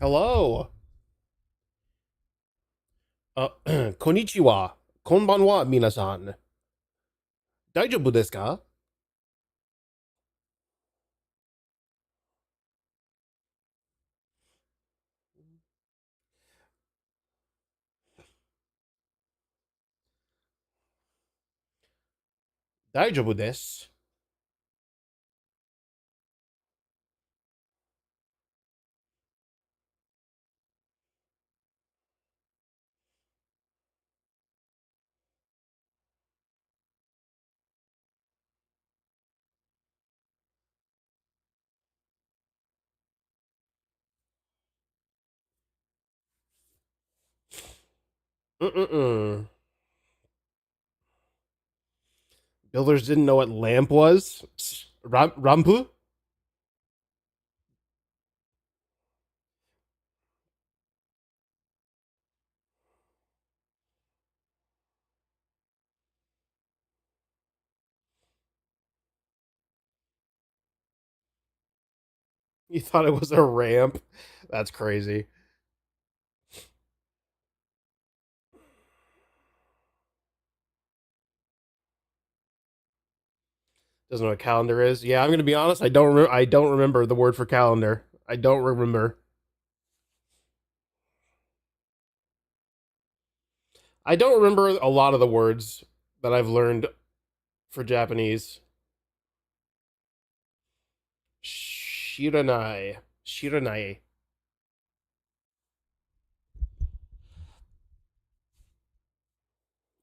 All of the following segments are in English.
Hello. Konnichiwa. Konbanwa, minasan. Daijoubu desu ka? Daijoubu desu. Mm-mm-mm. Builders didn't know what lamp was? Rampu? You thought it was a ramp? That's crazy. Doesn't know what calendar is. Yeah, I'm gonna be honest. I don't remember the word for calendar. I don't remember. I don't remember a lot of the words that I've learned for Japanese. Shiranai. Shiranai.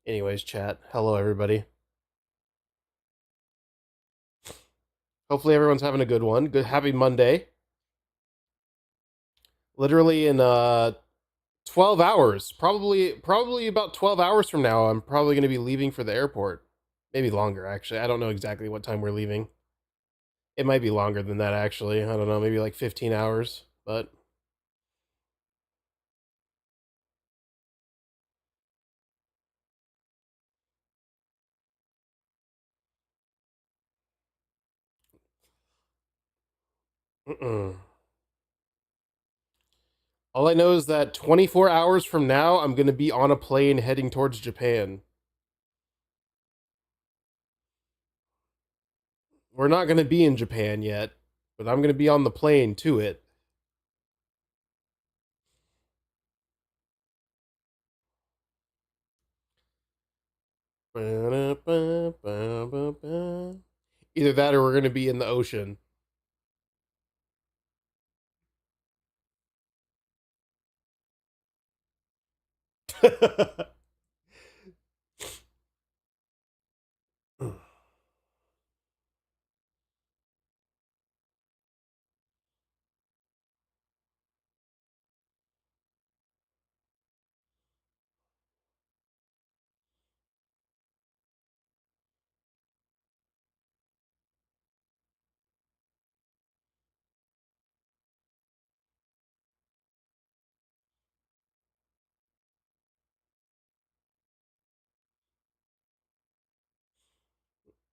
Anyways, chat. Hello, everybody. Hopefully, everyone's having a good one. Good, happy Monday. Literally in 12 hours, probably about 12 hours from now, I'm probably going to be leaving for the airport. Maybe longer, actually. I don't know exactly what time we're leaving. It might be longer than that, actually. I don't know, maybe like 15 hours. But mm-mm. All I know is that 24 hours from now, I'm going to be on a plane heading towards Japan. We're not going to be in Japan yet, but I'm going to be on the plane to it. Either that or we're going to be in the ocean.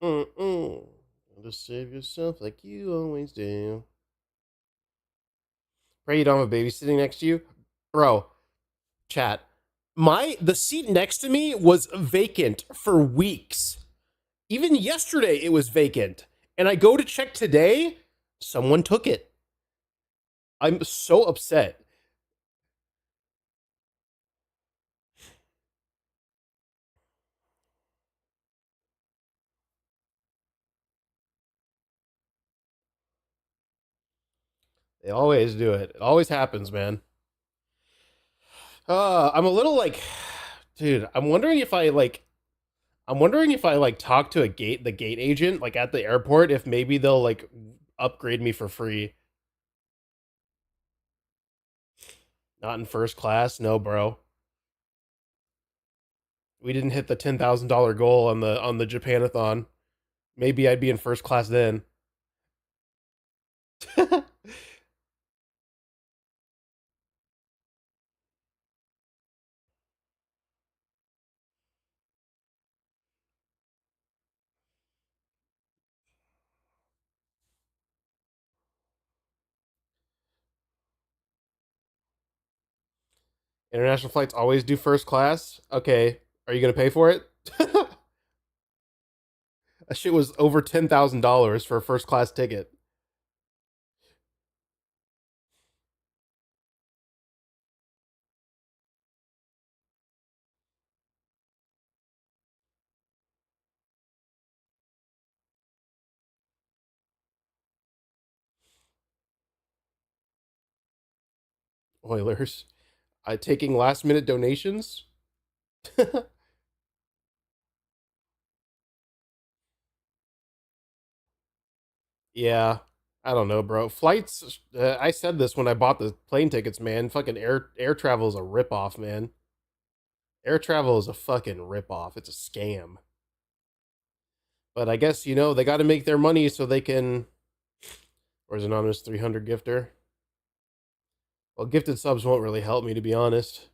Mm-mm. Just save yourself like you always do. Pray you don't have a baby sitting next to you. Bro, chat. The seat next to me was vacant for weeks. Even yesterday it was vacant. And I go to check today, someone took it. I'm so upset. They always do it. It always happens, man. I'm a little like dude, I'm wondering if I like talk to the gate agent like at the airport if maybe they'll like upgrade me for free. Not in first class, no, bro. We didn't hit the $10,000 goal on the Japanathon. Maybe I'd be in first class then. International flights always do first class. Okay, are you gonna pay for it? That shit was over $10,000 for a first class ticket. Oilers, taking last minute donations. Yeah, I don't know, bro. Flights. I said this when I bought the plane tickets, man. Fucking air travel is a ripoff, man. Air travel is a fucking ripoff. It's a scam. But I guess they got to make their money so they can. Where's anonymous 300 gifter? Well, gifted subs won't really help me, to be honest.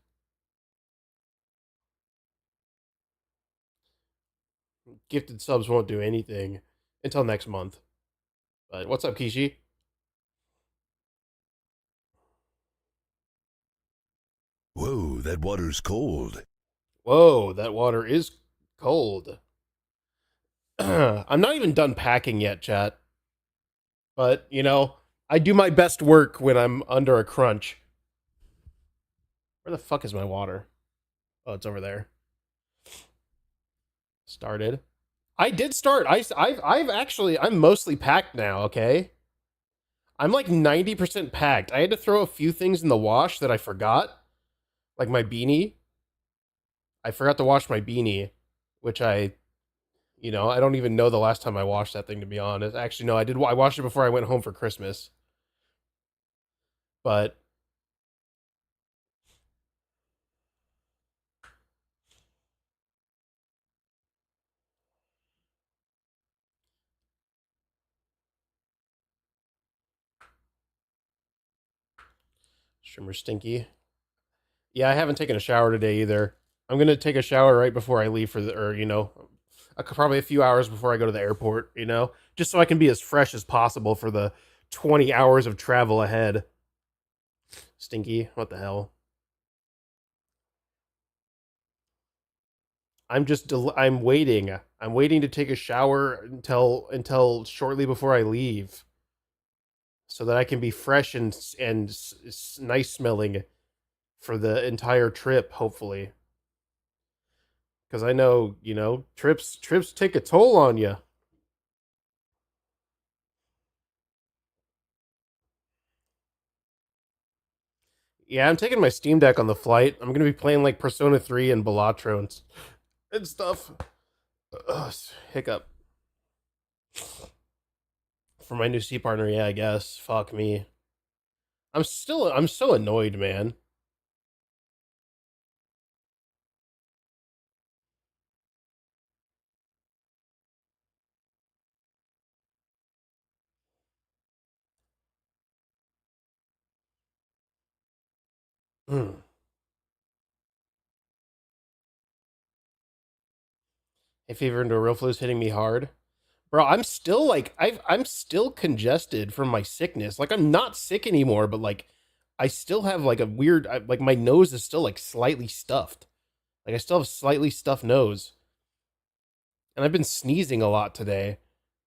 Gifted subs won't do anything until next month. But what's up, Kishi? Whoa, that water's cold. Whoa, that water is cold. I'm not even done packing yet, chat. But, I do my best work when I'm under a crunch. Where the fuck is my water? Oh, it's over there. Started. I did start. I've actually, I'm mostly packed now, okay? I'm like 90% packed. I had to throw a few things in the wash that I forgot. Like my beanie. I forgot to wash my beanie, which I don't even know the last time I washed that thing, to be honest. Actually, no, I did. I washed it before I went home for Christmas. But Streamer Stinky. Yeah, I haven't taken a shower today either. I'm gonna take a shower right before I leave probably a few hours before I go to the airport. Just so I can be as fresh as possible for the 20 hours of travel ahead. Stinky, what the hell? I'm waiting. I'm waiting to take a shower until shortly before I leave, so that I can be fresh and nice smelling for the entire trip. Hopefully, because I know trips take a toll on you. Yeah, I'm taking my Steam Deck on the flight. I'm gonna be playing like Persona 3 and Balatro and stuff. Ugh, hiccup for my new C partner. Yeah, I guess. Fuck me. I'm so annoyed, man. Mm. Hay fever into a real flu is hitting me hard. Bro, I'm still like I'm still congested from my sickness. Like I'm not sick anymore, but like I still have like a weird like my nose is still like slightly stuffed. Like I still have slightly stuffed nose. And I've been sneezing a lot today,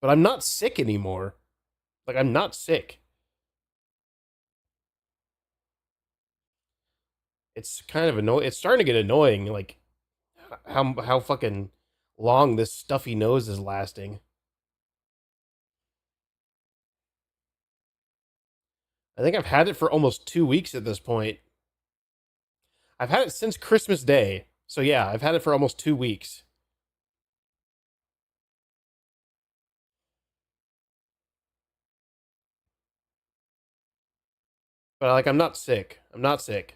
but I'm not sick anymore. Like I'm not sick. It's kind of annoying. It's starting to get annoying like how fucking long this stuffy nose is lasting. I think I've had it for almost 2 weeks at this point. I've had it since Christmas Day. So yeah, I've had it for almost 2 weeks. But like I'm not sick. I'm not sick.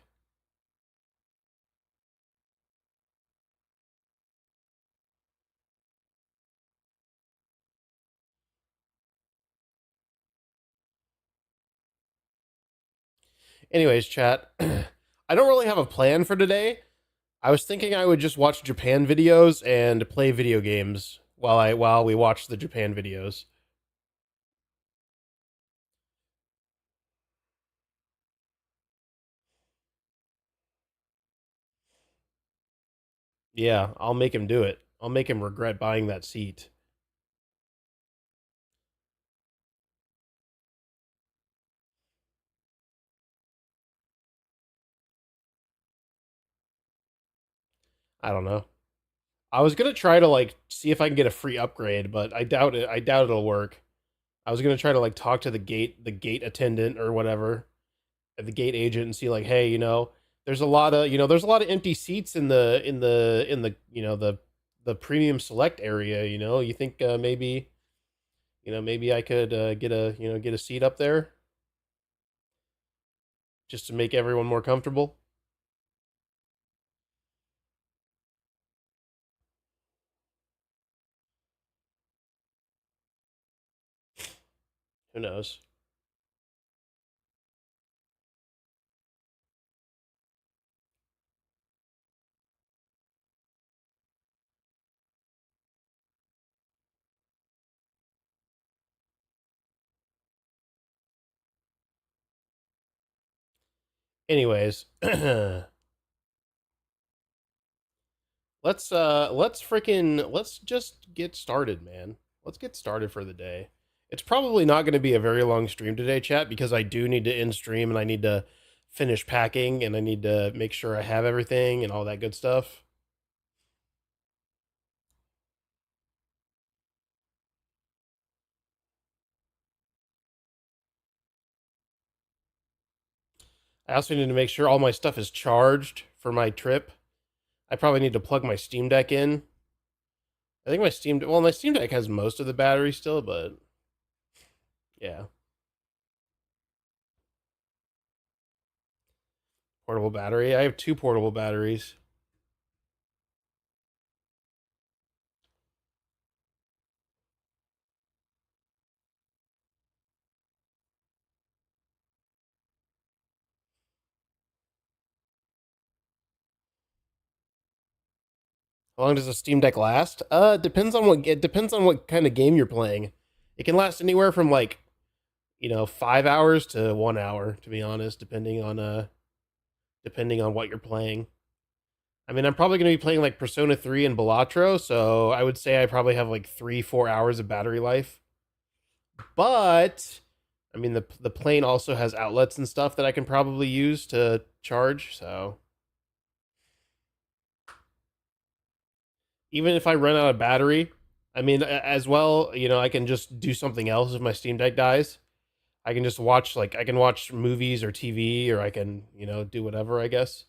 Anyways, chat. I don't really have a plan for today. I was thinking I would just watch Japan videos and play video games while we watch the Japan videos. Yeah, I'll make him do it. I'll make him regret buying that seat. I don't know. I was gonna try to like see if I can get a free upgrade, but I doubt it. I doubt it'll work. I was gonna try to like talk to the gate attendant or whatever, the gate agent, and see like, hey, there's a lot of there's a lot of empty seats in the the premium select area. You think maybe maybe I could get a get a seat up there just to make everyone more comfortable. Who knows? Anyways, let's just get started, man. Let's get started for the day. It's probably not going to be a very long stream today, chat, because I do need to end stream and I need to finish packing and I need to make sure I have everything and all that good stuff. I also need to make sure all my stuff is charged for my trip. I probably need to plug my Steam Deck in. I think my Steam Deck has most of the battery still, but yeah. Portable battery. I have two portable batteries. How long does a Steam Deck last? It depends on what kind of game you're playing. It can last anywhere from like 5 hours to 1 hour, to be honest, depending on what you're playing. I mean, I'm probably going to be playing like Persona 3 and Balatro, so I would say I probably have like 3-4 hours of battery life. But I mean, the plane also has outlets and stuff that I can probably use to charge. So even if I run out of battery, I mean, as well, I can just do something else if my Steam Deck dies. I can just watch I can watch movies or TV, or I can do whatever, I guess.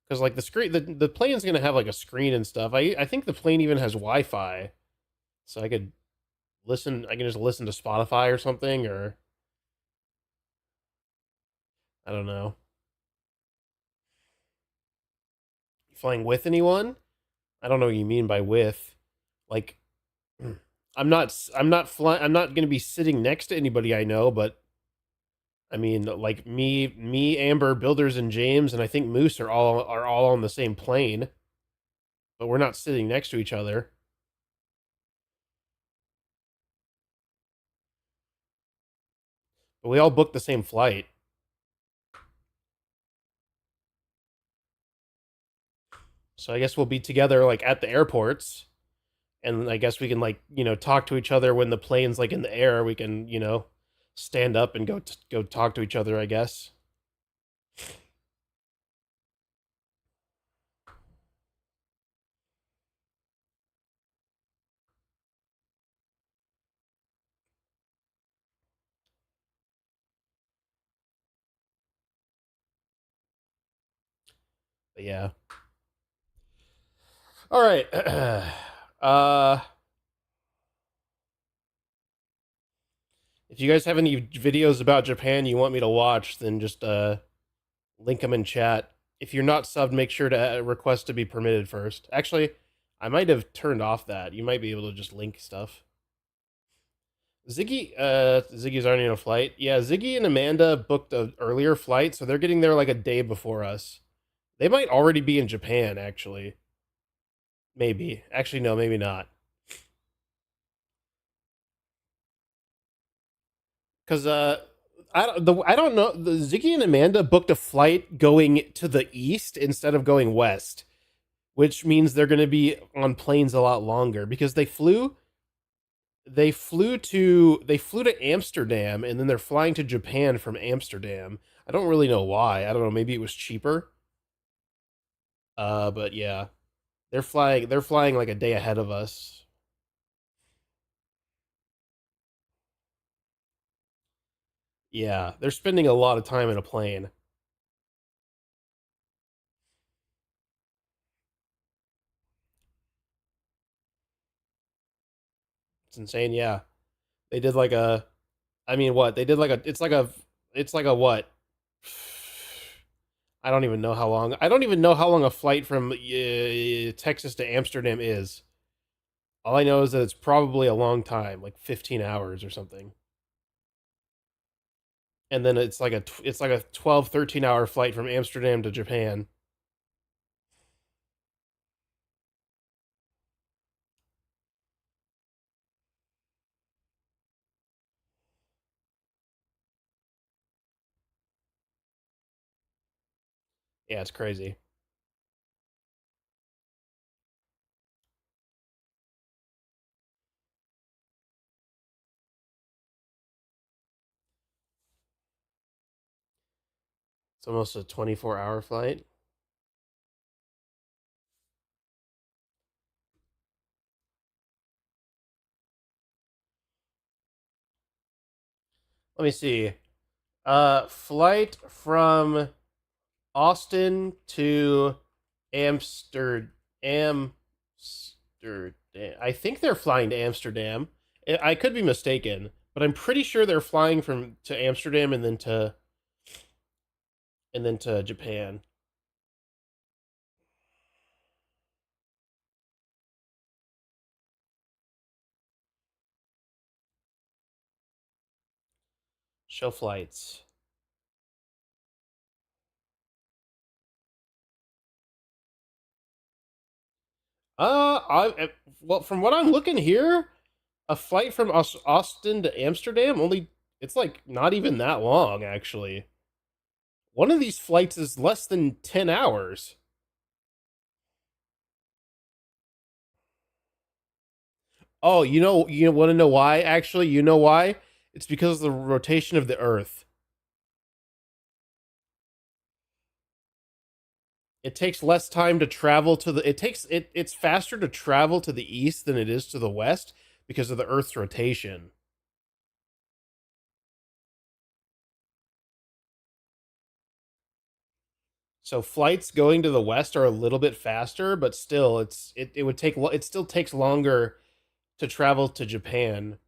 Because like the plane's gonna have like a screen and stuff. I think the plane even has Wi-Fi, so I could listen. I can just listen to Spotify or something, or I don't know. Flying with anyone? I don't know what you mean by with. Like, I'm not gonna be sitting next to anybody I know, but I mean, like me, Amber, Builders, and James, and I think Moose are all on the same plane, but we're not sitting next to each other. But we all booked the same flight, so I guess we'll be together like at the airports, and I guess we can like talk to each other when the plane's like in the air. We can stand up and go talk to each other, I guess. But yeah. All right. If you guys have any videos about Japan you want me to watch, then just link them in chat. If you're not subbed, make sure to request to be permitted first. Actually, I might have turned off that. You might be able to just link stuff. Ziggy's already on a flight. Yeah, Ziggy and Amanda booked an earlier flight, so they're getting there like a day before us. They might already be in Japan, actually. Maybe. Actually, no, maybe not. Because I don't know. Ziggy and Amanda booked a flight going to the east instead of going west. which means they're going to be on planes a lot longer because they flew to Amsterdam and then they're flying to Japan from Amsterdam. I don't really know why. I don't know, maybe it was cheaper. But yeah. They're flying like a day ahead of us. Yeah, they're spending a lot of time in a plane. It's insane. Yeah. They did like a I mean what? They did like a it's like a what? I don't even know how long. I don't even know how long a flight from Texas to Amsterdam is. All I know is that it's probably a long time, like 15 hours or something. And then it's like a 12, 13 hour flight from Amsterdam to Japan. Yeah, it's crazy. It's almost a 24-hour flight. Let me see. Flight from Austin to Amsterdam. Amsterdam. I think they're flying to Amsterdam. I could be mistaken, but I'm pretty sure they're flying from to Amsterdam and then to Japan. Show flights. Well, from what I'm looking here, a flight from Austin to Amsterdam only it's like not even that long actually. One of these flights is less than 10 hours. Oh, you want to know why? Actually, you know why? It's because of the rotation of the Earth. It takes less time to travel to the. It takes it. It's faster to travel to the east than it is to the west because of the Earth's rotation. So flights going to the west are a little bit faster, but still, it would take it still takes longer to travel to Japan.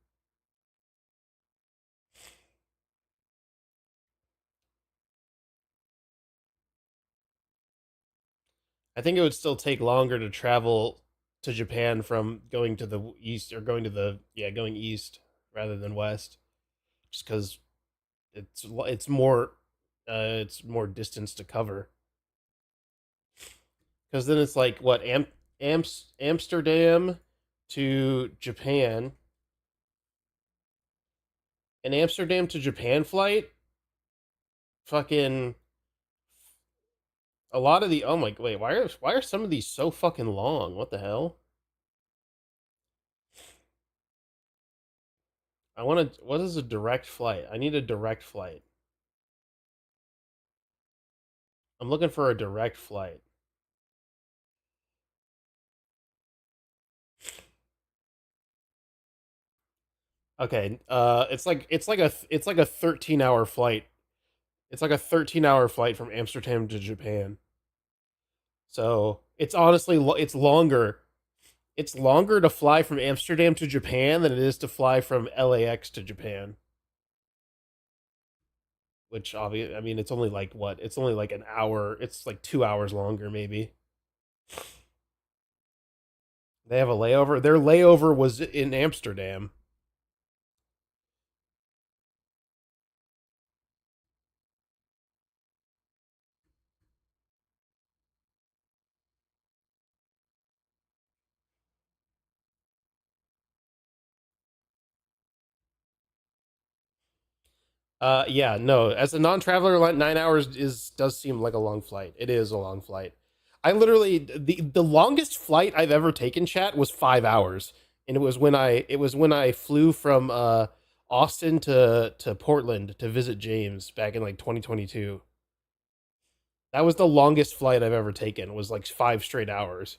I think it would still take longer to travel to Japan from going to the east or going to the going east rather than west, just because it's more distance to cover. Because then it's like what Amsterdam to Japan, an Amsterdam to Japan flight. Fucking a lot of the oh my wait why are some of these so fucking long? What the hell? I want to. What is a direct flight? I need a direct flight. I'm looking for a direct flight. Okay, it's like a 13-hour flight. It's like a 13-hour flight from Amsterdam to Japan. So it's honestly it's longer. It's longer to fly from Amsterdam to Japan than it is to fly from LAX to Japan. Which obviously, I mean, it's only like what? It's only like an hour. It's like 2 hours longer, maybe. They have a layover. Their layover was in Amsterdam. Yeah, no. As a non-traveler, like 9 hours is does seem like a long flight. It is a long flight. I literally the longest flight I've ever taken, chat, was 5 hours, and it was when I flew from Austin to Portland to visit James back in like 2022. That was the longest flight I've ever taken. Was like 5 straight hours,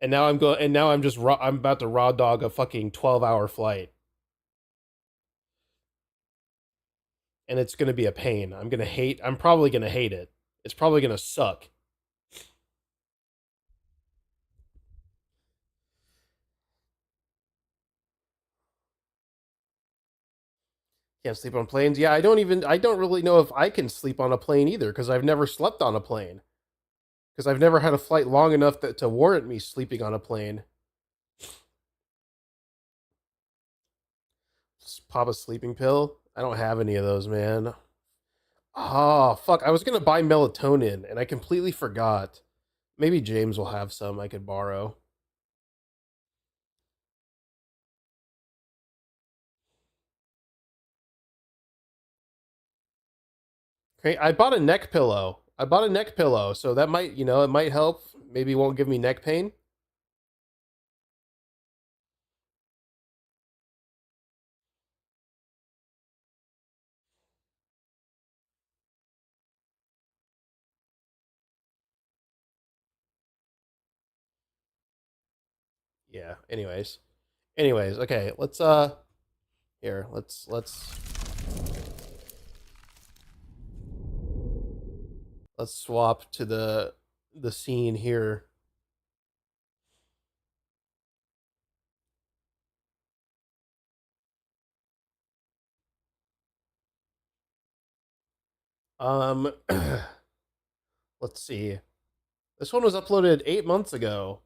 and now I'm going. And now I'm about to raw dog a fucking 12-hour flight, and it's gonna be a pain. I'm probably gonna hate it. It's probably gonna suck. Can't sleep on planes. Yeah, I don't really know if I can sleep on a plane either because I've never slept on a plane. Because I've never had a flight long enough to warrant me sleeping on a plane. Just pop a sleeping pill. I don't have any of those, man. Oh, fuck. I was going to buy melatonin and I completely forgot. Maybe James will have some I could borrow. Okay, I bought a neck pillow. So that might, it might help. Maybe it won't give me neck pain. Yeah, anyways, okay, here, let's swap to the scene here. Um let's see. This one was uploaded 8 months ago.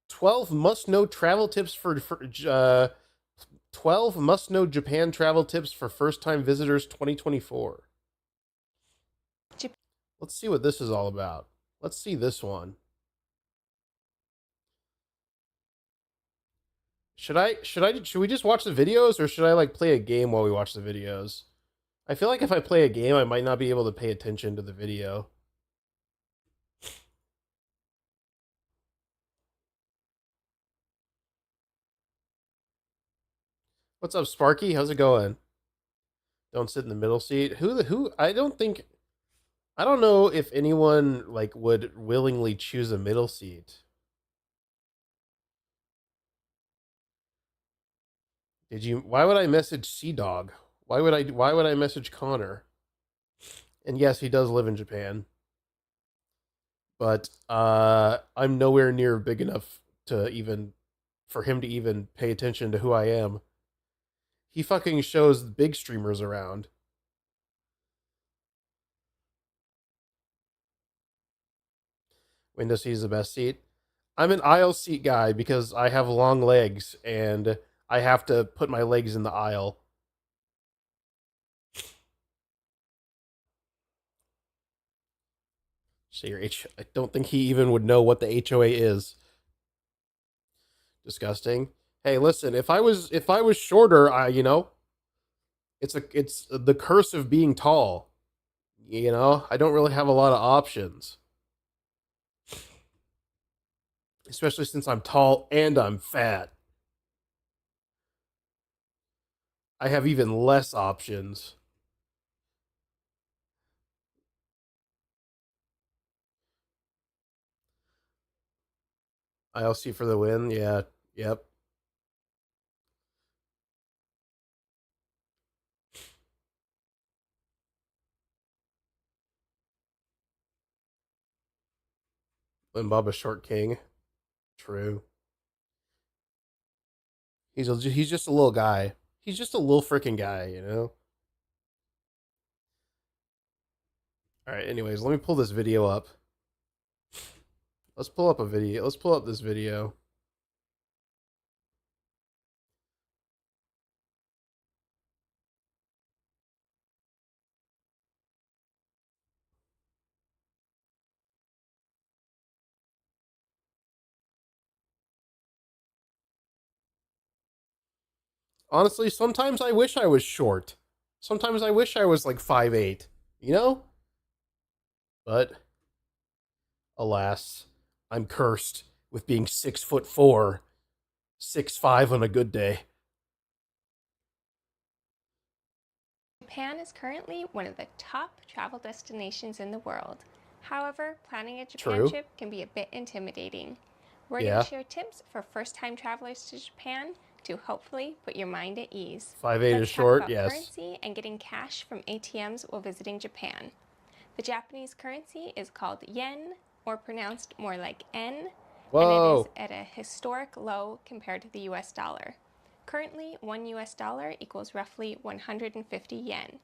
12 must know travel tips for 12 must know Japan travel tips for first time visitors 2024. Let's see what this is all about. Let's see this one. Should we just watch the videos or should I like play a game while we watch the videos? I feel like if I play a game I might not be able to pay attention to the video. What's up, Sparky? How's it going? Don't sit in the middle seat. Who I don't know if anyone like would willingly choose a middle seat. Why would I message Sea Dog? Why would I message Connor? And yes, he does live in Japan. But I'm nowhere near big enough to even for him to even pay attention to who I am. He fucking shows big streamers around. Window seat is the best seat. I'm an aisle seat guy because I have long legs and I have to put my legs in the aisle. So I don't think he even would know what the HOA is. Disgusting. Hey, listen, if I was shorter, it's the curse of being tall. I don't really have a lot of options. Especially since I'm tall and I'm fat. I have even less options. ILC for the win. Yeah. Yep. Limbaba Short King. True. He's just a little guy. He's just a little freaking guy. All right. Anyways, let me pull this video up. Let's pull up a video. Let's pull up this video. Honestly, sometimes I wish I was short. Sometimes I wish I was like 5'8", you know? But Alas, I'm cursed with being 6'4", 6'5" on a good day. Japan is currently one of the top travel destinations in the world. However, planning a Japan True. trip can be a bit intimidating. We're going Yeah. to share tips for first-time travelers to Japan to hopefully put your mind at ease. 5'8" is Let's talk short, about yes. currency and getting cash from ATMs while visiting Japan. The Japanese currency is called yen, or pronounced more like N, and it is at a historic low compared to the US dollar. Currently, $1 US equals roughly 150 yen.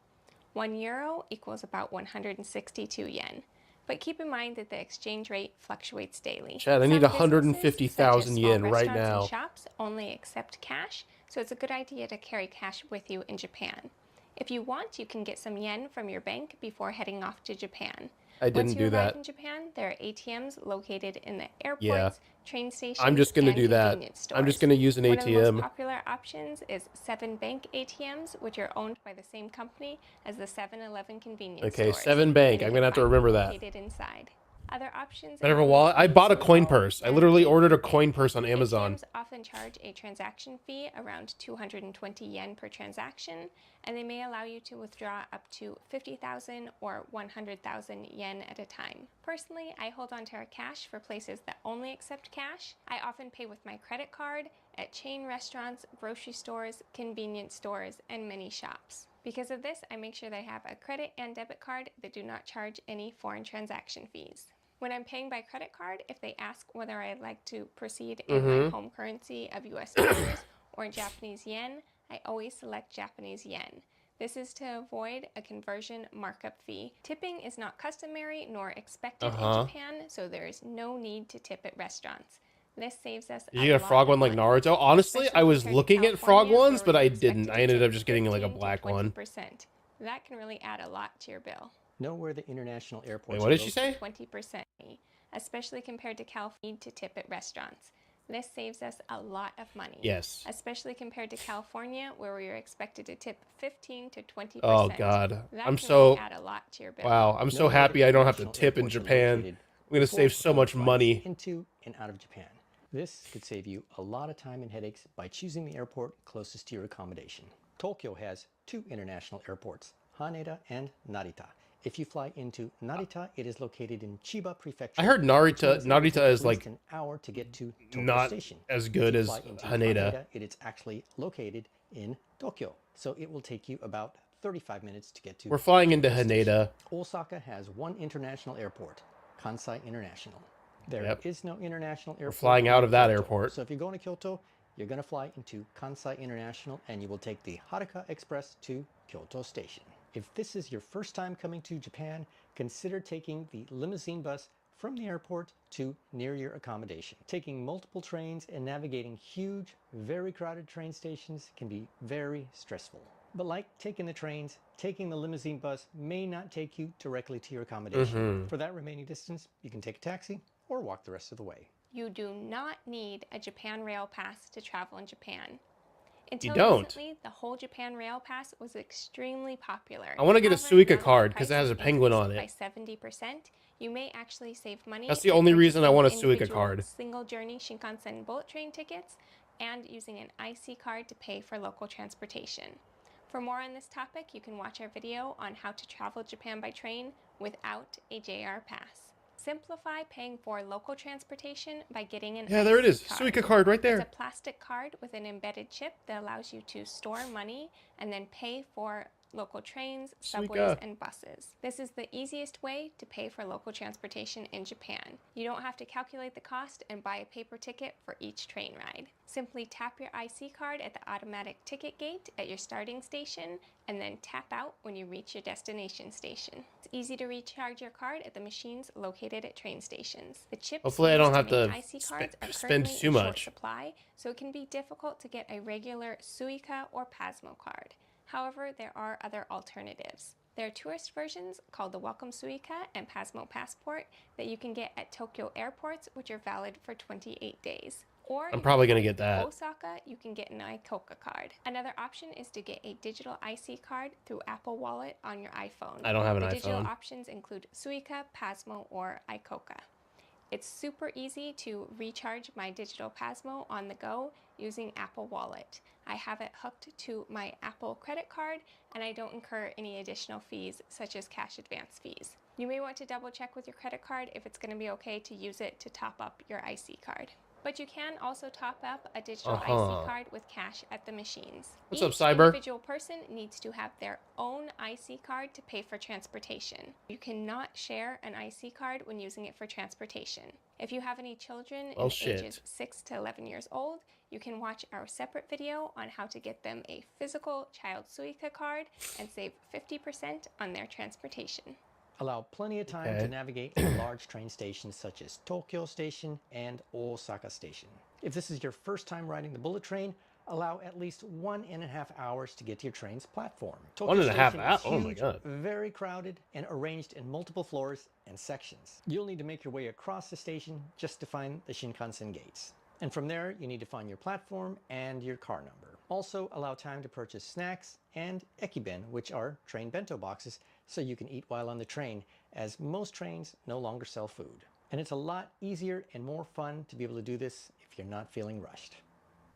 1 euro equals about 162 yen. But keep in mind that the exchange rate fluctuates daily. Chad, I need Some 150,000 businesses, such as yen small right restaurants now. and shops, only accept cash, so it's a good idea to carry cash with you in Japan. If you want, you can get some yen from your bank before heading off to Japan. I didn't Once you do arrive that. in Japan, there are ATMs located in the airports, Yeah. train stations, I'm just going to and do that. convenience stores. I'm just going to use an One of the most ATM. popular options is 7-Bank ATMs, which are owned by the same company as the 7-Eleven convenience Okay, stores. 7-Bank. And I'm you going to have can to find remember them that. located inside. Other options Better have a include wallet. I bought a coin Visa purse. I and literally ordered a JPay. coin purse on Amazon. ATMs often charge a transaction fee around 220 yen per transaction, and they may allow you to withdraw up to 50,000 or 100,000 yen at a time. Personally, I hold on to our cash for places that only accept cash. I often pay with my credit card at chain restaurants, grocery stores, convenience stores, and many shops. Because of this, I make sure that I have a credit and debit card that do not charge any foreign transaction fees. When I'm paying by credit card, if they ask whether I'd like to proceed in my home currency of US dollars or Japanese yen, I always select Japanese yen. This is to avoid a conversion markup fee. Tipping is not customary nor expected in Japan, so there is no need to tip at restaurants. This saves us Did you get a frog one like Naruto? Honestly, I was looking at frog ones, but I didn't. I ended up just getting like a black one. That can really add a lot to your bill. Know where the international airports Wait, what did she say? 20%, especially compared to California, to tip at restaurants. This saves us a lot of money. Yes. Especially compared to California, where we are expected to tip 15 to 20%. Oh God, that I'm can so really add a lot to your bill. wow. I'm so happy I don't have to tip in Japan. I'm gonna save so much money. Into and out of Japan. This could save you a lot of time and headaches by choosing the airport closest to your accommodation. Tokyo has 2 international airports, Haneda and Narita. If you fly into Narita, it is located in Chiba Prefecture. I heard Narita is like an hour to get to Tokyo not Station. as good as Haneda. It is actually located in Tokyo, so it will take you about 35 minutes to get to. We're flying into Haneda. Osaka has 1 international airport, Kansai International. There is no international airport. We're flying out of that airport. So if you're going to Kyoto, you're going to fly into Kansai International, and you will take the Haruka Express to Kyoto Station. If this is your first time coming to Japan, consider taking the limousine bus from the airport to near your accommodation. Taking multiple trains and navigating huge, very crowded train stations can be very stressful. But like taking the trains, taking the limousine bus may not take you directly to your accommodation. For that remaining distance, you can take a taxi or walk the rest of the way. You do not need a Japan Rail Pass to travel in Japan. You don't. Recently, the whole Japan Rail Pass was extremely popular. I want to get a Suica card because it has a penguin on it. By 70%, you may actually save money. That's the only reason I want a Suica card. Single journey Shinkansen bullet train tickets and using an IC card to pay for local transportation. For more on this topic, you can watch our video on how to travel Japan by train without a JR Pass. Simplify paying for local transportation by getting an IC there it is. card. Suica card right there. It's a plastic card with an embedded chip that allows you to store money and then pay for local trains, subways, and buses. This is the easiest way to pay for local transportation in Japan. You don't have to calculate the cost and buy a paper ticket for each train ride. Simply tap your IC card at the automatic ticket gate at your starting station and then tap out when you reach your destination station. It's easy to recharge your card at the machines located at train stations. The chips Hopefully I don't have to to make IC cards are spend currently too in short much. supply, so it can be difficult to get a regular Suica or Pasmo card. However, there are other alternatives. There are tourist versions called the Welcome Suica and Pasmo Passport that you can get at Tokyo airports, which are valid for 28 days. Or I'm probably going to get that. Osaka, you can get an iKoka card. Another option is to get a digital IC card through Apple Wallet on your iPhone. I don't have an iPhone. Digital options include Suica, Pasmo, or iKoka. It's super easy to recharge my digital Pasmo on the go using Apple Wallet. I have it hooked to my Apple credit card and I don't incur any additional fees such as cash advance fees. You may want to double check with your credit card if it's going to be okay to use it to top up your IC card. But you can also top up a digital IC card with cash at the machines. What's up, Each Cyber? individual person needs to have their own IC card to pay for transportation. You cannot share an IC card when using it for transportation. If you have any children in ages 6 to 11 years old, you can watch our separate video on how to get them a physical Child Suica card and save 50% on their transportation. Allow plenty of time to navigate a large train stations such as Tokyo Station and Osaka Station. If this is your first time riding the bullet train, allow at least 1.5 hours to get to your train's platform. Tokyo 1.5 hours? Station is Oh my huge, god. very crowded and arranged in multiple floors and sections. You'll need to make your way across the station just to find the Shinkansen gates. And from there, you need to find your platform and your car number. Also, allow time to purchase snacks and ekiben, which are train bento boxes, so you can eat while on the train, as most trains no longer sell food. And it's a lot easier and more fun to be able to do this if you're not feeling rushed.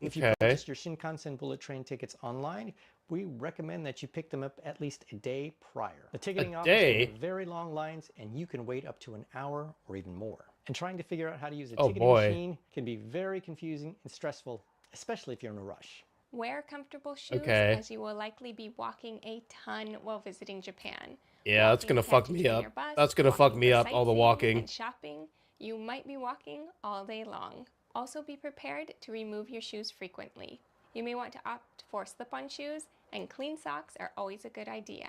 If you purchased your Shinkansen bullet train tickets online, we recommend that you pick them up at least a day prior. The ticketing office has very long lines and you can wait up to an hour or even more. And trying to figure out how to use a ticketing machine can be very confusing and stressful, especially if you're in a rush. Wear comfortable shoes as you will likely be walking a ton while visiting Japan. Yeah, that's gonna fuck me up. That's gonna fuck me up, all the walking. And shopping, you might be walking all day long. Also be prepared to remove your shoes frequently. You may want to opt for slip-on shoes, and clean socks are always a good idea.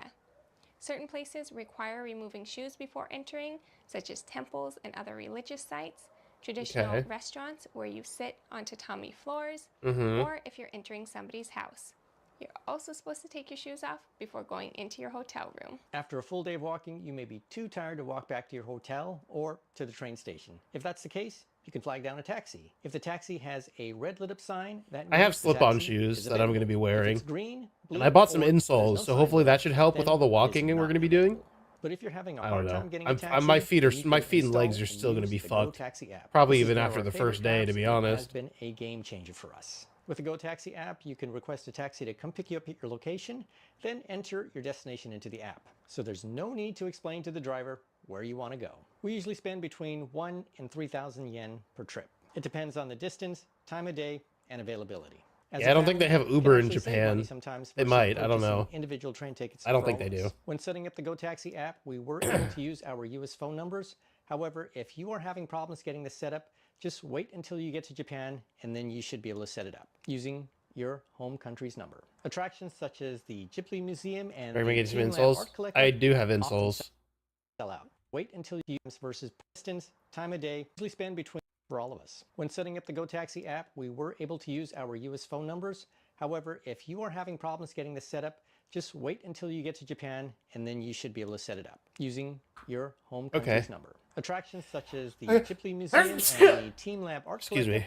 Certain places require removing shoes before entering, such as temples and other religious sites, traditional restaurants where you sit on tatami floors, or if you're entering somebody's house. You're also supposed to take your shoes off before going into your hotel room. After a full day of walking, you may be too tired to walk back to your hotel or to the train station. If that's the case, you can flag down a taxi. If the taxi has a red lit up sign, that means I have slip-on shoes that I'm going to be wearing. Green, blue, and I bought some or insoles, so hopefully that should help with all the walking and we're going to be doing. But if you're having a hard time getting a taxi, my feet and legs are still going to be fucked. Probably even after the first day, to be honest. Has been a game changer for us. With the GoTaxi app, you can request a taxi to come pick you up at your location, then enter your destination into the app. So there's no need to explain to the driver where you want to go. We usually spend between 1,000 and 3,000 yen per trip. It depends on the distance, time of day, and availability. Yeah, I don't think they have Uber in Japan. They might, I don't know. Individual train tickets. I don't think they do. When setting up the GoTaxi app, we were able to use our US phone numbers. However, if you are having problems getting this set up, just wait until you get to Japan and then you should be able to set it up using your home country's number. Attractions such as the Ghibli Museum and the insoles. Art Collective I do have insoles. Sell out. Wait until you use versus distance, time of day, usually spend between for all of us. When setting up the GoTaxi app, we were able to use our US phone numbers. However, if you are having problems getting this set up, just wait until you get to Japan and then you should be able to set it up using your home country's number. Attractions such as the Ghibli Museum and the Team Lab Art Collective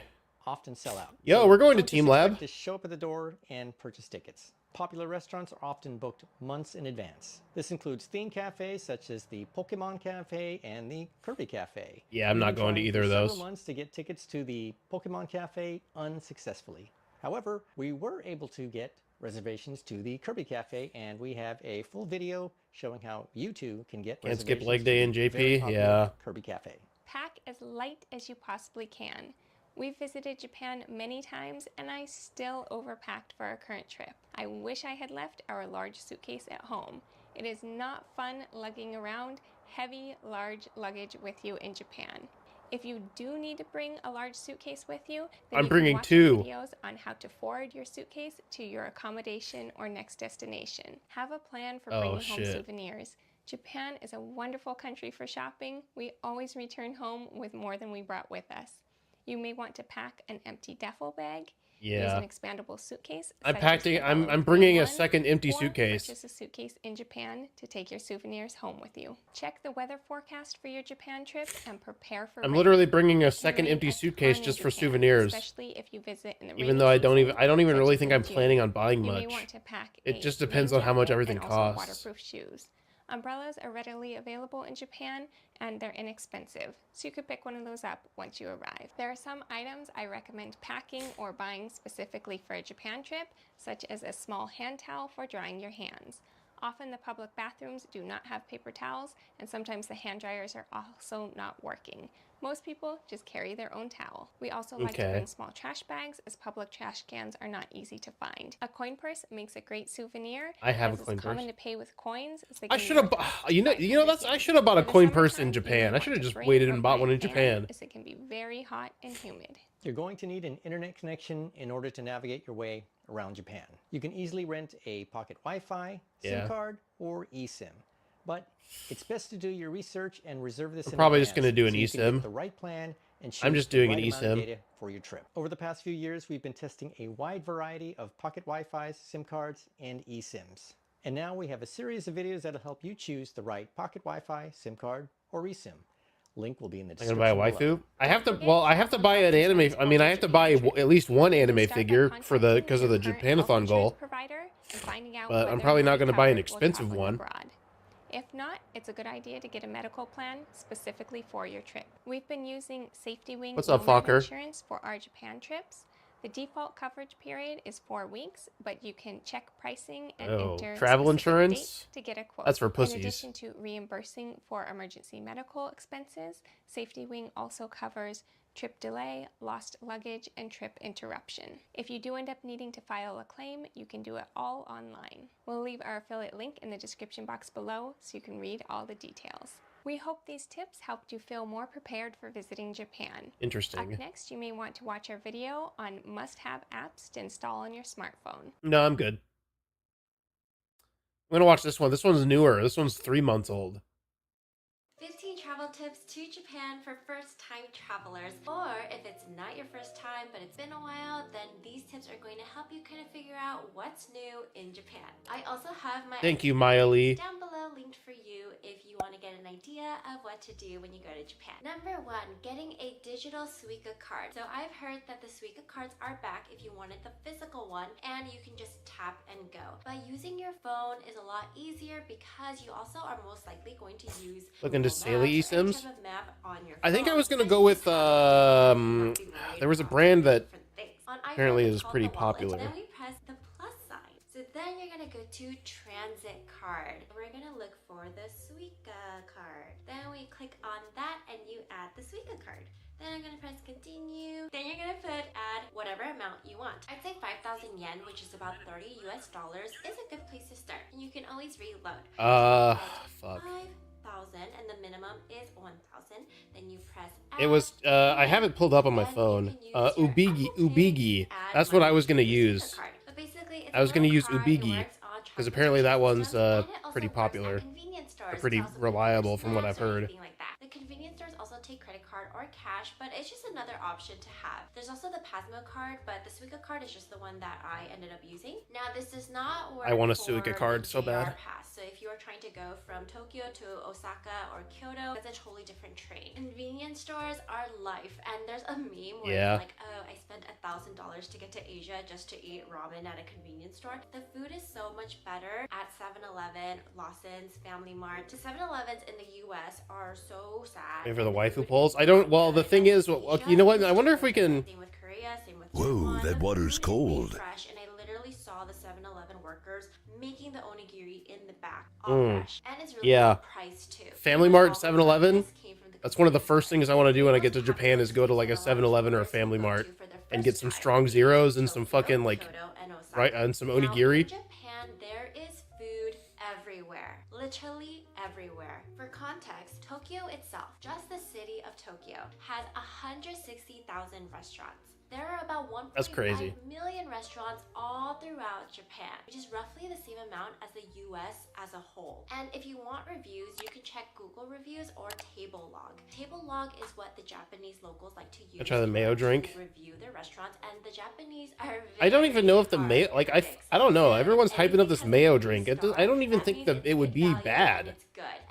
often sell out. Yo, so we're going to Team Lab. To show up at the door and purchase tickets. Popular restaurants are often booked months in advance. This includes theme cafes such as the Pokemon Cafe and the Kirby Cafe. Yeah, I'm not going to either of those. Several months to get tickets to the Pokemon Cafe unsuccessfully. However, we were able to get reservations to the Kirby Cafe, and we have a full video showing how you too can get reservations. Can't skip leg day in JP. Yeah. Kirby Cafe. Pack as light as you possibly can. We've visited Japan many times and I still overpacked for our current trip. I wish I had left our large suitcase at home. It is not fun lugging around heavy, large luggage with you in Japan. If you do need to bring a large suitcase with you, then I'm you bringing can watch two videos on how to forward your suitcase to your accommodation or next destination. Have a plan for bringing home souvenirs. Japan is a wonderful country for shopping. We always return home with more than we brought with us. You may want to pack an empty duffel bag. Use an expandable suitcase. I'm bringing a second empty suitcase. Purchase a suitcase in Japan to take your souvenirs home with you. Check the weather forecast for your Japan trip and prepare for. I'm literally bringing a second empty suitcase just for souvenirs. Especially if you visit in the even though I don't even really think I'm planning on buying much. It just depends on how much everything costs. Waterproof shoes. Umbrellas are readily available in Japan and they're inexpensive, so you could pick one of those up once you arrive. There are some items I recommend packing or buying specifically for a Japan trip, such as a small hand towel for drying your hands. Often the public bathrooms do not have paper towels, and sometimes the hand dryers are also not working. Most people just carry their own towel. We also like to bring small trash bags, as public trash cans are not easy to find. A coin purse makes a great souvenir. I have as a coin it's common purse. to pay with coins. I should have, I should have bought a coin purse in Japan. I should have just waited and bought one in Japan. As it can be very hot and humid. You're going to need an internet connection in order to navigate your way around Japan. You can easily rent a pocket Wi-Fi, SIM card, or eSIM. But it's best to do your research and reserve this in probably advance just going to do an so you can get eSIM. the right plan and I'm just choose the doing an right amount of eSIM. data for your trip. Over the past few years, we've been testing a wide variety of pocket Wi-Fis, SIM cards, and eSIMs. And now we have a series of videos that'll help you choose the right pocket Wi-Fi, SIM card, or eSIM. Link will be in the I'm description gonna buy a below. waifu. I have to buy an anime. I mean, I have to buy at least one anime figure for because of the Japanathon goal. But I'm probably not gonna buy an expensive one. If not, it's a good idea to get a medical plan specifically for your trip. We've been using Safety Wing What's up, Nomad Fokker? Insurance for our Japan trips. The default coverage period is 4 weeks, but you can check pricing and enter travel specific insurance? dates to get a quote. That's for In pussies. addition to reimbursing for emergency medical expenses, Safety Wing also covers trip delay, lost luggage, and trip interruption. If you do end up needing to file a claim, you can do it all online. We'll leave our affiliate link in the description box below so you can read all the details. We hope these tips helped you feel more prepared for visiting Japan. Interesting. Up next, you may want to watch our video on must-have apps to install on your smartphone. No, I'm good. I'm gonna watch this one. This one's newer. This one's 3 months old. 15 travel tips to Japan for first-time travelers. Or if it's not your first time, but it's been a while, then these tips are going to help you kind of figure out what's new in Japan. I also have my Thank you, Maya Lee. down below linked for you if you want to get an idea of what to do when you go to Japan. Number 1, getting a digital Suica card. So I've heard that the Suica cards are back if you wanted the physical one, and you can just tap and go. But using your phone is a lot easier because you also are most likely going to use Looking to Saily eSIMs. I think I was gonna phone. go with there was a brand that On iPhone, apparently it's is called pretty the wallet. popular. Then we press the plus sign. So then you're gonna go to transit card. We're gonna look for the Suica card. Then we click on that and you add the Suica card. Then I'm gonna press continue. Then you're gonna add whatever amount you want. I'd say 5,000 yen, which is about $30 US, is a good place to start. And you can always reload. Fuck. 5,000 and the minimum is 1,000. Then you press add. It was, I have it pulled up on my phone. Ubigi. That's what I was gonna use. I was gonna use Ubigi, because apparently that one's pretty popular. They're pretty reliable from what I've heard. The convenience stores also take credit card or cash, but it's just another option to have. There's also the Pasmo card, but the Suica card is just the one that I ended up using. Now, this does not work I want a for Suica card the so bad. JR Pass. So if you are trying to go from Tokyo to Osaka or Kyoto, that's a totally different train. Convenience stores are life, and there's a meme where it's like, oh, I spent $1,000 to get to Asia just to eat ramen at a convenience store. The food is so much better at 7-Eleven, Lawson's, Family Mart. The 7-Elevens in the US are so sad. Maybe for the waifu polls? I don't, well, the thing is, well, you know what? I wonder if we can... Same with Korea, same with Whoa, Japan. that water's The food is really cold. fresh, and I literally saw the 7-Eleven workers making the onigiri in the back, all fresh. And it's really good price too. Family Mart, 7-Eleven? That's one of the first things I want to do when I get to Japan is go to like a 7-Eleven or a Family Mart and get some strong zeros and some fucking like, right, and some onigiri. In Japan, there is food everywhere. Literally everywhere. For context, Tokyo itself, just the city of Tokyo, has 160,000 restaurants. There are about 1.5 million restaurants all throughout Japan, which is roughly the same amount as the US as a whole. And if you want reviews, you can check Google reviews or Tablelog. Tablelog is what the Japanese locals like to use. I try the mayo drink. To review their restaurants, and the Japanese are I don't even know if the mayo, like, I don't know. Everyone's hyping up this mayo drink. I don't even think that it would be bad.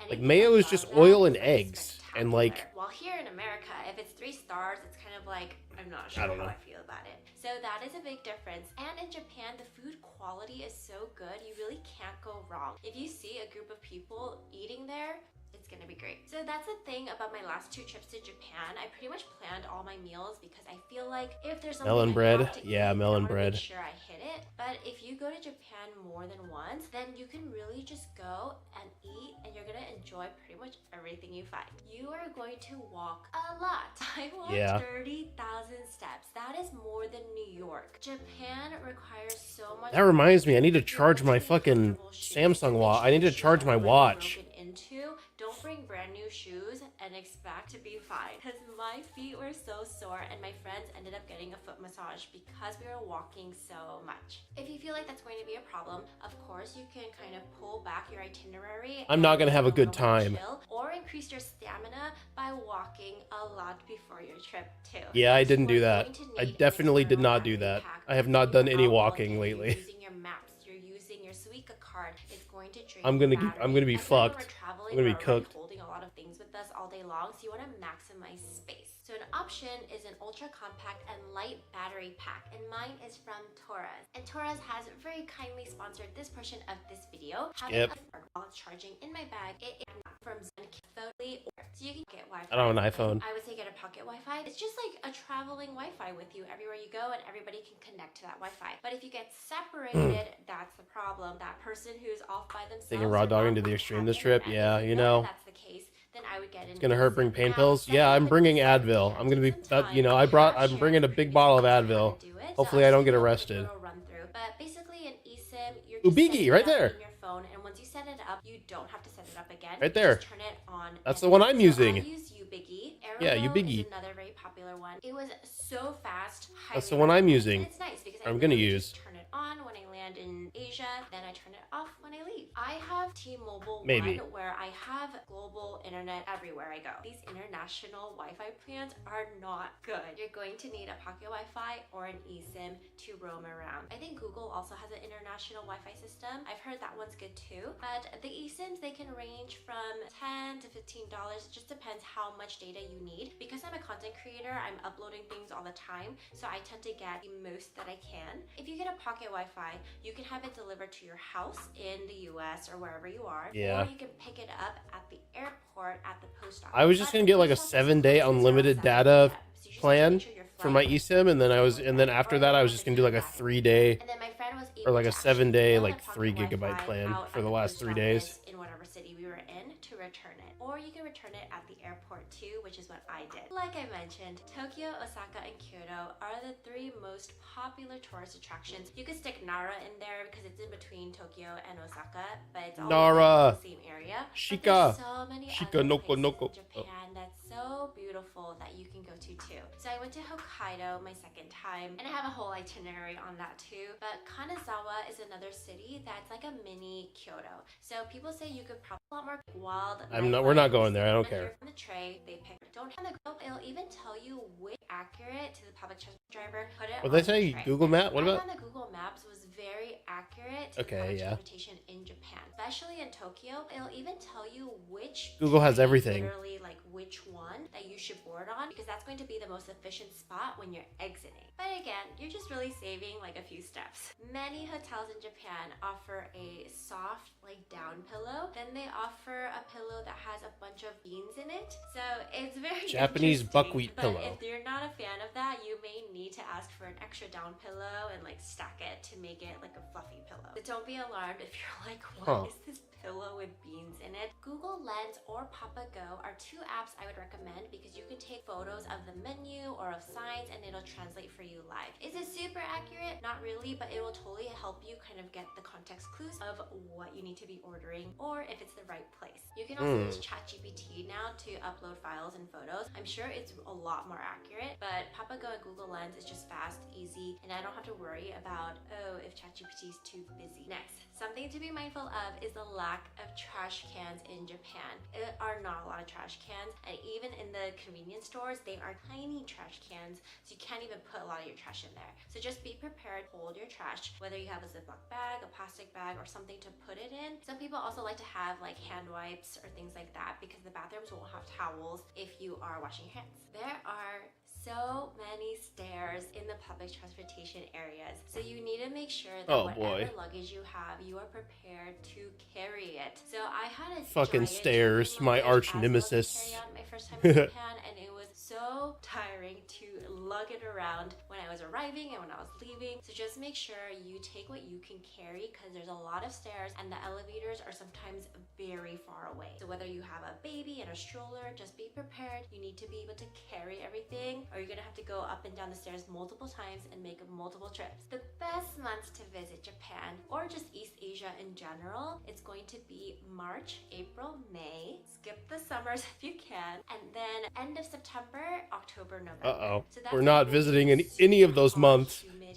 Like, mayo is just oil and eggs. And like, well, here in America, if it's 3 stars, it's kind of like, I'm not sure how I feel about it. So that is a big difference. And in Japan, the food quality quality is so good, you really can't go wrong. If you see a group of people eating there, it's gonna be great. So that's the thing about my last 2 trips to Japan. I pretty much planned all my meals because I feel like if there's something Melon I bread. have to Yeah, eat, melon I wanna bread. make sure I hit it. But if you go to Japan more than once, then you can really just go and eat, and you're gonna enjoy pretty much everything you find. You are going to walk a lot. I walked Yeah. 30,000 steps. That is more than New York. Japan requires so much. That reminds me, I need to If you're charge my renting fucking comfortable shoes, Samsung make watch. sure I need your to shoes charge are my already watch. broken into. Don't bring brand new shoes and expect to be fine, because my feet were so sore and my friends ended up getting a foot massage because we were walking so much. If you feel like that's going to be a problem, of course you can kind of pull back your itinerary. I'm not gonna have a and good little more time. chill, or increase your stamina by walking a lot before your trip too. Yeah, I didn't You do are that. going to I need an definitely did external not do battery that. pack. I have If not done you're any out walking walking, lately. You're using your maps, you're using your Suica card. It's going to drain I'm your gonna be battery. And when fucked. we're traveling, I'm gonna be we're already cooked. holding a lot of things with us all day long, so you want to maximize space. So an option is an ultra compact and light battery pack, and mine is from Torres. And Torres has very kindly sponsored this portion of this video. Having Skip. a while charging in my bag, it is not from Zenfone, so you can get Wi-Fi. I don't have an iPhone. I would say get a pocket Wi-Fi. It's just like a traveling Wi-Fi with you everywhere you go, and everybody can connect to that Wi-Fi. But if you get separated, that's the problem. That person who's off by themselves. Taking raw or dog not into the will extreme have this trip? internet. Yeah, If you know know. that's the case, then I would get It's gonna hurt bring pain Now, pills. setting Yeah, up I'm an bringing eSIM Advil. can I'm gonna be take some you know, time. I brought I'll I'm share bringing a big bottle of how to Advil. do it. Hopefully I'll I don't just get do a quick arrested. little run through. But basically an eSIM, you're Ooh, just Biggie, setting it right up there. in your phone, and once you set it up, you don't have to set it up again. Right You there. just turn it on. That's and the one I'm so using. I use UBiggie. Yeah, Airwell UBiggie. is another very popular one. It was so fast. That's highly the one I'm recommend. using. And it's nice because I I'm gonna literally use. just turn it on when I land in Asia, then I turn it off when I leave. I have T-Mobile Maybe. One, where I have global internet everywhere I go. These international Wi-Fi plans are not good. You're going to need a pocket Wi-Fi or an eSIM to roam around. I think Google also has an international Wi-Fi system. I've heard that one's good too. But the eSIMs, they can range from $10 to $15. It just depends how much data you need. Because I'm a content creator, I'm uploading things all the time, so I tend to get the most that I can. If you get a pocket Wi-Fi, you can have it delivered to your house in the US or wherever you are. Yeah. Or you can pick it up at the airport at the post office. I was just But gonna get like a post office 7-day closes around unlimited 7 data p.m. So you just have to plan make sure your for my flight eSIM, and then is after that I was just gonna do like a 3-day and then my friend was or able like a to actually 7-day mail like the pocket 3 gigabyte Wi-Fi plan out for at the last post 3 days. office in whatever city we were in to return it. Or you can return it at the airport too, which is what I did. Like I mentioned, Tokyo, Osaka, and Kyoto are the 3 most popular tourist attractions. You could stick Nara in there because it's in between Tokyo and Osaka, but it's all Nara. in the same area. Shika. But there's so many Shika other noko places noko. in Japan that's so beautiful that you can go to too. So I went to Hokkaido my second time, and I have a whole itinerary on that too. But Kanazawa is another city that's like a mini Kyoto. So people say you could probably a lot more wild. We're not nightlife. going there. I don't When you're care. on the tray, they pick. Don't have the go. It'll even tell you which accurate to the public transport driver. Put it. What on they the say? tray. Google Map? What I about? found that Google Maps was very accurate to Okay, public yeah. transportation in Japan, especially in Tokyo. It'll even tell you which Google has train, everything. literally like which one that you should board on, because that's going to be the most efficient spot when you're exiting. But again, you're just really saving like a few steps. Many hotels in Japan offer a soft like down pillow. Then they offer a pillow that has a bunch of beans in it. So it's very Japanese interesting. buckwheat But pillow. if you're not a fan of that, you may need to ask for an extra down pillow and like stack it to make it like a fluffy pillow. But don't be alarmed if you're like, what is this pillow with beans in it? Google Lens or Papago are 2 apps I would recommend because you can take photos of the menu or of signs and it'll translate for you live. Is it super accurate? Not really, but it will totally help you kind of get the context clues of what you need to be ordering or if it's the right place. You can also use ChatGPT now to upload files and photos. I'm sure it's a lot more accurate, but Papago and Google Lens is just fast, easy, and I don't have to worry about, oh, if ChatGPT is too busy. Next, something to be mindful of is the lack of trash cans in Japan. There are not a lot of trash cans, and even in the convenience stores, they are tiny trash cans, so you can't even put a lot of your trash in there. So just be prepared, hold your trash, whether you have a Ziploc bag, a plastic bag, or something to put it in. Some people also like to have like hand wipes or things like that because the bathrooms won't have towels if you are washing your hands. There are so many stairs in the public transportation areas. So you need to make sure that Oh, whatever boy. luggage you have, you are prepared to carry it. So I had a Fucking giant stairs, shopping my luggage arch as well to nemesis. carry on my first time in Japan, and it was so tiring to lug it around when I was arriving and when I was leaving. So just make sure you take what you can carry, because there's a lot of stairs and the elevators are sometimes very far away. So whether you have a baby and a stroller, just be prepared. You need to be able to carry everything, or you're gonna have to go up and down the stairs multiple times and make multiple trips. The best months to visit Japan, or just East Asia in general, it's going to be March, April, May. Skip the summers if you can, and then end of September, October, November. Uh-oh. So that's We're not when visiting it's any of those hot, months. humid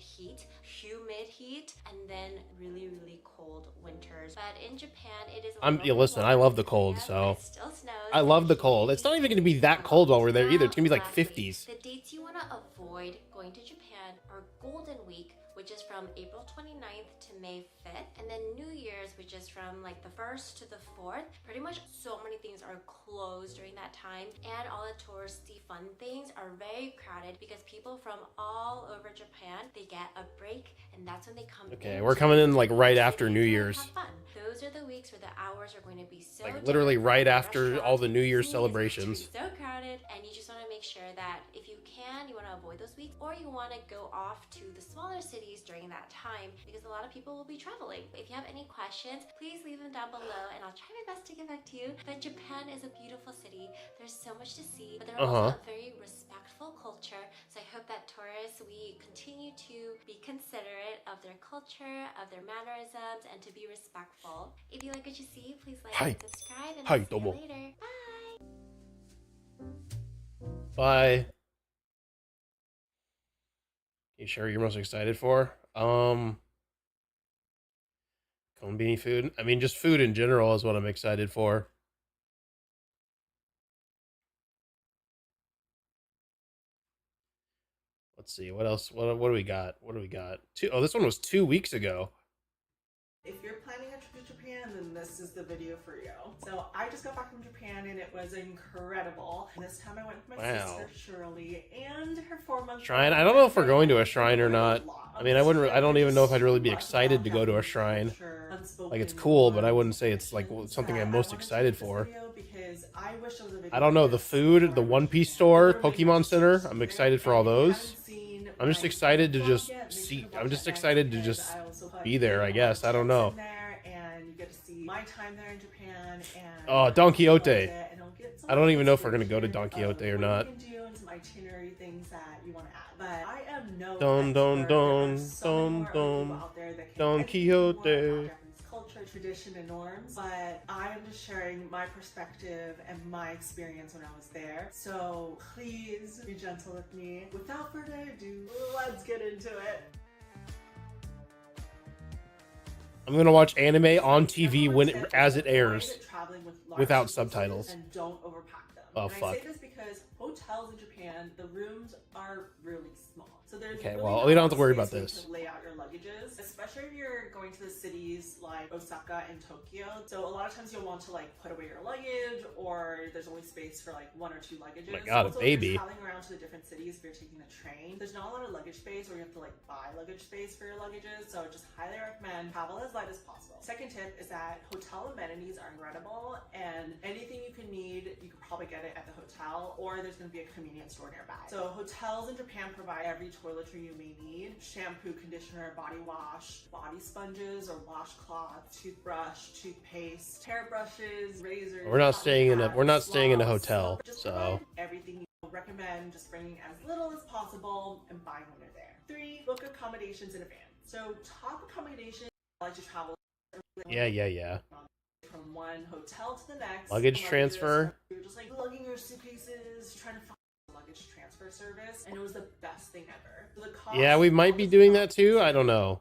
heat, and then really cold winters. But in Japan, it is. Listen, I love the cold, so it still snows. I love the cold. It's not even going to be that cold while we're there either. It's going to be like 50s. The dates you want to avoid going to Japan are Golden Week, which is from April 29th to May 5th, and then New Year's, which is from like the 1st to the 4th. Pretty much so many things are closed during that time, and all the touristy fun things are very crowded because people from all over Japan, they get a break, and that's when they come Okay, in we're to coming in like right the after city New to Year's. have fun. Those are the weeks where the hours are going to be so Like literally different. right The after all restaurants, the New Year's food is celebrations. so crowded, and you just want to make sure that if you can, you want to avoid those weeks, or you want to go off to the smaller cities during that time, because a lot of people will be traveling. If you have any questions, please leave them down below, and I'll try my best to get back to you. But Japan is a beautiful city. There's so much to see, but they're also a very respectful culture. So I hope that tourists, we continue to be considerate of their culture, of their mannerisms, and to be respectful. If you like what you see, please like Hi. and subscribe, and Hi, I'll see you domo. later. Bye! Bye. You sure you're most excited for? Konbini food? I mean, just food in general is what I'm excited for. Let's see. What else? What do we got? What do we got? This one was 2 weeks ago. If you're planning a trip to Japan, then this is the video for you. So I just got back from Japan and it was incredible. And this time I went with my sister Shirley and her 4-month Shrine? I don't know if we're going to a shrine or not. I mean, I don't even know if I'd really be excited to go to a shrine. Like, it's cool, but I wouldn't say it's like something I'm most excited for. I don't know, the food, the One Piece store, Pokemon Center, I'm excited for all those. I'm just excited to just see, I'm just excited to just be there, I guess. I don't know. Oh, Don Quixote. I don't even know if we're going to go to Don Quixote or not. Don Quixote. Culture, tradition, and norms, but I am just sharing my perspective and my experience when I was there. So please be gentle with me. Without further ado, let's get into it. I'm gonna watch anime on TV as it airs, without subtitles. And don't overpack them. Oh, and fuck. I say this because hotels in Japan, the rooms are really small. So there's Okay, really well, not we don't a have to worry space about for you this. to lay out your luggages, especially if you're going to the cities like Osaka and Tokyo. So a lot of times you'll want to like put away your luggage, or there's only space for like 1 or 2 luggages. Oh my God, also, a baby. If you're traveling around to the different cities, if you're taking the train, there's not a lot of luggage space, or you have to like buy luggage space for your luggages. So just highly recommend travel as light as possible. Second tip is that hotel amenities are incredible, and anything you can need, you can probably get it at the hotel, or there's going to be a convenience store nearby. So hotels in Japan provide every toiletry you may need: shampoo, conditioner, body wash, body sponges or washcloths, toothbrush, toothpaste, hairbrushes, razors. We're not cotton staying in a pads, hotel, sloths. Just so provide everything you recommend, just bringing as little as possible and buying when you're there. 3, book accommodations in advance. So top accommodations, I like to travel yeah. from one hotel to the next. Luggage transfer. You're just like lugging your suitcases, trying to find a luggage transfer service, and it was the best thing ever. So the cost, Yeah, we might be doing that too. I don't know.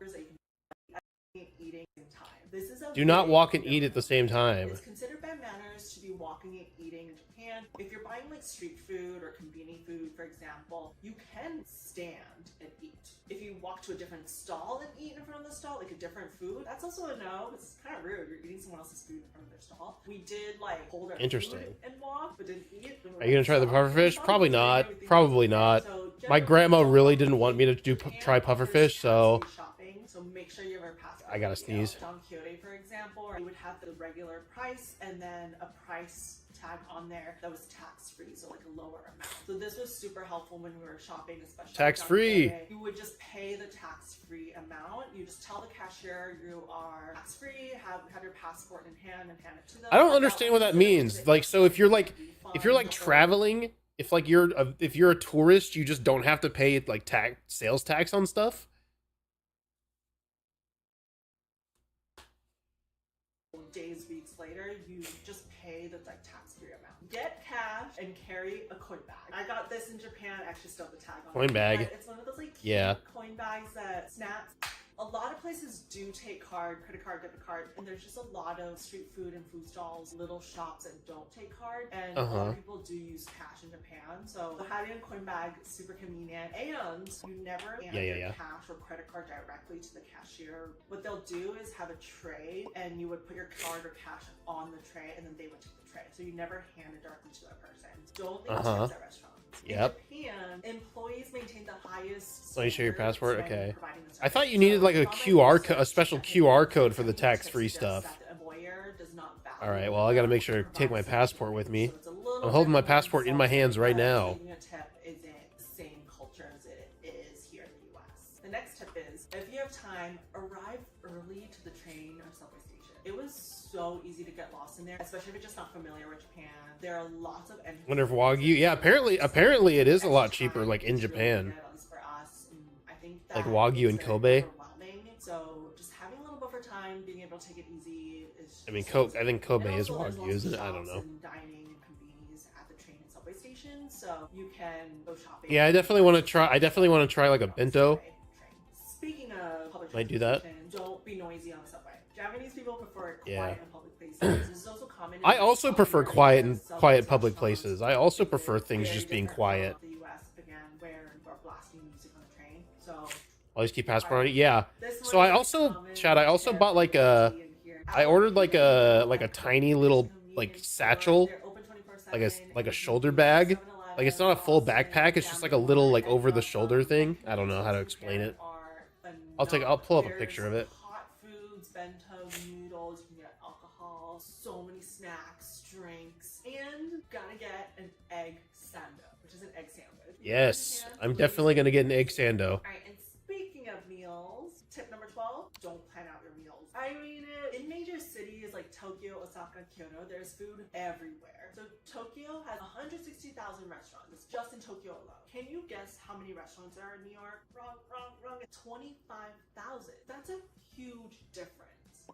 Eating in time. This is a Do not big walk and no. eat at the same time. It's considered bad manners to be walking and eating in Japan. If you're buying like street food or convenience food, for example, you can stand and eat. If you walk to a different stall and eat in front of the stall, like a different food, that's also a no. It's kind of rude. You're eating someone else's food in front of their stall. We did like hold our Interesting. food and walk, but didn't eat it. Are you gonna try the pufferfish? Probably not. Probably not. My grandma really didn't want me to try pufferfish, so So make sure you have a passport. I gotta sneeze. Don Quixote, for example, you would have the regular price and then a price tag on there that was tax-free, so like a lower amount. So this was super helpful when we were shopping, especially Tax-free. You would just pay the tax-free amount. You just tell the cashier you are tax-free, have your passport in hand and hand it to them. I don't understand what that means. Like, so if you're like traveling, if you're a tourist, you just don't have to pay like sales tax on stuff. Days, weeks later, you just pay the like tax-free amount. Get cash and carry a coin bag. I got this in Japan. I actually still have the tag on. Coin bag. It's one of those like Yeah. coin bags that snaps. A lot of places do take credit card, debit card, and there's just a lot of street food and food stalls, little shops that don't take card, and a lot of people do use cash in Japan. So having a coin bag is super convenient, and you never hand your cash or credit card directly to the cashier. What they'll do is have a tray, and you would put your card or cash on the tray, and then they would take the tray. So you never hand it directly to that person. Don't leave tips at restaurants. Yep. In Japan, employees maintain the highest. Let me show your standards passport. when Okay. providing this I thought service. you needed like a So QR code, a special QR code for the that tax-free suggests stuff. that the employer does not value All right. Well, I gotta make sure to take my provides passport with me. so it's a little I'm holding my different passport in my hands right but now. leaving a tip isn't the same culture as it is here in the US. The next tip is, if you have time, arrive early to the train or subway station. It was so easy to get lost in there, especially if you're just not familiar with Japan. There are lots of entrances. Wonder if Wagyu. Yeah, apparently it is a lot cheaper, like in Japan. At least for us. And I think Like that Wagyu it's and very Kobe. overwhelming. So just having a little buffer time, being able to take it easy is. I mean, just I think Kobe and is also there's Wagyu, lots of isn't it? I don't shops know. and dining and convenience at the train and subway station, so you can go shopping. Yeah, I definitely want to try. I definitely want to try like a bento. Speaking of public Might do that. transportation, don't be noisy on the subway. Japanese people prefer quiet Yeah. in public places. This is also common. I also prefer quiet in subway quiet public restaurants. places. I also prefer It's things very just being different quiet. from The U.S. began where people are blasting music on the train. So Always keep passport on it. Yeah. this So one I is also, common Chad, I also tip bought like a, in here. I ordered like a tiny little like Convenience satchel, store. They're open 24/7, like a and shoulder you can bag. 7-Eleven, Like it's not a full Boston, backpack. It's just like a Family little Mart, like and over the Dunkin' shoulder thing. Donuts. I don't know how to explain it. Are I'll pull up a There's picture of it. Hot foods, bento, noodles. You can get alcohol, so many snacks, drinks, and gotta get an egg sando, which is an egg sandwich. Yes, And I'm definitely gonna get an egg sando. All right, and speaking of meals, tip number 12: don't plan out your meals. I mean, in major cities like Tokyo, Osaka, Kyoto, there's food everywhere. So Tokyo has 160,000 restaurants. It's just in Tokyo alone. Can you guess how many restaurants there are in New York? Wrong. 25,000. That's a huge difference.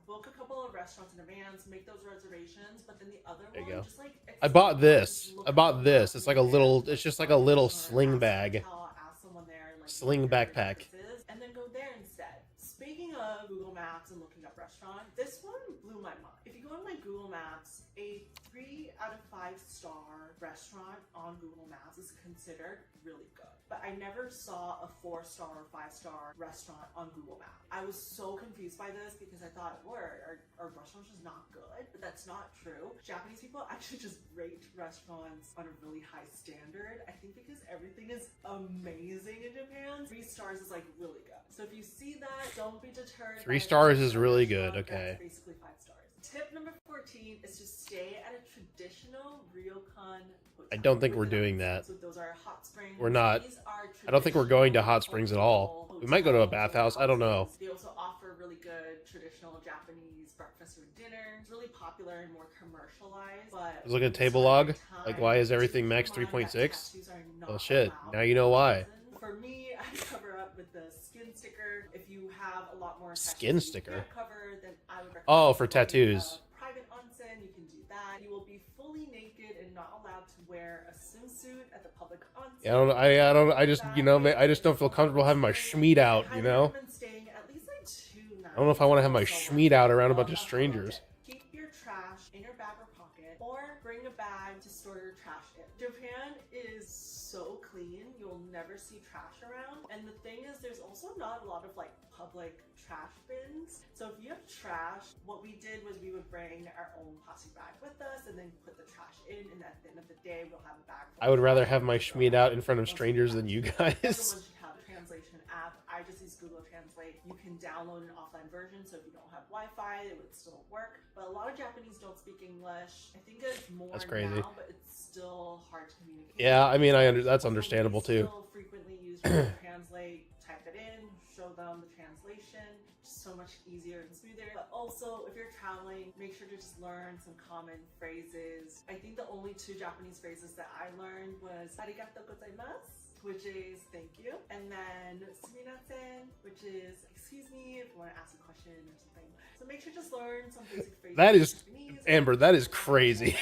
Book a couple of restaurants in advance, make those reservations, but then the other There you one, go. just like I bought this. just look I bought this. It's like a little. at the It's just like a little restaurant, sling ask bag. the hotel, ask someone there, like, Sling what their backpack. preference is, and then go there instead. Speaking of Google Maps and looking up restaurants, this one blew my mind. If you go on my Google Maps, a 3 out of 5 star restaurant on Google Maps is considered really good. But I never saw a 4-star or 5-star restaurant on Google Maps. I was so confused by this because I thought, are restaurants just not good? But that's not true. Japanese people actually just rate restaurants on a really high standard. I think because everything is amazing in Japan. 3 stars is like really good. So if you see that, don't be deterred. 3 by a stars is 5-star really good, restaurant okay. that's basically 5 stars. Tip number 14 is to stay at a traditional ryokan hotel. I don't think we're with doing onsen. that. So those are hot springs. We're not. These are I don't think we're going to hot traditional springs at all. hotel We might go to a hotels bathhouse. with I don't know. onsen. They also offer really good traditional Japanese breakfast or dinner. It's really popular and more commercialized. But I was looking at it's table not log. a time Like, why is to everything keep max in mind that 3.6? tattoos are not Well, shit. allowed Now you know why. For me, I cover up with the skin sticker. If you have a lot more Skin tattoos you sticker? can't cover, then I would recommend Oh, for going to tattoos. a private onsen. You can do that. You will be fully naked and not allowed to wear a swimsuit at the public onsen. Yeah, I just, you know, I just don't feel comfortable having my schmeat out, you know? I staying at least like 2 nights. I don't know if I want to have my So schmeat out around a bunch of I'll strangers. Keep your trash in your bag or pocket, or bring a bag to store your trash in. Japan is so clean, you'll never see trash around. And the thing is, there's also not a lot of like public trash bins. So if you have trash, what we did was we would bring our own plastic bag with us and then put the trash in, and at the end of the day we'll have a bag. I would rather have my Schmied out in front of strangers than you guys. Everyone should have a translation app. I just use Google Translate. You can download an offline version, so if you don't have Wi-Fi, it would still work. But a lot of Japanese don't speak English. I think it's more That's crazy. now, but it's still hard to communicate. Yeah, I mean, that's understandable too. Still frequently use Google Translate. Type it in, show them the translation. So much easier and smoother. But also, if you're traveling, make sure to just learn some common phrases. I think the only 2 Japanese phrases that I learned was arigato gozaimasu, which is thank you, and then suminasen, which is excuse me if you want to ask a question or something. So make sure to just learn some basic phrases. That is, in Japanese. Amber, that is crazy.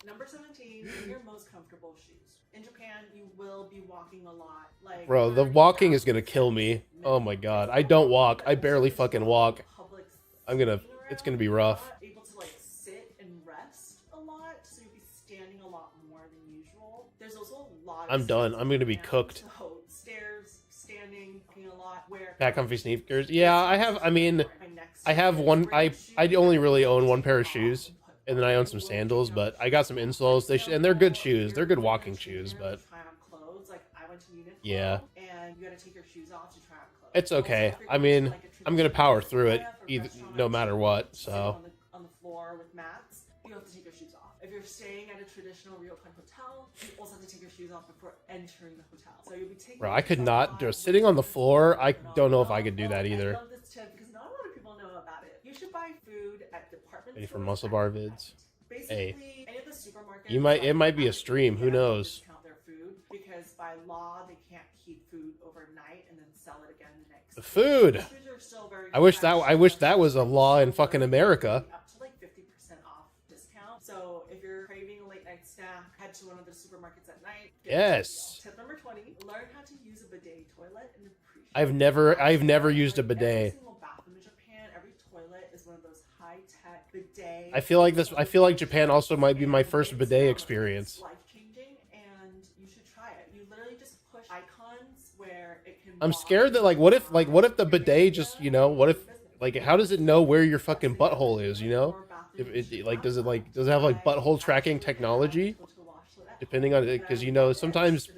Number 17, your most comfortable shoes. In Japan, you will be walking a lot. Like, Bro, the walking is gonna kill me. Oh my god, I don't walk. I barely fucking walk. It's gonna be rough. Able to like sit and rest a lot, so you'll be standing a lot more than usual. There's also a lot. I'm done. I'm gonna be of cooked. So stairs, standing, walking a lot. Wear Back comfy sneakers. Yeah, I have. I mean, I have one. I only really own one pair of shoes, and then I own some sandals. But I got some insoles. And they're good shoes. They're good walking shoes. But yeah, and you gotta take your shoes off to try on clothes. it's okay. I mean, I'm gonna power through it, either, no matter what. So. On the floor with mats, you have to take your shoes off. If you're staying at a traditional ryokan hotel, you also have to take your shoes off before entering the hotel. So you'll be taking. Bro, I could not. Just sitting on the floor, I don't know if I could do that either. I love this tip because not a lot of people know about it. You should buy food at department Ready for stores muscle at bar night. vids? Basically, any of the supermarkets. It might be a stream. Who knows? Discount their food because by law they can't keep food overnight and then sell it again the next. The food. Foods are still very I wish fresh. that was a law in fucking America. Up to like 50% off discount. So if you're craving a late night snack, head to one of the supermarkets at night. get a Yes. deal. Tip number 20: learn how to use a bidet toilet and appreciate. I've never used a bidet. Every single bathroom in Japan, every toilet is one of those high-tech bidet. I feel like Japan also might be my first bidet experience. Life changing, and you should try it. You literally just push icons where it can. I'm scared that what if the bidet just how does it know where your fucking butthole is? If it does it have like butthole tracking technology? Depending on it, because sometimes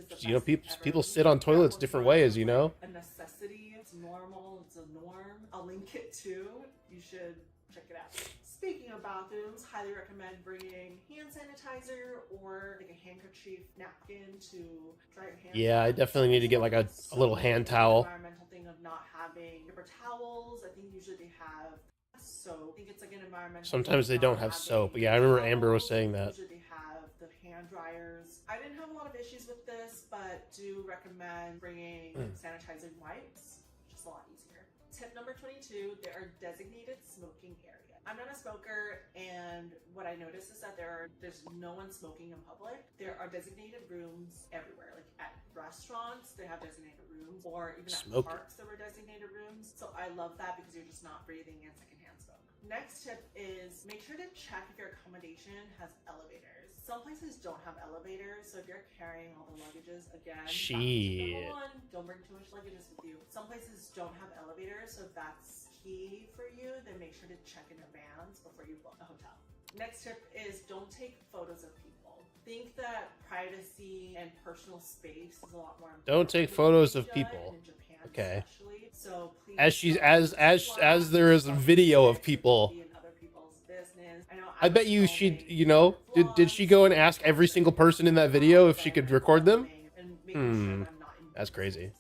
people sit on toilets different ways. A necessity. It's normal. It's a norm. I'll link it too. You should check it out. Speaking of bathrooms, highly recommend bringing hand sanitizer or like a handkerchief, napkin to dry your hands. Yeah, I definitely need to get like a little hand towel. Environmental thing of not having paper towels. I think usually they have soap. I think it's like an environmental. Sometimes they thing don't of have not soap. having Yeah, I remember towels. Amber was saying that. Usually they have the hand dryers. I didn't have a lot of issues with this, but do recommend bringing sanitizer wipes, which is a lot easier. Tip number 22: there are designated smoking areas. I'm not a smoker, and what I noticed is that there's no one smoking in public. There are designated rooms everywhere, like at restaurants they have designated rooms, or even at Smoking. parks there were designated rooms. So I love that because you're just not breathing in secondhand smoke. Next tip is make sure to check if your accommodation has elevators. Some places don't have elevators, so if you're carrying all the luggages again, Shit. number one, don't bring too much luggages with you. Some places don't have elevators, so if that's key for you, then make sure to check in advance before you book a hotel. Next tip is don't take photos of people. Think that privacy and personal space is a lot more important. Don't take in photos of Asia people. and in Japan Okay. especially. So please As there is a video of people. be in other people's business. I know I bet you did she go and ask every single person in that video if she could record them? That's crazy.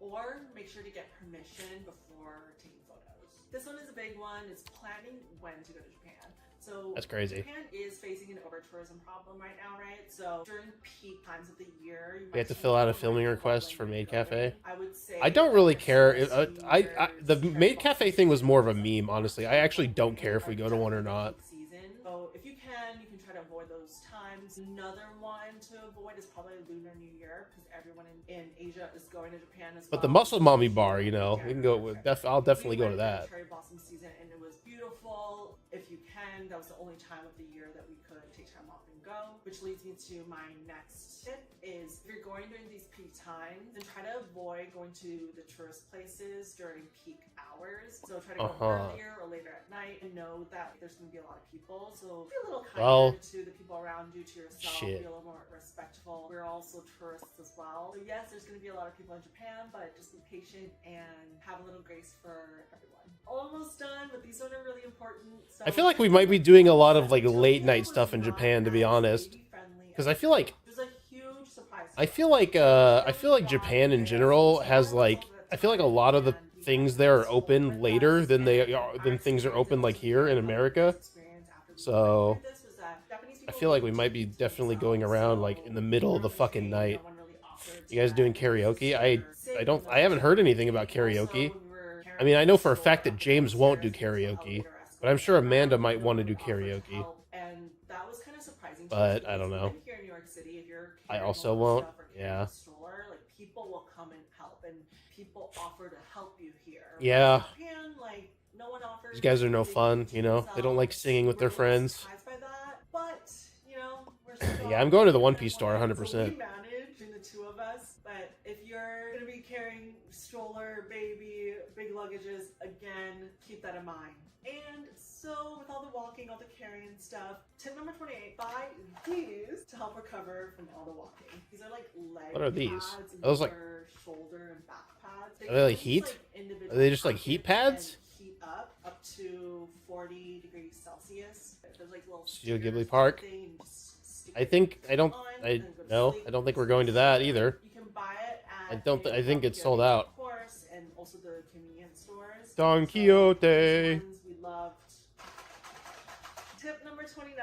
Or make sure to get permission before taking photos. This one is a big one. It's planning when to go to Japan. So That's crazy. Japan is facing an over-tourism problem right now, right? So during peak times of the year, You have to fill out a filming request for Maid Cafe. I would say I don't really that care. it's The Maid Cafe thing was more of a meme, honestly. I actually don't care if we go to one or not. Season. So if you can try to avoid those times. Another one to avoid is probably Lunar New Year because everyone in Asia is going to Japan as well. But the Muscle Mommy bar, we can go with. I'll definitely go to that. Cherry blossom season, and it was beautiful. If you can, that was the only time of the year that we could take time off and go, which leads me to my next tip is if you're going during these peak times, then try to avoid going to the tourist places during peak hours. So try to go earlier or later at night and know that there's going to be a lot of people. So be a little kinder to the people around you, to yourself, be a little more respectful. We're also tourists as well. So yes, there's going to be a lot of people in Japan, but just be patient and have a little grace for everyone. Almost done, but these ones are really important. So I feel like we might be doing a lot of like late night stuff in Japan, to be honest, because I feel like I feel like Japan in general has like, I feel like a lot of the things there are open later than things are open like here in America. So I feel like we might be definitely going around like in the middle of the fucking night. You guys doing karaoke? I haven't heard anything about karaoke. I mean, I know for a fact that James won't do karaoke, but I'm sure Amanda might want to do karaoke. But I don't know. I also won't. Yeah. Like people will come and help, and people offer to help you here. Yeah. Japan, like no one offers. These guys are no fun, you know. They don't like singing with their friends. By that, but you know, we're still Yeah, I'm going to the One Piece store 100%. So we manage between the two of us, but if you're gonna be carrying stroller, baby, big luggages, again, keep that in mind. And so with all the walking, all the carrying stuff, tip number 28, buy these to help recover from all the walking. These are like leg What are these? pads and Are those like shoulder and back pads. Are they like heat? Like Are they just like heat pads? Heat up to 40 degrees Celsius. There's like little Studio Ghibli Park. I think don't think we're going to that either. You can buy it at I think it's sold out. Of course, and also the convenience stores. Don Quixote. We loved. Tip number 29.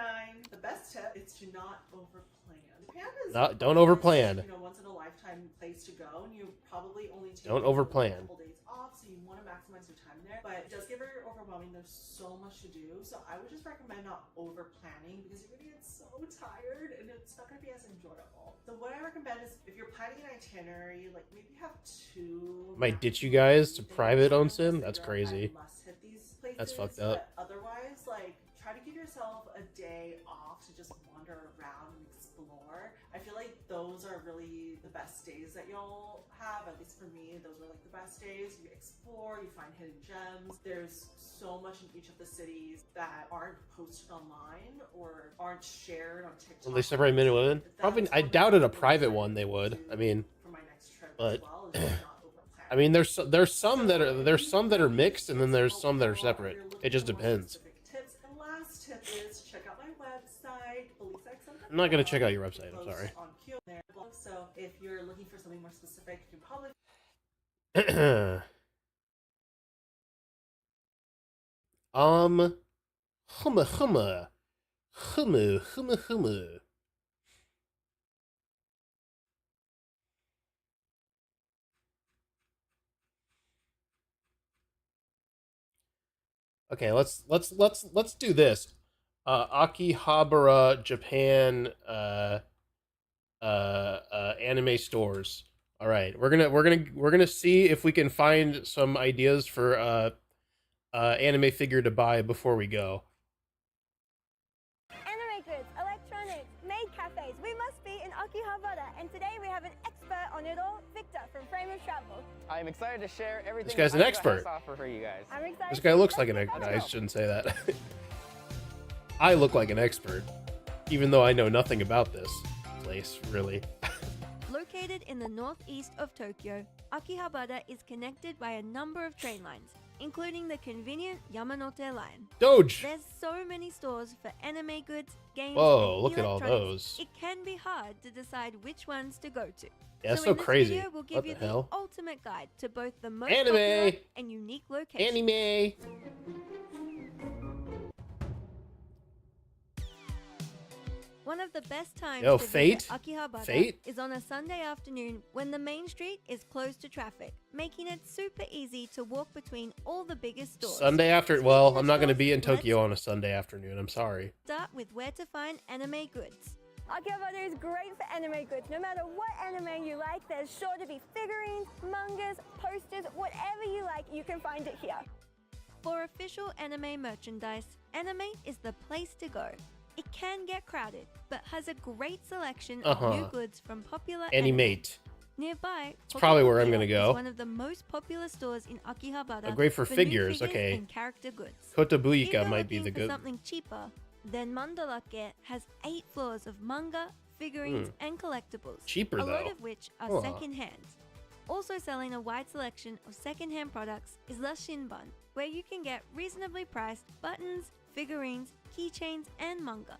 The best tip is to not overplan. Japan is Don't overplan. You know, once in a lifetime place to go, and you probably only take Don't overplan. a couple days off, so you want to maximize your time there. But it does get very overwhelming. There's so much to do, so I would just recommend not over planning because you're gonna get so tired and it's not gonna be as enjoyable. So what I recommend is if you're planning an itinerary, like maybe have two. Might ditch you guys to private onsen? That's crazy. Must hit these places, That's fucked up. But otherwise, like try to give yourself a day off to just wander around and explore. I feel like those are really the best days that you'll have. At least for me, those are like the best days. You explore, you find hidden gems. There's so much in each of the cities that aren't posted online or aren't shared on TikTok. Will they separate men and women? Probably. I doubted a private one they would. I mean, for my next trip but as well, is not overplan. I mean, there's some that are mixed, and then there's some that are separate. It just depends. Tips. And last tip is check out my website. I'm not gonna check out your website. I'm sorry. On Q there. So if you're looking for something more specific, you can probably Hummer. Okay, let's do this. Akihabara, Japan, anime stores. All right, we're gonna see if we can find some ideas for anime figure to buy before we go. Anime goods, electronics, maid cafes. We must be in Akihabara, and today we have an expert on it all, Victor from Frame of Travel. I'm excited to share everything This guy's an Akihabara expert. has to offer for you guys. I'm excited. This guy looks like an expert. I shouldn't say that. I look like an expert, even though I know nothing about this place, really. Located in the northeast of Tokyo, Akihabara is connected by a number of train lines, including the convenient Yamanote line. Doge! There's so many stores for anime goods, games, Whoa, and look at all electronics, those. It can be hard to decide which ones to go to. Yeah, so in this crazy. video, we'll give What you the hell? ultimate guide to both the most Anime! popular and unique locations. Anime! One of the best times Yo, to Fate? visit Akihabara Fate? is on a Sunday afternoon when the main street is closed to traffic, making it super easy to walk between all the biggest stores. Sunday after. Speaking Well, of I'm not going to stores, be in let's Tokyo on a Sunday afternoon. I'm sorry. start with where to find anime goods. Akihabara is great for anime goods. No matter what anime you like, there's sure to be figurines, mangas, posters, whatever you like, you can find it here. For official anime merchandise, anime is the place to go. It can get crowded, but has a great selection of new goods from popular Animate. Nearby, It's probably where I'm Pokepokeya gonna go. is one of the most popular stores in Akihabara. Great for new figures, figures okay. and character goods. If Kotobuika you're might be looking the for good. something cheaper, then Mandalake has 8 floors of manga, figurines, and collectibles. Cheaper, a lot though. of which are Huh. second-hand. Also selling a wide selection of second-hand products is La Shinban, where you can get reasonably priced buttons, figurines, keychains, and manga.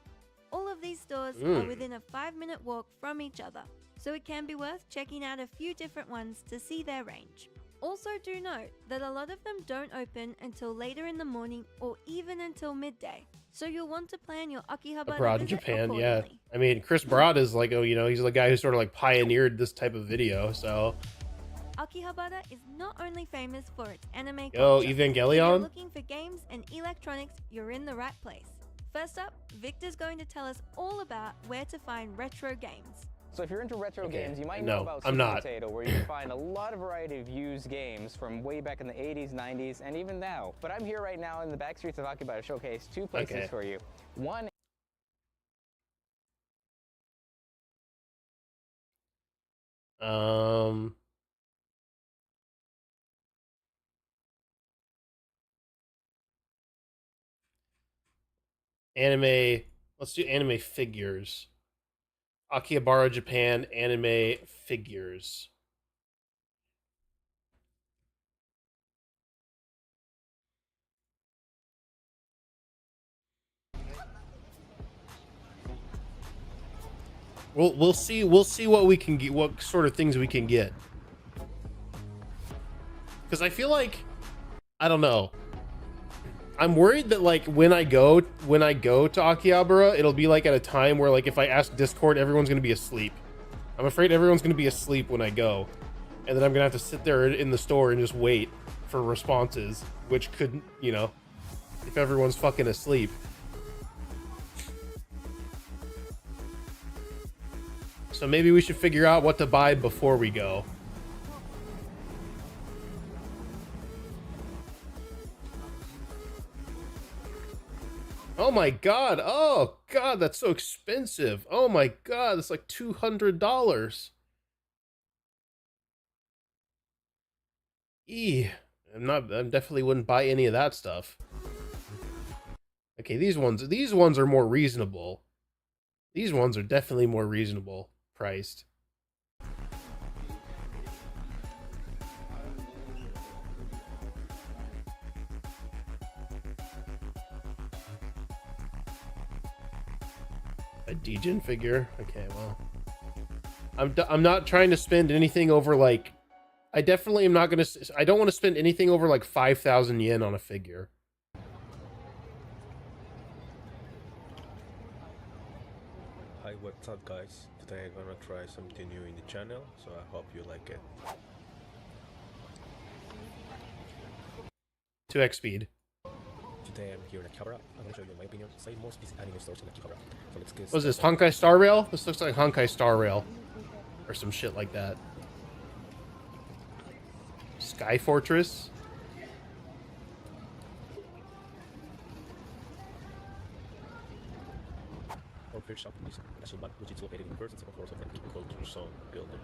All of these stores are within a 5-minute walk from each other, so it can be worth checking out a few different ones to see their range. Also do note that a lot of them don't open until later in the morning or even until midday, so you'll want to plan your Akihabara Abroad in visit Japan, yeah. accordingly. I mean, Chris Broad is like, he's the guy who sort of like pioneered this type of video, so. Akihabara is not only famous for its anime Yo, culture. If you're Evangelion? looking for games and electronics, you're in the right place. First up, Victor's going to tell us all about where to find retro games. So if you're into retro Okay, games, you might no, know about I'm Super not. Potato, where you can find a lot of variety of used games from way back in the 80s, 90s, and even now. But I'm here right now in the back streets of Akihabara to showcase 2 places Okay. for you. One Anime. Let's do anime figures. Akihabara, Japan, anime figures. We'll see what we can get, what sort of things we can get. Because I feel like, I don't know. I'm worried that like when I go to Akihabara, it'll be like at a time where like if I ask Discord, everyone's gonna be asleep. I'm afraid everyone's gonna be asleep when I go, and then I'm gonna have to sit there in the store and just wait for responses, which could, if everyone's fucking asleep. So maybe we should figure out what to buy before we go. Oh my god. Oh god, that's so expensive. Oh my god, that's like $200. I definitely wouldn't buy any of that stuff. Okay, these ones are more reasonable. These ones are definitely more reasonable priced. A Degen figure. Okay, well, I'm not trying to spend anything over like. I definitely am not gonna. I don't want to spend anything over like 5,000 yen on a figure. Hi, what's up guys? Today I'm gonna try something new in the channel, so I hope you like it. 2x speed. Today I'm here in Akihabara. I'm gonna show you my opinion. Say most visit anime stores in Akihabara. So let's get What's this, Honkai Star Rail? This looks like Honkai Star Rail. Or some shit like that. Sky Fortress? Our first shop is Rashiban, which is located in the first and second floors of the Culture Zone building.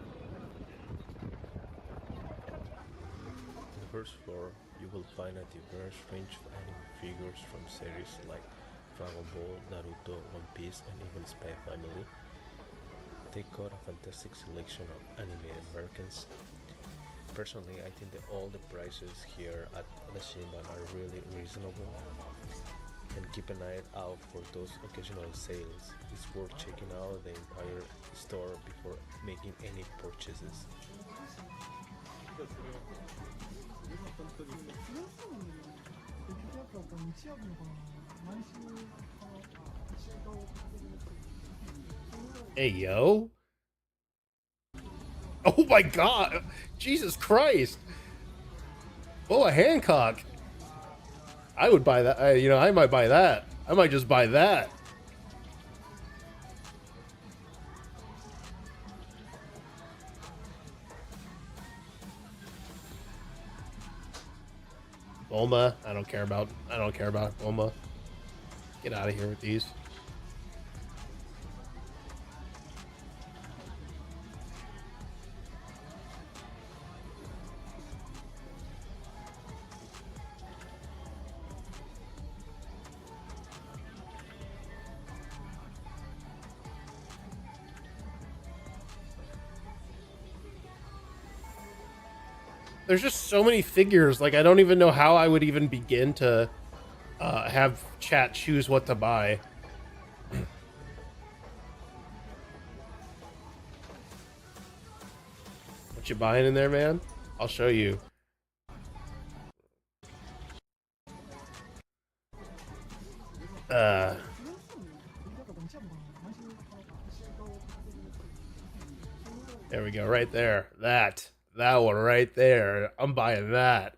On the first floor, you will find a diverse range of anime figures from series like Dragon Ball, Naruto, One Piece, and even Spy Family. They got a fantastic selection of animated Americans. Personally, I think that all the prices here at Rashiban are really reasonable. And keep an eye out for those occasional sales. It's worth checking out the entire store before making any purchases. Hey, yo. Oh my god. Jesus Christ. Oh, a Hancock. I would buy that. I might buy that. I might just buy that. Bulma. I don't care about Bulma. Get out of here with these. there's just so many figures. Like, I don't even know how I would even begin to have chat choose what to buy. What you buying in there, man? I'll show you. There we go, right there. That one right there. I'm buying that.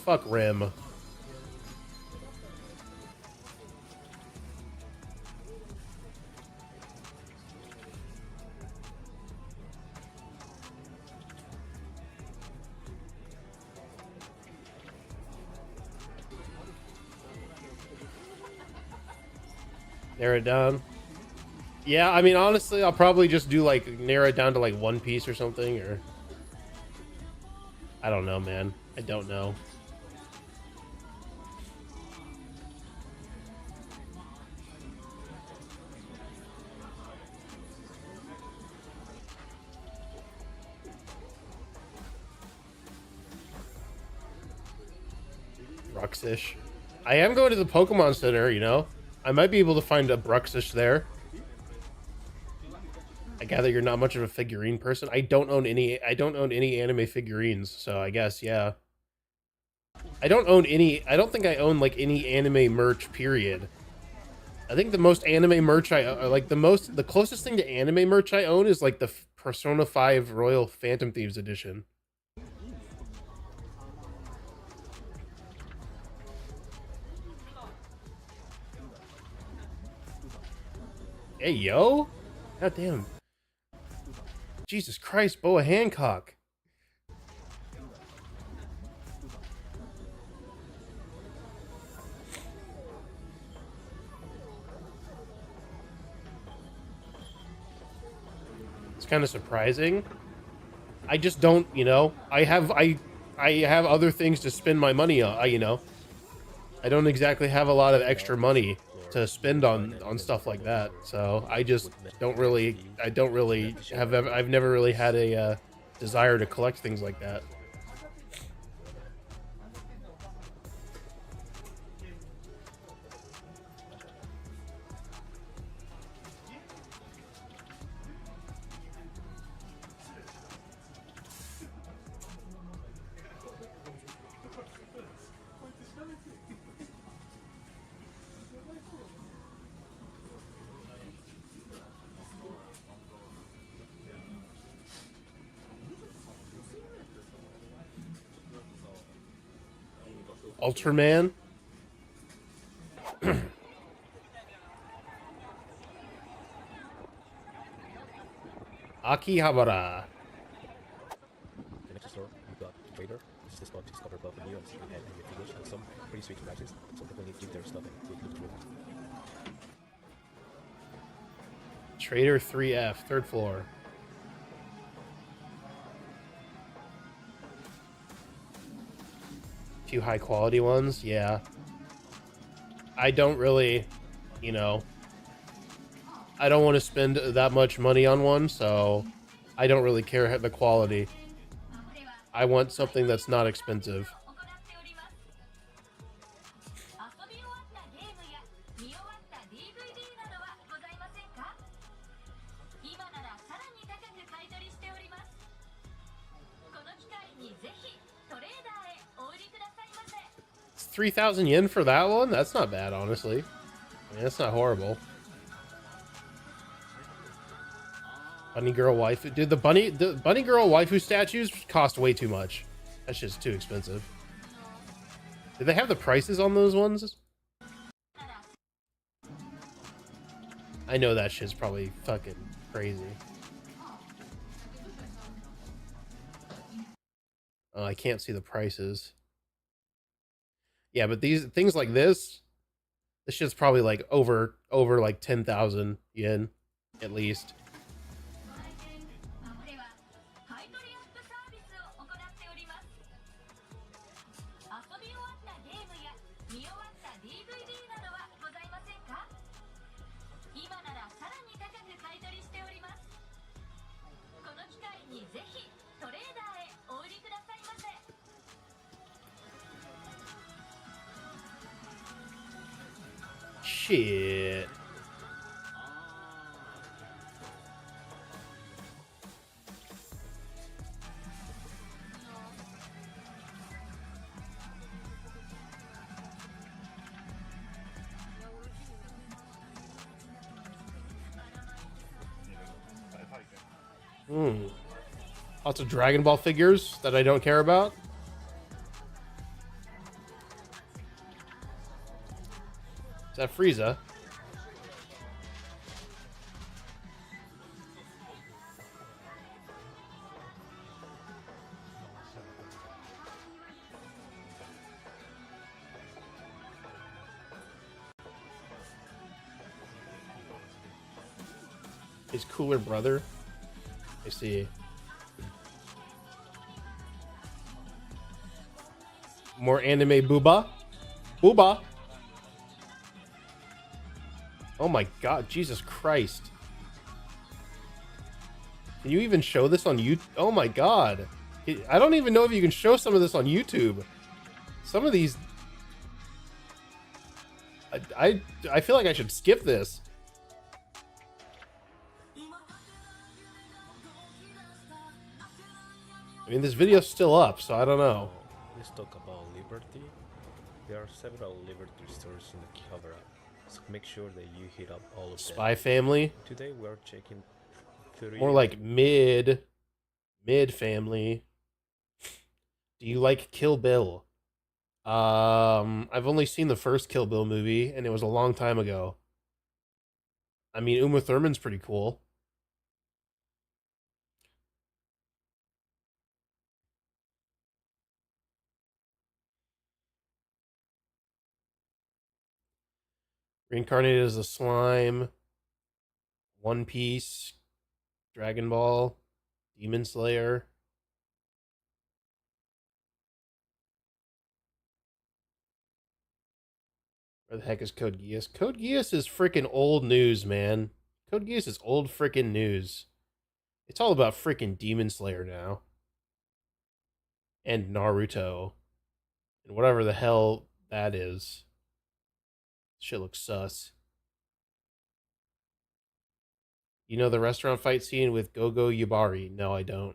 Fuck Rim. Narrow it down. Yeah, I mean, honestly, I'll probably just do like narrow it down to like One Piece or something, or I don't know, man. I don't know. Bruxish. I am going to the Pokemon Center, you know. I might be able to find a Bruxish there. I gather you're not much of a figurine person. I don't own any anime figurines, so I guess yeah. I don't think I own like any anime merch, period. I think the most anime merch the closest thing to anime merch I own is like the Persona 5 Royal Phantom Thieves edition. Hey, yo! God damn. Jesus Christ, Boa Hancock. It's kind of surprising. I just don't, you know, I have other things to spend my money on, you know. I don't exactly have a lot of extra money to spend on stuff like that, so I just don't really I've never really had a desire to collect things like that. Ultraman. Akihabara. The next store, we've got Trader. This is the spot to discover both the new and second-hand anime figures and some pretty sweet prices. So definitely keep their stuff and look through them. Trader 3F, 3rd floor. Few high quality ones, yeah. I don't really, you know, I don't want to spend that much money on one, so I don't really care the quality. I want something that's not expensive. It's 3,000 yen for that one? That's not bad, honestly. I mean, that's not horrible. Bunny girl waifu, dude. The bunny girl waifu statues cost way too much. That's just too expensive. Did they have the prices on those ones? I know that shit's probably fucking crazy. Oh, I can't see the prices. Yeah, but these things like this shit's probably like over like 10,000 yen at least. 見終わった DVD などはございませんか？今ならさらに高く買い取りしております。この機会にぜひトレーダーへお売りくださいませ。Shit. Lots of Dragon Ball figures that I don't care about. Is that Frieza? His cooler brother. I see. More anime booba. Booba. Oh my god, Jesus Christ. Can you even show this on YouTube? Oh my god. I don't even know if you can show some of this on YouTube. Some of these... I feel like I should skip this. I mean, this video's still up, so I don't know. Let's talk about Liberty. There are several Liberty stores in the Akihabara, so make sure that you hit up all of them. Spy Family. Today we're checking 3. More like mid family. Do you like Kill Bill? I've only seen the first Kill Bill movie, and it was a long time ago. I mean, Uma Thurman's pretty cool. Reincarnated as a Slime, One Piece, Dragon Ball, Demon Slayer. Where the heck is Code Geass? Code Geass is freaking old news, man. Code Geass is old freaking news. It's all about freaking Demon Slayer now. And Naruto. And whatever the hell that is. Shit looks sus. You know the restaurant fight scene with Gogo Yubari? No, I don't.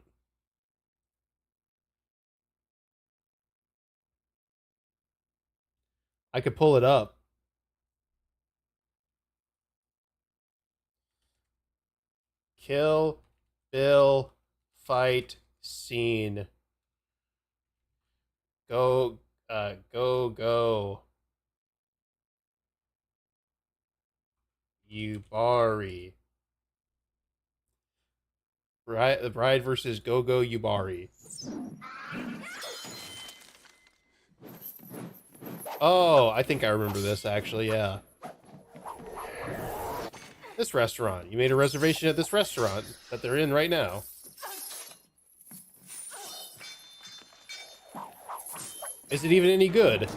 I could pull it up. Kill Bill fight scene. Go. Yubari. The Bride versus Gogo Yubari. Oh, I think I remember this actually, yeah. This restaurant. You made a reservation at this restaurant that they're in right now. Is it even any good?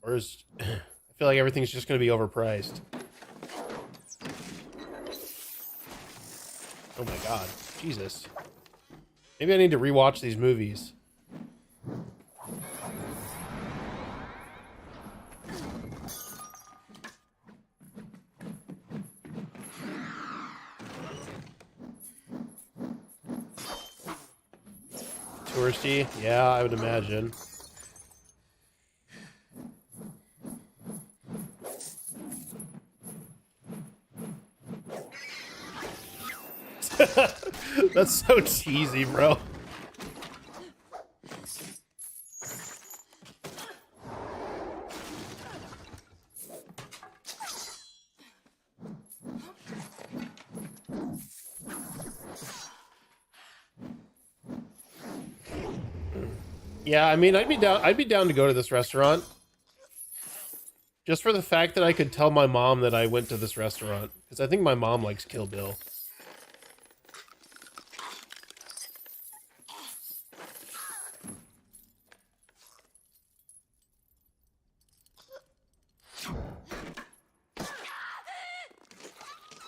Or is... I feel like everything's just going to be overpriced. Oh my god. Jesus. Maybe I need to rewatch these movies. Touristy? Yeah, I would imagine. That's so cheesy, bro. Yeah, I mean, I'd be down to go to this restaurant. Just for the fact that I could tell my mom that I went to this restaurant. Because I think my mom likes Kill Bill.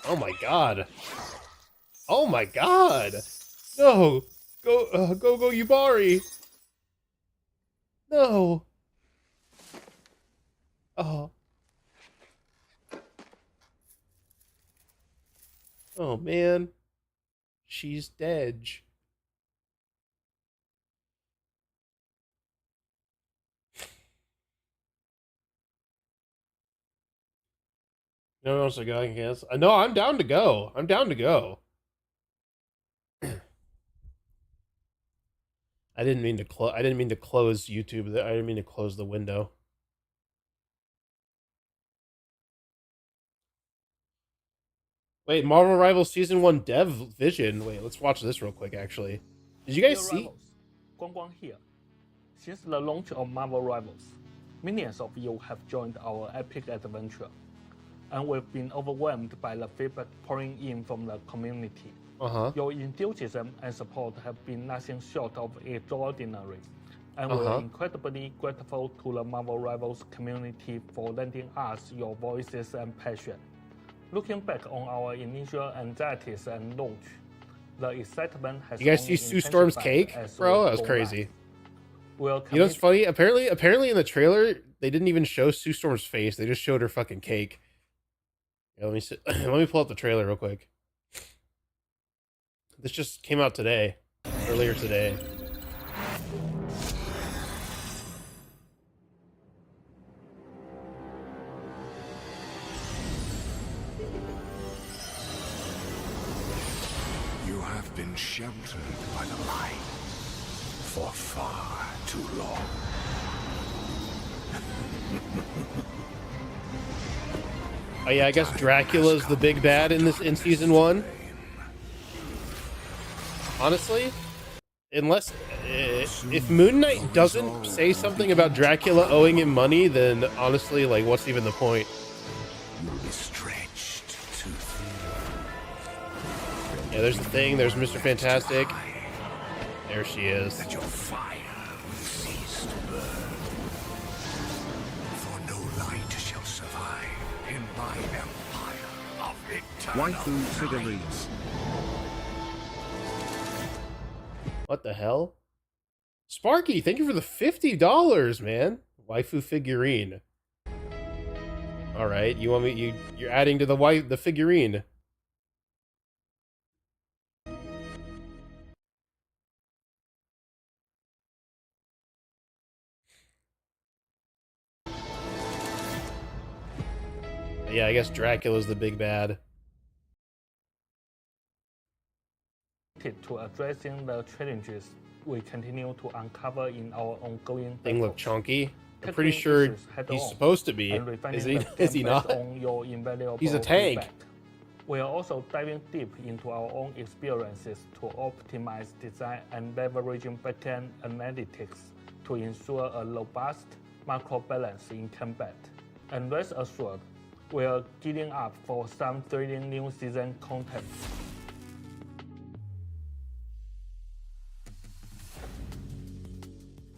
Oh my god. Oh my god. No. Go Yubari. No. Oh. Oh man. She's dead. No, no, so go. I guess. No, I'm down to go. I'm down to go. I didn't mean to close. I didn't mean to close YouTube. I didn't mean to close the window. Wait, Marvel Rivals Season 1 Dev Vision. Wait, let's watch this real quick, actually. Did you guys see? Guang Guang here. Since the launch of Marvel Rivals, millions of you have joined our epic adventure, and we've been overwhelmed by the feedback pouring in from the community. Your enthusiasm and support have been nothing short of extraordinary, and we're incredibly grateful to the Marvel Rivals community for lending us your voices and passion. Looking back on our initial anxieties and launch, the excitement has. You guys see Sue Storm's cake, bro? That was crazy. You know what's funny? Apparently in the trailer they didn't even show Sue Storm's face. They just showed her fucking cake. Yeah, let me see. Let me pull up the trailer real quick. This just came out today, earlier today. You have been sheltered by the light for far too long. Oh yeah, I guess Dracula's the big bad in season 1. Honestly, unless if Moon Knight doesn't say something about Dracula owing him money, then honestly, like, what's even the point? You'll be stretched too thin. Yeah, there's the Thing. There's Mr. Fantastic. There she is. That your fire will cease to burn. For no light shall survive in my empire of eternal Waifu figurines. What the hell? Sparky, thank you for the $50, man. Waifu figurine. All right, you want me? You're adding to the figurine. Yeah, I guess Dracula's the big bad. To addressing the challenges we continue to uncover in our ongoing Thing look chunky. I'm pretty sure he's supposed to be. Is he not? He's a tank. We are also diving deep into our own experiences to optimize design and leveraging backend analytics to ensure a robust macro balance in combat. And rest assured, we are gearing up for some thrilling new season content.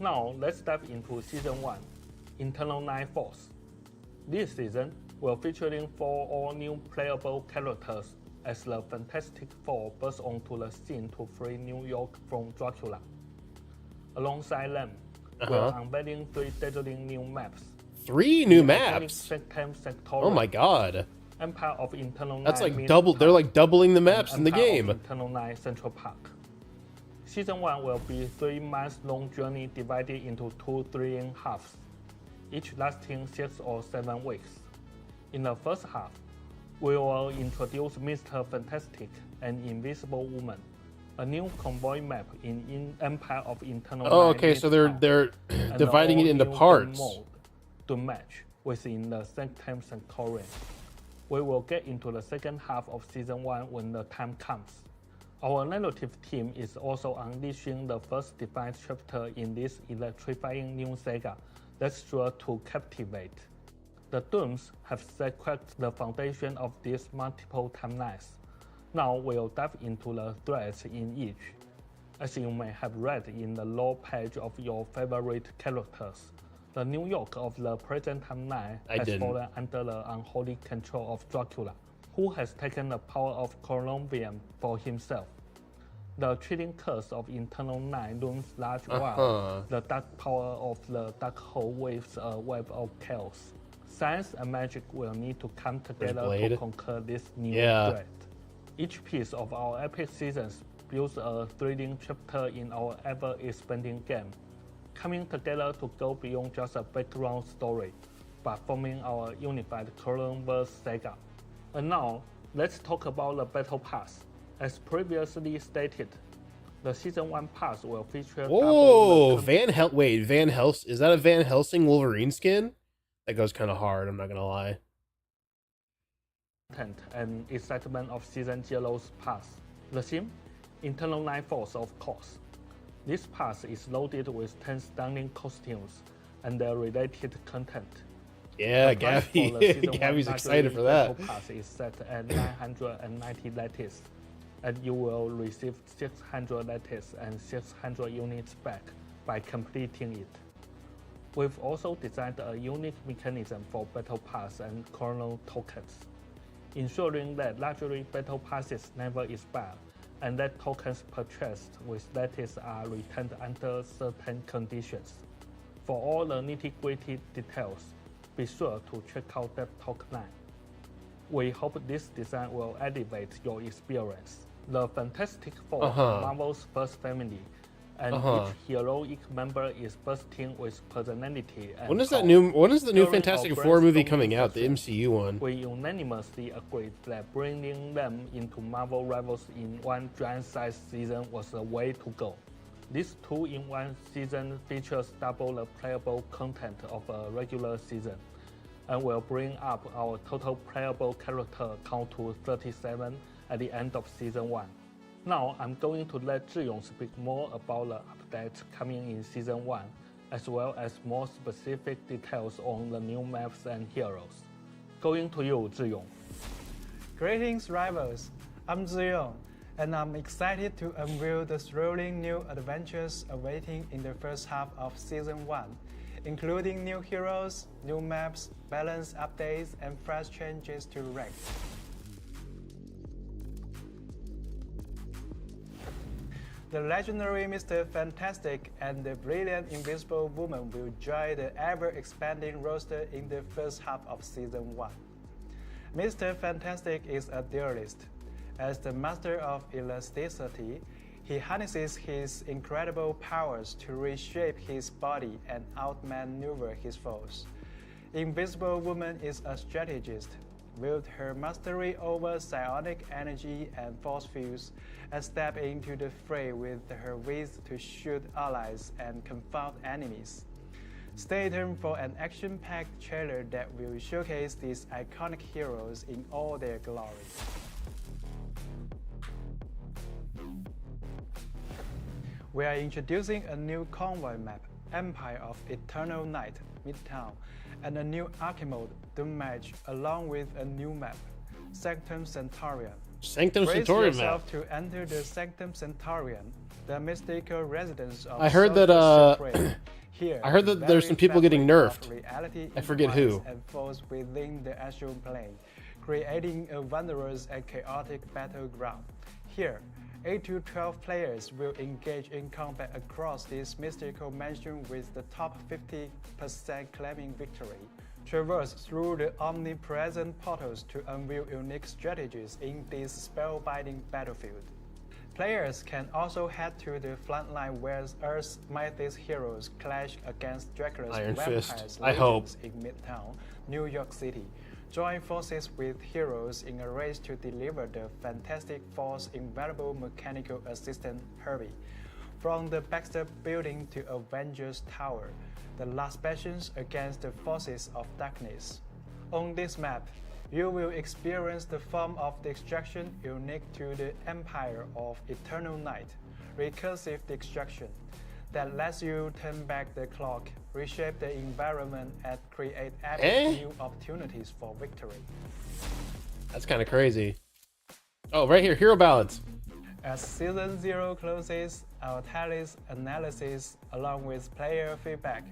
Now, let's dive into Season 1, Internal 9 Force. This season will featuring 4 all-new playable characters as the Fantastic Four burst onto the scene to free New York from Dracula. Alongside them, we're unveiling 3 dazzling new maps. 3 new maps? Oh my god. Empire of Internal 9. That's like double. They're like doubling the maps in the game. Internal 9 Central Park. Season 1 will be 3 months long journey divided into 2 thrilling halves, each lasting 6 or 7 weeks. In the first half, we will introduce Mr. Fantastic and Invisible Woman, a new convoy map in Empire of Internal 9. Oh, okay, so they're dividing it into parts. Mode to match within the Sanctum Sanctorium. We will get into the second half of Season 1 when the time comes. Our narrative team is also unleashing the first defined chapter in this electrifying new saga that's sure to captivate. The Dooms have cracked the foundation of these multiple timelines. Now we'll dive into the threads in each. As you may have read in the lore page of your favorite characters, the New York of the present timeline has fallen under the unholy control of Dracula, who has taken the power of Colombian for himself. The chilling curse of Eternal Night looms large while the dark power of the Dark Hole waves a web of chaos. Science and magic will need to come together to conquer this new threat. Each piece of our epic seasons builds a thrilling chapter in our ever-expanding game, coming together to go beyond just a background story, but forming our unified Clone-verse saga. And now, let's talk about the Battle Pass. As previously stated, the Season 1 Pass will feature... Oh, Van Helsing? Is that a Van Helsing Wolverine skin? That goes kind of hard, I'm not gonna lie. And excitement of Season 0's pass. The theme? Eternal Night Force, of course. This pass is loaded with 10 stunning costumes and their related content. Yeah, Gabby's excited for that. The pass is set at 990 lattice, and you will receive 600 lattice and 600 units back by completing it. We've also designed a unique mechanism for Battle Pass and Chrono tokens, ensuring that luxury Battle Passes never expire, and that tokens purchased with lattice are returned under certain conditions. For all the nitty-gritty details, be sure to check out that talk line. We hope this design will elevate your experience. The Fantastic Four, Marvel's first family, and each heroic member is bursting with personality. And when is the new Fantastic Four movie coming out? The MCU one. We unanimously agreed that bringing them into Marvel Rivals in one giant-sized season was the way to go. This 2-in-1 season features double the playable content of a regular season, and will bring up our total playable character count to 37 at the end of Season 1. Now I'm going to let Zhiyong speak more about the updates coming in Season 1, as well as more specific details on the new maps and heroes. Going to you, Zhiyong. Greetings, Rivals. I'm Zhiyong, and I'm excited to unveil the thrilling new adventures awaiting in the first half of Season 1, including new heroes, new maps, balance updates, and fresh changes to rank. The legendary Mr. Fantastic and the brilliant Invisible Woman will join the ever-expanding roster in the first half of Season 1. Mr. Fantastic is a duelist. As the master of elasticity, he harnesses his incredible powers to reshape his body and outmaneuver his foes. Invisible Woman is a strategist. With her mastery over psionic energy and force fields, and step into the fray with her wits to shoot allies and confound enemies. Stay tuned for an action-packed trailer that will showcase these iconic heroes in all their glory. We are introducing a new convoy map, Empire of Eternal Night, Midtown, and a new Arcade mode, Doom Match, along with a new map, Sanctum Centurion. Brace yourself to enter the Sanctum Centurion, the mystical residence of I heard that Here, I heard that there's some people getting nerfed. I forget who. And falls within the astral plane, creating a wondrous and chaotic battleground. Here, 8 to 12 players will engage in combat across this mystical mansion with the top 50% claiming victory. Traverse through the omnipresent portals to unveil unique strategies in this spellbinding battlefield. Players can also head to the frontline where Earth's mightiest heroes clash against Dracula's vampires in Midtown, New York City. Join forces with heroes in a race to deliver the Fantastic Four's invaluable mechanical assistant, Herbie. From the Baxter Building to Avengers Tower, the last bastions against the forces of darkness. On this map, you will experience the form of destruction unique to the Empire of Eternal Night, recursive destruction, that lets you turn back the clock, reshape the environment, and create epic new opportunities for victory. That's kind of crazy. Oh, right here, Hero Ballads. As Season 0 closes, our tallies analysis, along with player feedback,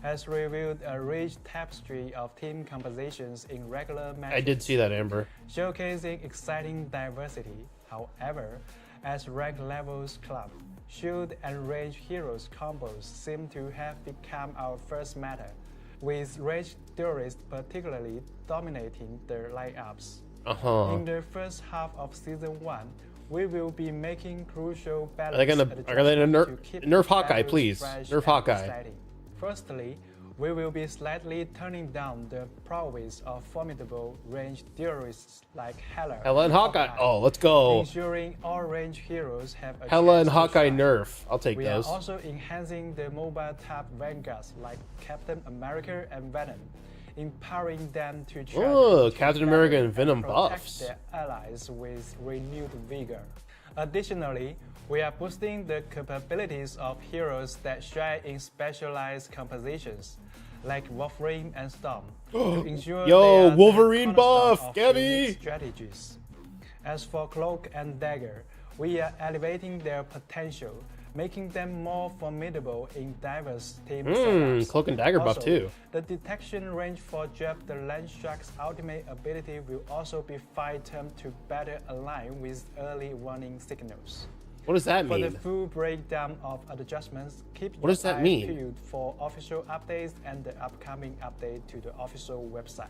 has revealed a rich tapestry of team compositions in regular matches. I did see that, Amber. Showcasing exciting diversity. However, as rank levels climb, shield and range heroes combos seem to have become our first meta, with range duelists particularly dominating their lineups. In the first half of Season 1, we will be making crucial balance are they gonna nerf Hawkeye, please? Nerf Hawkeye. Exciting. Firstly, we will be slightly turning down the prowess of formidable range duelists like Hela and Hawkeye. Oh, let's go. Ensuring all range heroes have a Hela and chance to Hawkeye shine. nerf. I'll take We those. are also enhancing the mobile type vanguards like Captain America and Venom, empowering them to charge Oh, into Captain America battle and Venom protect buffs. their allies with renewed vigor. Additionally, we are boosting the capabilities of heroes that shine in specialized compositions, like Wolverine and Storm, to ensure Yo, they are Wolverine the cornerstone buff, of Gabby! unique strategies. As for Cloak and Dagger, we are elevating their potential, making them more formidable in diverse team setups. Cloak and Dagger buff Also, too. The detection range for Jeb the Landshark's ultimate ability will also be fine-tuned to better align with early warning signals. What does that For mean? the full breakdown of adjustments, keep What does your that eyes mean? peeled for official updates and the upcoming update to the official website.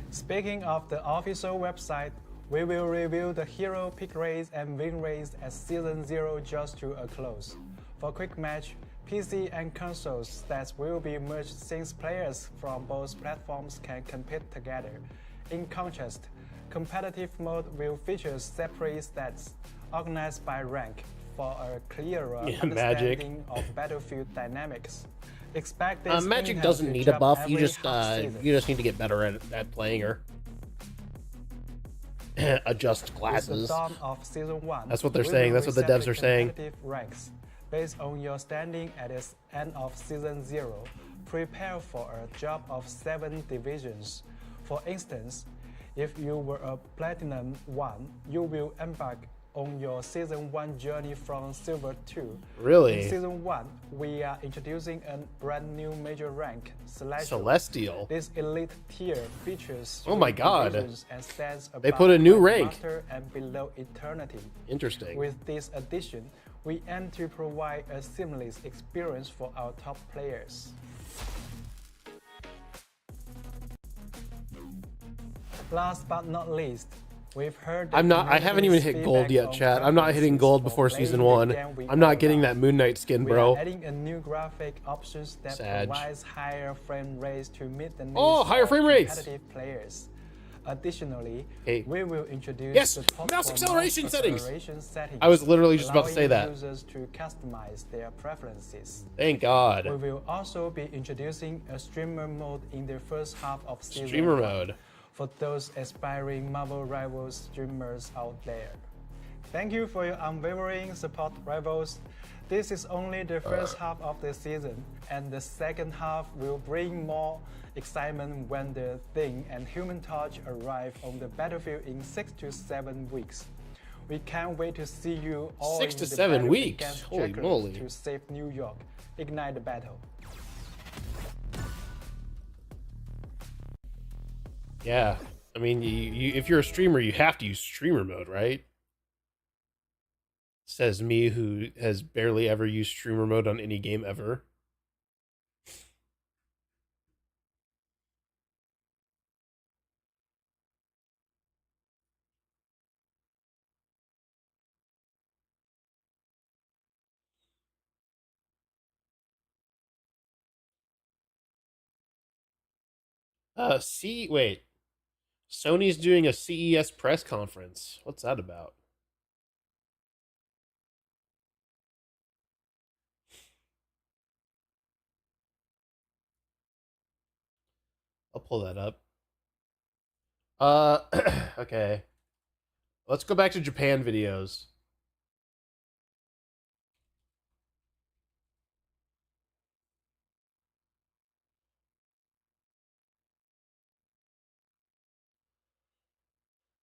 Speaking of the official website, we will review the hero pick race and win race as Season 0 draws to a close. For quick match, PC and console stats will be merged since players from both platforms can compete together. In contrast, competitive mode will feature separate stats organized by rank for a clearer Magic. understanding of battlefield dynamics. Expect this Magic in-house doesn't to need a drop buff. You every just half season. you just need to get better at playing her. Adjust With the classes. dawn of Season 1, That's what they're we saying. will That's what the reset devs are saying. competitive ranks. Based on your standing at the end of Season 0, prepare for a drop of 7 divisions. For instance, if you were a Platinum 1, you will embark on your Season 1 journey from Silver 2. Really? In Season 1, we are introducing a brand new major rank, Celestial. Celestial. This elite tier features Oh my 3 God. divisions and stands They above put a new Grand rank. Master and below Eternity. Interesting. With this addition, we aim to provide a seamless experience for our top players. Last but not least, we've heard I'm not. I haven't even hit gold yet, chat. I'm not hitting gold before Season 1. I'm not getting that Moon Knight skin, We bro. are adding a new graphic options that Sag. provides higher frame rates to meet the needs Oh, higher of frame rates. competitive players. Additionally, Hey. we will introduce Yes, the top mouse for acceleration mouse settings. acceleration settings, I was literally just about to say allowing that. users to customize their preferences. Thank God. We will also be introducing a streamer mode in the first half of Season Streamer 1 mode. for those aspiring Marvel Rivals streamers out there. Thank you for your unwavering support, Rivals. This is only the first half of the season, and the second half will bring more excitement when the Thing and Human Torch arrive on the battlefield in 6 to 7 weeks. We can't wait to see you all 6 in to the 7 battle weeks? against Holy Jackers moly. to save New York. Ignite the battle. Yeah. I mean, if you're a streamer, you have to use streamer mode, right? Says me, who has barely ever used streamer mode on any game ever. Wait. Sony's doing a CES press conference. What's that about? I'll pull that up. Okay. Let's go back to Japan videos.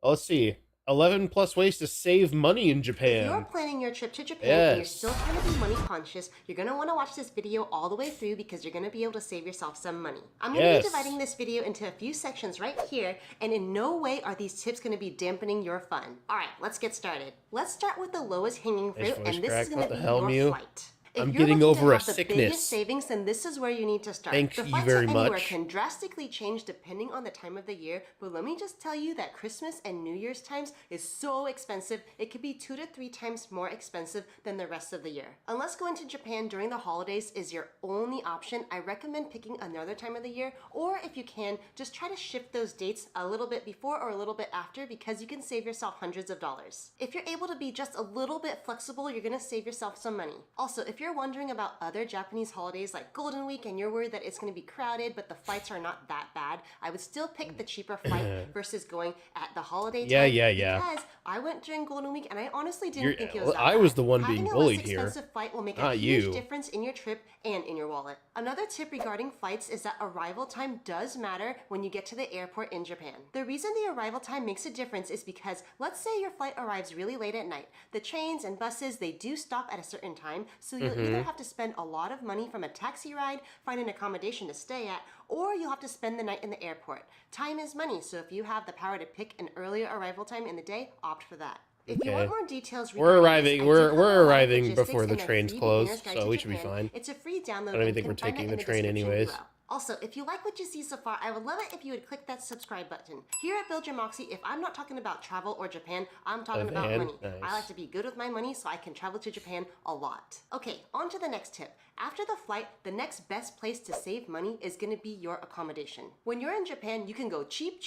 Let's see. 11 plus ways to save money in If you're Japan. planning your trip to Japan and you're Yes. still trying to be money conscious, you're going to want to watch this video all the way through because you're going to be able to save yourself some money. I'm going to Yes. be dividing this video into a few sections right here, and in no way are these tips going to be dampening your fun. Alright, let's get started. Let's start with the lowest hanging Nice fruit, voice and this crack. is going What to the be hell, your Mew? flight. If I'm you're getting looking to over a have the sickness. biggest savings, then this is where you need to start. Thank the you flight very to anywhere much. can drastically change depending on the time of the year, but let me just tell you that Christmas and New Year's times is so expensive, it could be 2 to 3 times more expensive than the rest of the year. Unless going to Japan during the holidays is your only option, I recommend picking another time of the year, or if you can, just try to shift those dates a little bit before or a little bit after because you can save yourself hundreds of dollars. If you're able to be just a little bit flexible, you're gonna save yourself some money. Also, if you're wondering about other Japanese holidays like Golden Week and you're worried that it's going to be crowded but the flights are not that bad, I would still pick the cheaper flight versus going at the holiday time. Yeah. Because I went during Golden Week and I honestly didn't You're- think it was that I was bad. the one Having being a bullied less here, expensive flight will make a not huge you. difference in your trip and in your wallet. Another tip regarding flights is that arrival time does matter when you get to the airport in Japan. The reason the arrival time makes a difference is because let's say your flight arrives really late at night. The trains and buses, they do stop at a certain time, so you'll either have to spend a lot of money from a taxi ride, find an accommodation to stay at, or you'll have to spend the night in the airport. Time is money, so if you have the power to pick an earlier arrival time in the day, opt for that. If you want more details We're regarding this, arriving. I We're do have a lot of arriving logistics before the in my trains free close, beginner's guide so to we should be Japan. fine. It's a free download. I don't even and think you we're can find taking that the in train description anyways. below. Also, if you like what you see so far, I would love it if you would click that subscribe button. Here at Build Your Moxie, if I'm not talking about travel or Japan, I'm talking about van? money. Nice. I like to be good with my money so I can travel to Japan a lot. Okay, on to the next tip. After the flight, the next best place to save money is going to be your accommodation. When you're in Japan, you can go cheap,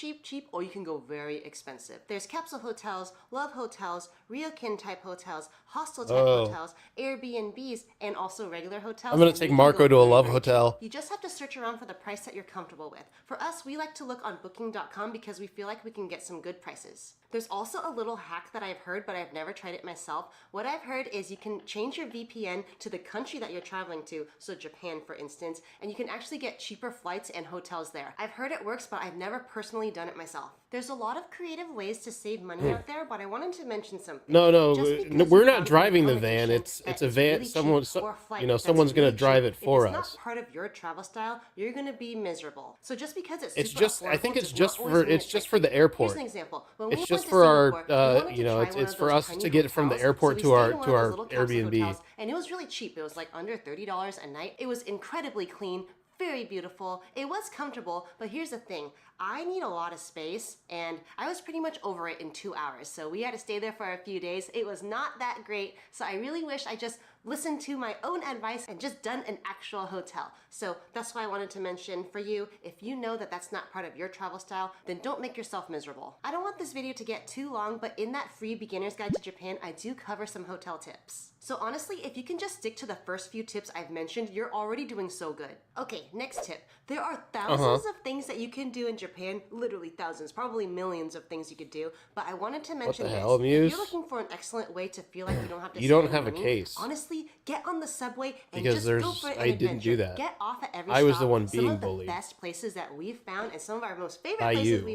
or you can go very expensive. There's capsule hotels, love hotels, ryokan type hotels, hostel type hotels, Airbnbs, and also regular hotels. I'm gonna and take you can Marco go to a very, love very hotel. cheap. You just have to search around for the price that you're comfortable with. For us, we like to look on booking.com because we feel like we can get some good prices. There's also a little hack that I've heard, but I've never tried it myself. What I've heard is you can change your VPN to the country that you're traveling to, so Japan for instance, and you can actually get cheaper flights and hotels there. I've heard it works, but I've never personally done it myself. There's a lot of creative ways to save money out there, but I wanted to mention something. No, Just because we're you not found driving the accommodation van. It's that a is van. really cheap, Someone, or a flight you know, that's someone's gonna really drive cheap, it for if it's us. not part of your travel style, you're gonna be miserable. So just because it's It's super just. I affordable think it's does just not always for. mean It's it's just right for the airport. Here's an example. When we It's went just to for our. Singapore, we wanted to You know, try it's one it's of for those us tiny to get from the hotels. airport So we to stayed our in one of those little capsule Airbnb. hotels, and it was really cheap. It was like under $30 a night. It was incredibly clean, very beautiful. It was comfortable, but here's the thing. I need a lot of space, and I was pretty much over it in 2 hours. So we had to stay there for a few days. It was not that great. So I really wish I just listened to my own advice and just done an actual hotel. So that's why I wanted to mention for you, if you know that that's not part of your travel style, then don't make yourself miserable. I don't want this video to get too long, but in that free beginner's guide to Japan, I do cover some hotel tips. So honestly, if you can just stick to the first few tips I've mentioned, you're already doing so good. Okay, next tip. There are thousands of things that you can do in Japan, literally thousands, probably millions of things you could do, but I wanted to mention the this. hell, If Muse? you're looking for an excellent way to feel like you don't have to You don't spend have a money, case. honestly, get on the subway and Because just go for an I didn't adventure. do that. Get off at every I was stop. the one Some being of the bullied. best places that we've found and some of our most favorite By places you.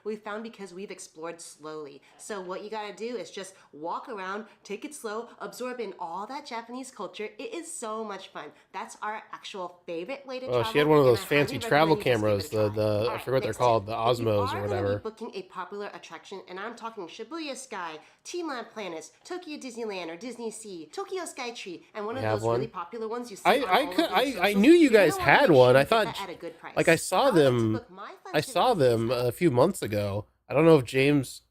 we found because we've explored slowly. So what you gotta do is just walk around, take it slow, absorb in all that Japanese culture. It is so much fun. That's our actual favorite way to travel. Oh, she had one of and those I fancy highly travel recommend you just give cameras. it a try. I Alright, forget what they're next called. tip. The If you Osmos are or gonna whatever. be booking a popular attraction, and I'm talking Shibuya Sky, Teamland Planets, Tokyo Disneyland or Disney Sea, Tokyo Skytree, and one We of have those really one. popular ones you see on all of these I socials, knew you you're gonna guys wanna had make one. sure I you get thought, that at a good price. like I saw How I like to them. book my I flagship saw vacations them a few months ago. I don't know if James.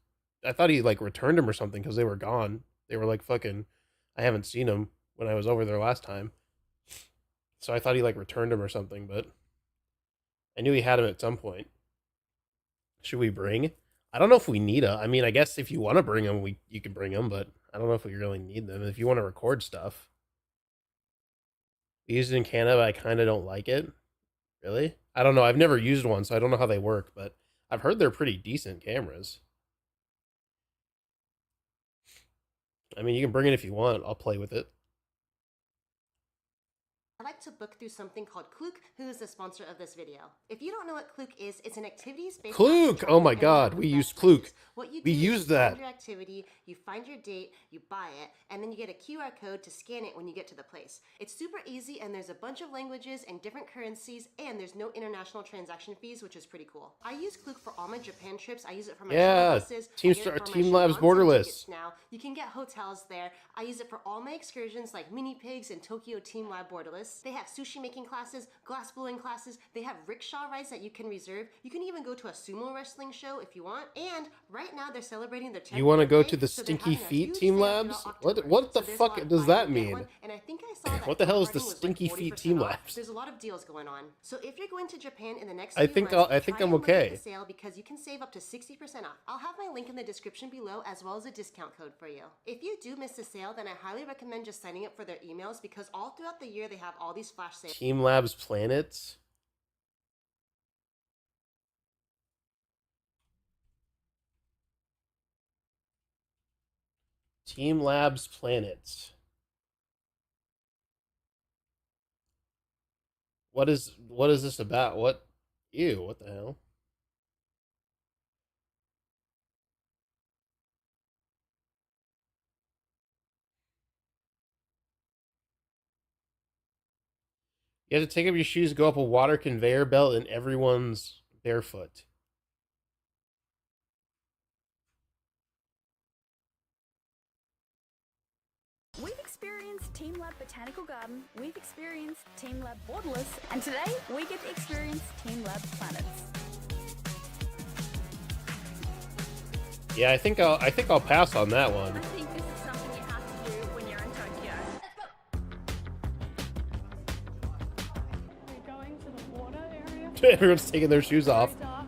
I thought he like returned them or something because they were gone. They were like fucking. I haven't seen them when I was over there last time. So I thought he like returned them or something, but I knew he had them at some point. Should we bring? I don't know if we need a. I mean, I guess if you want to bring them, you can bring them, but I don't know if we really need them. If you want to record stuff, we used it in Canada. I kind of don't like it. Really? I don't know. I've never used one, so I don't know how they work, but I've heard they're pretty decent cameras. I mean, you can bring it if you want. I'll play with it. I like to book through something called Klook, who is the sponsor of this video. If you don't know what Klook is, it's an activities-based Klook! Oh my god, we use Klook. What you We do is use you that. find your activity, you find your date, you buy it, and then you get a QR code to scan it when you get to the place. It's super easy, and there's a bunch of languages and different currencies, and there's no international transaction fees, which is pretty cool. I use Klook for all my Japan trips. I use it for my Yeah, shuttle buses. Team I get it for my Team Labs Shinkansen Borderless. tickets now. You can get hotels there. I use it for all my excursions like Mini Pigs and Tokyo Team Lab Borderless. They have sushi making classes, glass blowing classes. They have rickshaw rides that you can reserve. You can even go to a sumo wrestling show if you want. And right now they're celebrating their 10th You want to go birthday, to the so they're Stinky having a Feet huge Team sale Labs? throughout What October. the So there's a fuck lot of does buy that one, get mean? one. And I think I saw that What the hell is the Halloween was Stinky like Feet 40% Team off. Labs? There's a lot of deals going on. So if you're going to Japan in the next I few think months, I think try I'm and look at okay. the sale because you can save up to 60% off. I'll have my link in the description below as well as a discount code for you. If you do miss the sale, then I highly recommend just signing up for their emails because all throughout the year they have all these flash sales. Team Labs Planets? Team Labs Planets. What is this about? What? Ew, what the hell? You have to take off your shoes, go up a water conveyor belt, and everyone's barefoot. We've experienced Team Lab Botanical Garden, we've experienced Team Lab Borderless, and today we get to experience Team Lab Planets. Yeah, I think I'll pass on that one. I think this is something you have to do when you're in Tokyo. We're going to the water area. Everyone's taking their shoes off. I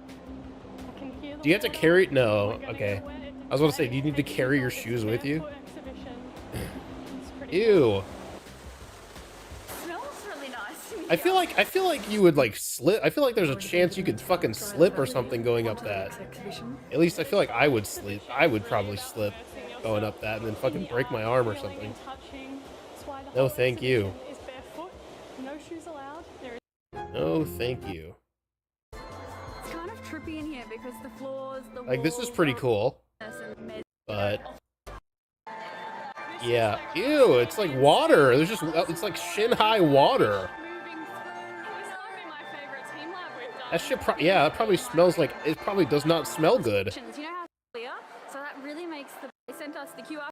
can hear the Do you have to water. carry? No. We're gonna Okay. go where I was going to say, do you need to take carry your this shoes with you? barefoot exhibition. It's pretty Ew. Smells really nice. in I here. feel like you would like slip. I feel like there's a chance you could fucking slip or something going up that. At least I feel like I would slip. I would probably slip going up that and then fucking break my arm or something. touching. That's why the No, whole thank you. exhibition is barefoot. No shoes allowed. There is No, thank you. It's kind of trippy in here because the floors, the Like this is walls pretty are cool, and but yeah, ew, it's like water. There's just it's like shin high water. That shit, yeah, it probably smells like it probably does not smell good. You know how clear? So that really makes they sent us the QR.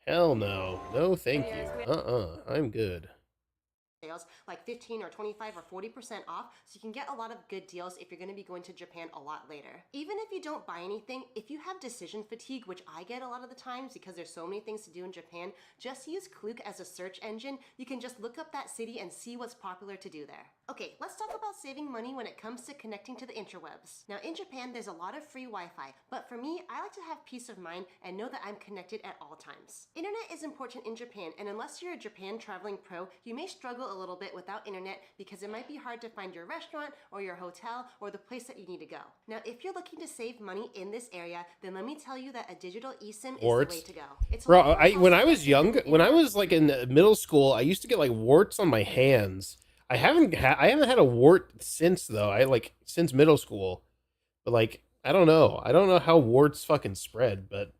Hell no, no, thank you. I'm good. Sales like 15 or 25 or 40% off, so you can get a lot of good deals if you're going to be going to Japan a lot later. Even if you don't buy anything, if you have decision fatigue, which I get a lot of the times because there's so many things to do in Japan, just use Klook as a search engine. You can just look up that city and see what's popular to do there. Okay, let's talk about saving money when it comes to connecting to the interwebs. Now in Japan, there's a lot of free Wi-Fi, but for me, I like to have peace of mind and know that I'm connected at all times. Internet is important in Japan, and unless you're a Japan traveling pro, you may struggle a little bit without internet because it might be hard to find your restaurant or your hotel or the place that you need to go. Now, if you're looking to save money in this area, then let me tell you that a digital eSIM is the way to go. It's a Bro, lot more when I cost was young, when I was like in middle school, I used to get like warts on my hands. I haven't had a wart since though. Since middle school. But like I don't know how warts fucking spread, but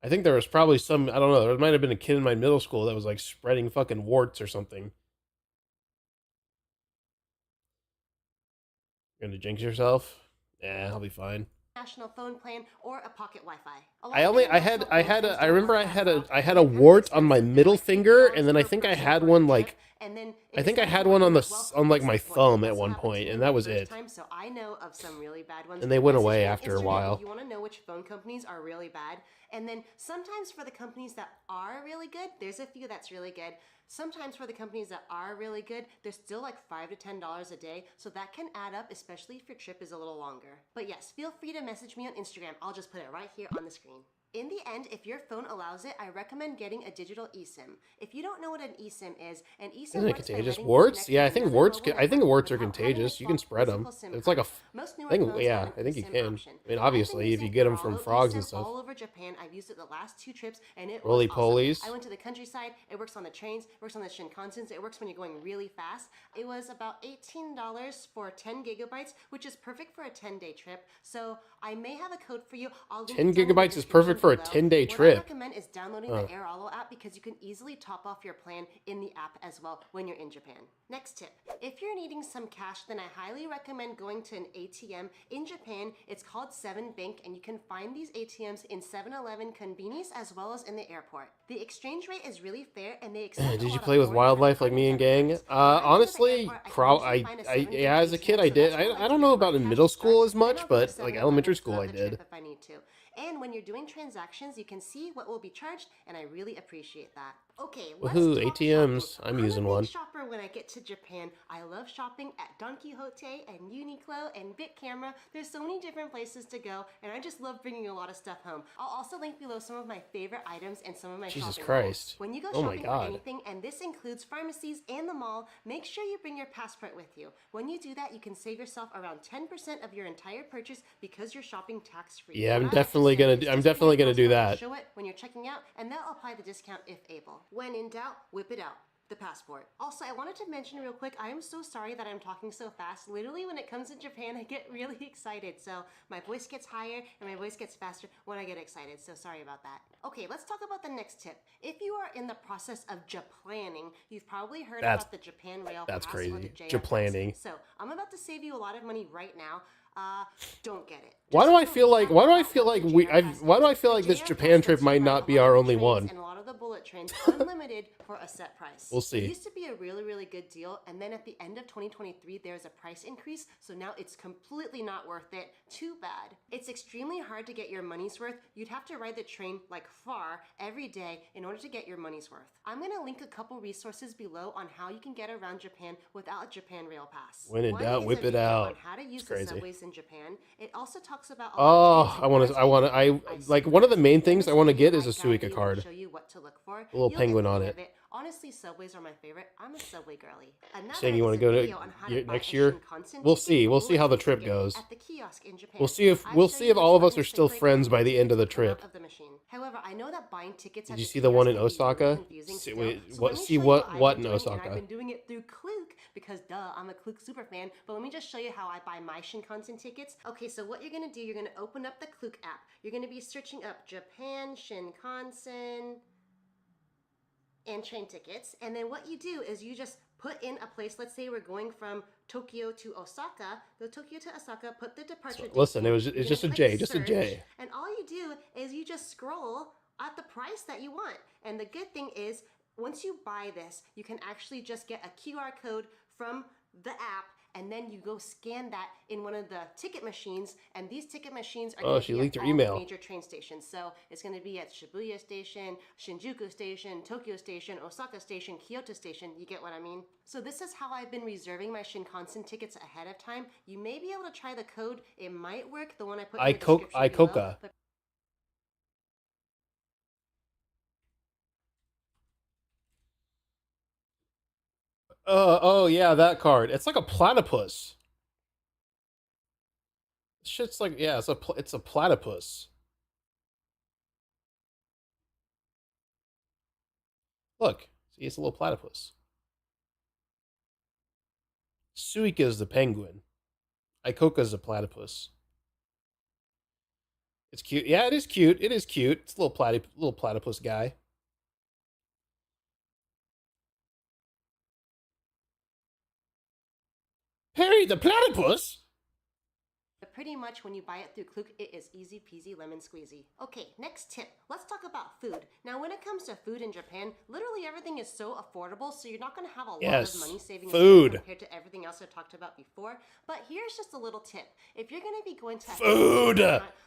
I think there was probably some, I don't know, there might have been a kid in my middle school that was like spreading fucking warts or something. You're gonna jinx yourself? Yeah, I'll be fine. national phone plan or a pocket Wi-Fi. I remember I had a wart on my middle finger, and then I think I had one like on like my thumb at one point, and that was it. So I know of some really bad ones. And they went Message away me on after a Instagram while. if you want to know which phone companies are really bad. And then sometimes for the companies that are really good, there's a few that's really good. Sometimes for the companies that are really good, they're still like $5 to $10 a day. So that can add up, especially if your trip is a little longer. But yes, feel free to message me on Instagram. I'll just put it right here on the screen. In the end, if your phone allows it, I recommend getting a digital eSIM. If you don't know what an eSIM is, an eSIM Isn't it works by contagious? letting you Warts? connect Yeah, I to think another warts. mobile I think network warts are without having contagious. to You can swap spread physical them. SIM It's like a. cards. Most newer I think. phones Yeah, come I think you with the SIM can. option. I mean, I've been obviously, if you using get them from Iralo frogs and eSIM stuff. all over Japan. I've used it the last 2 trips, and it Roly was awesome. polies. I went to the countryside. It works on the trains. It works on the Shinkansens. It works when you're going really fast. It was about $18 for 10 gigabytes, which is perfect for a 10-day trip. So I may have a code for you. I'll link 10 it down in the gigabytes is perfect for a description 10-day below. trip. What I recommend is downloading the Iralo app because you can easily top off your plan in the app as well when you're in Japan. Next tip. If you're needing some cash, then I highly recommend going to an ATM. In Japan, it's called 7Bank, and you can find these ATMs in 7-Eleven convenience as well as in the airport. The exchange rate is really fair, and they accept Did you play with wildlife like me and gang? Honestly, yeah, as a kid I did. I don't know about in middle school as much, but like elementary school I did. If I need to. And when you're doing transactions, you can see what will be charged, and I really appreciate that. Okay, let's Woohoo, talk ATMs. shopping. I'm using a big one. shopper when I get to Japan. I love shopping at Don Quixote and Uniqlo and Bit Camera. There's so many different places to go, and I just love bringing a lot of stuff home. I'll also link below some of my favorite items and some of my Jesus shopping Christ. hauls. When you go Oh my shopping God. for anything, and this includes pharmacies and the mall, make sure you bring your passport with you. When you do that, you can save yourself around 10% of your entire purchase because you're shopping tax-free. Yeah, I'm What I like to definitely say gonna is do- just I'm bring definitely your gonna do passport and that. Show it when you're checking out, and they'll apply the discount if able. When in doubt, whip it out. The passport. Also, I wanted to mention real quick, I am so sorry that I'm talking so fast. Literally, when it comes to Japan, I get really excited. So my voice gets higher and my voice gets faster when I get excited. So sorry about that. Okay, let's talk about the next tip. If you are in the process of Japlanning, you've probably heard about the Japan Rail That's Pass or the crazy. JR Pass. Japlanning. So I'm about to save you a lot of money right now. Don't get it. Why do I feel like this Japan trip might not be our only one? And a lot of the bullet trains unlimited for a set price. We'll see. It used to be a really, really good deal, and then at the end of 2023, there's a price increase, so now it's completely not worth it. Too bad. It's extremely hard to get your money's worth. You'd have to ride the train like far every day in order to get your money's worth. I'm gonna link a couple resources below on how you can get around Japan without a Japan Rail Pass. When in One doubt, is a whip it video out. on how to use It's the crazy. subways in Japan. It also talks about like one of the main things I want to get is a Suica card. Show you what to look for. A little You'll penguin get the on hang it. of Honestly, subways are my favorite. I'm a subway girly. Another Saying you want is to a go video on how to buy next a year? Shinkansen We'll ticket see. We'll see how the or trip ticket goes. at the kiosk in Japan. We'll see if I'll we'll show see you if which all of us button are still circulate friends by the end of the come out trip. of the machine. However, I know that buying tickets Did at you the see the one kiosk in can be really Osaka? confusing See, still. wait, So what? let me See show you what? I've What been in doing, and Osaka? I've been doing it through Klook because duh, I'm a Klook super fan. But let me just show you how I buy my Shinkansen tickets. Okay, so what you're gonna do, you're gonna open up the Klook app. You're gonna be searching up Japan Shinkansen and train tickets, and then what you do is you just put in a place. Let's say we're going from Tokyo to Osaka. Go Tokyo to Osaka, put the departure date Listen, in. it's You're just a gonna J, click just a search, J. and all you do is you just scroll at the price that you want. And the good thing is, once you buy this, you can actually just get a QR code from the app, and then you go scan that in one of the ticket machines, and these ticket machines are Oh, going she to be leaked at her all the email. major train stations. So it's going to be at Shibuya Station, Shinjuku Station, Tokyo Station, Osaka Station, Kyoto Station. You get what I mean? So this is how I've been reserving my Shinkansen tickets ahead of time. You may be able to try the code. It might work, the one I put in the description below. Ikoka. But Oh yeah, that card. It's like a platypus. Shit's like, yeah, it's a platypus. Look, see, it's a little platypus. Suica is the penguin. Ikoka is a platypus. It's cute. Yeah, it is cute. It is cute. It's a little platypus guy. Harry the platypus? pretty much when you buy it through Klook, it is easy peasy lemon squeezy. Okay, next tip. Let's talk about food. Now, when it comes to food in Japan, literally everything is so affordable, so you're not going to have a lot of money saving food compared to everything else I talked about before. But here's just a little tip. If you're going to be going to food,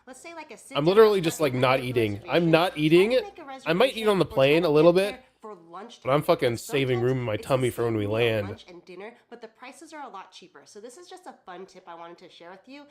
let's say like a I'm literally just like not eating. I'm not eating it. I might eat on the plane a little bit, but I'm fucking saving room in my tummy for when we land. Lunch and dinner, but the prices are a lot cheaper. So this is just a fun tip I wanted to share with you.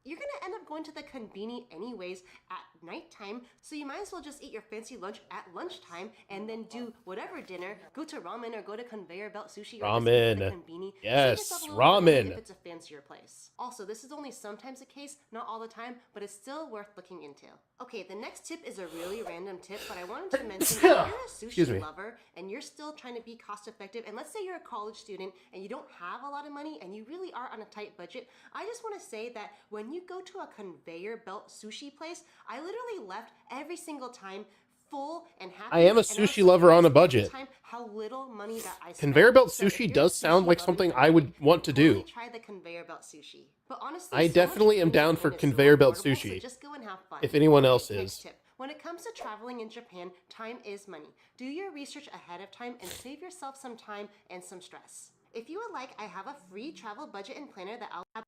You're gonna end up going to the konbini anyways at nighttime, so you might as well just eat your fancy lunch at lunchtime and then do whatever dinner, go to ramen or go to conveyor belt sushi or just eat the Ramen. konbini. Save Yes, yourself a little bit of money ramen. if it's a fancier place. Also, this is only sometimes the case, not all the time, but it's still worth looking into. Okay, the next tip is a really random tip, but I wanted to mention that if you're a Excuse me. sushi lover and you're still trying to be cost effective, and let's say you're a college student and you don't have a lot of money and you really are on a tight budget, I just want to say that when you go to a conveyor belt sushi place, I literally left every single time full and happy. I am a and I was sushi lover on a surprised every budget. time how little money that I spent. Conveyor belt So if sushi you're does a sound sushi like lover, something I would want to totally do. try the conveyor belt sushi. But honestly, I so much definitely am food down and for it's so conveyor belt affordable, so sushi. just go and have fun. If anyone else Okay, next is. tip. When it comes to traveling in Japan, time is money. Do your research ahead of time and save yourself some time and some stress. If you would like, I have a free travel budget and planner that I'll have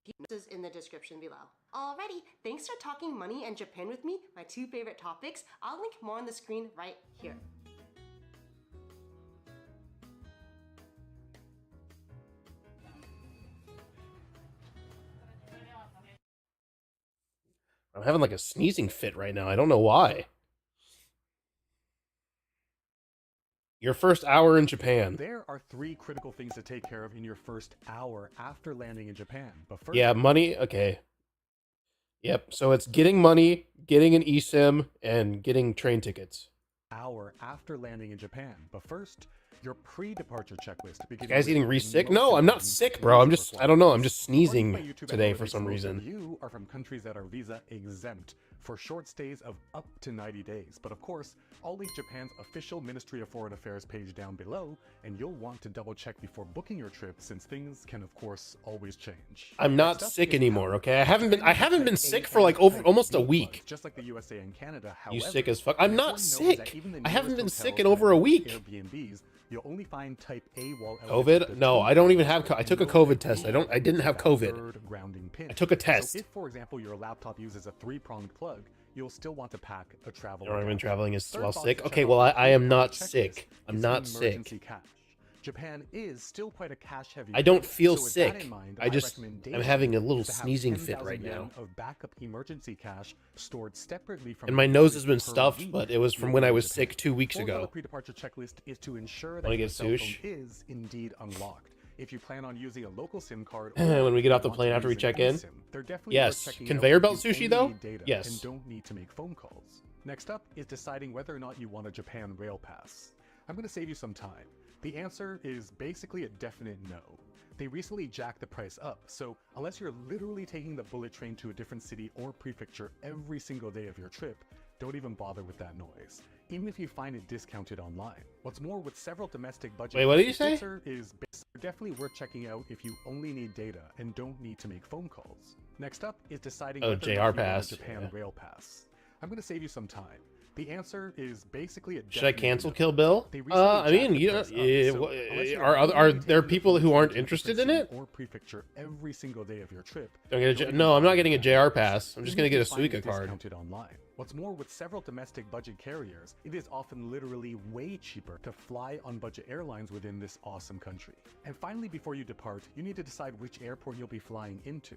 in the description below. Alrighty, thanks for talking money and Japan with me, my two favorite topics. I'll link more on the screen right here. I'm having like a sneezing fit right now. I don't know why. Your first hour in Japan. There are 3 critical things to take care of in your first hour after landing in Japan. But first, Yeah, money. Okay. Yep. So it's getting money, getting an eSIM, and getting train tickets. hour after landing in Japan. But first, your pre-departure checklist. You guys eating re-sick? No, I'm not sick, bro. I'm just, I don't know. I'm just sneezing today for some reason. You are from countries that are visa exempt for short stays of up to 90 days. But of course, I'll link Japan's official Ministry of Foreign Affairs page down below, and you'll want to double check before booking your trip since things can of course always change. I'm not sick anymore, okay? I haven't been sick for like almost a week. Just like the USA and Canada, You however, sick as fuck. I'm not everyone knows that sick. even the I haven't newest been sick hotels in over a and week. Airbnbs, you'll only find type A wall COVID? No, I don't even have. I took a COVID test. I didn't have COVID. grounding pin. I took a test. So if, for example, your laptop uses a 3-pronged plug, you'll still want to pack a travel. You know, I've been traveling as Third while box sick. to check Okay, off well, the I am not checklist sick. I'm is not sick. emergency cash. Japan is still quite a cash-heavy. I don't country, feel so with that sick. in mind, I my just, I'm recommendation having a little is to have sneezing fit 10,000 right yen now. of backup emergency cash stored separately from And my your nose budget has been per stuffed, week but it was from you'll when be I in was Japan. sick 2 weeks Fourth on ago. the pre-departure checklist is to ensure Wanna that your get cell phone sush? is indeed unlocked. If you plan on using a local SIM card When we get off the want plane to after we use an check in? eSIM, they're definitely Yes. worth checking Conveyor out belt if you sushi, only though? need data Yes. and don't need to make phone calls. Next up is deciding whether or not you want a Japan Rail Pass. I'm going to save you some time. The answer is basically a definite no. They recently jacked the price up, so unless you're literally taking the bullet train to a different city or prefecture every single day of your trip, don't even bother with that noise, even if you find it discounted online. What's more, with several domestic budget, Wait, what did you say? is definitely worth checking out if you only need data and don't need to make phone calls. Next up is deciding Oh, whether or JR not you want a Pass, Japan yeah. Rail Pass. I'm going to save you some time. The answer is basically a Should I definite cancel no. Kill Bill? They recently I mean, jacked you the know, price up, so unless you're are literally there taking people the who bullet aren't train to a interested different in it? city or prefecture every single day of your trip, Don't get a don't even no, I'm bother not getting a with that JR noise, Pass. I'm just even gonna if get a you find it Suica card. discounted online. What's more, with several domestic budget carriers, it is often literally way cheaper to fly on budget airlines within this awesome country. And finally, before you depart, you need to decide which airport you'll be flying into.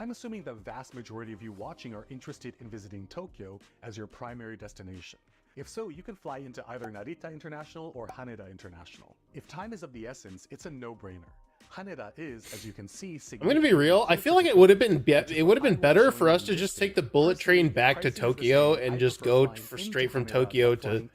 I'm assuming the vast majority of you watching are interested in visiting Tokyo as your primary destination. If so, you can fly into either Narita International or Haneda International. If time is of the essence, it's a no-brainer. Haneda is, as you can see, I'm gonna be real. I feel like it would have been better for us to just take the bullet train back to Tokyo and just go for straight from Tokyo to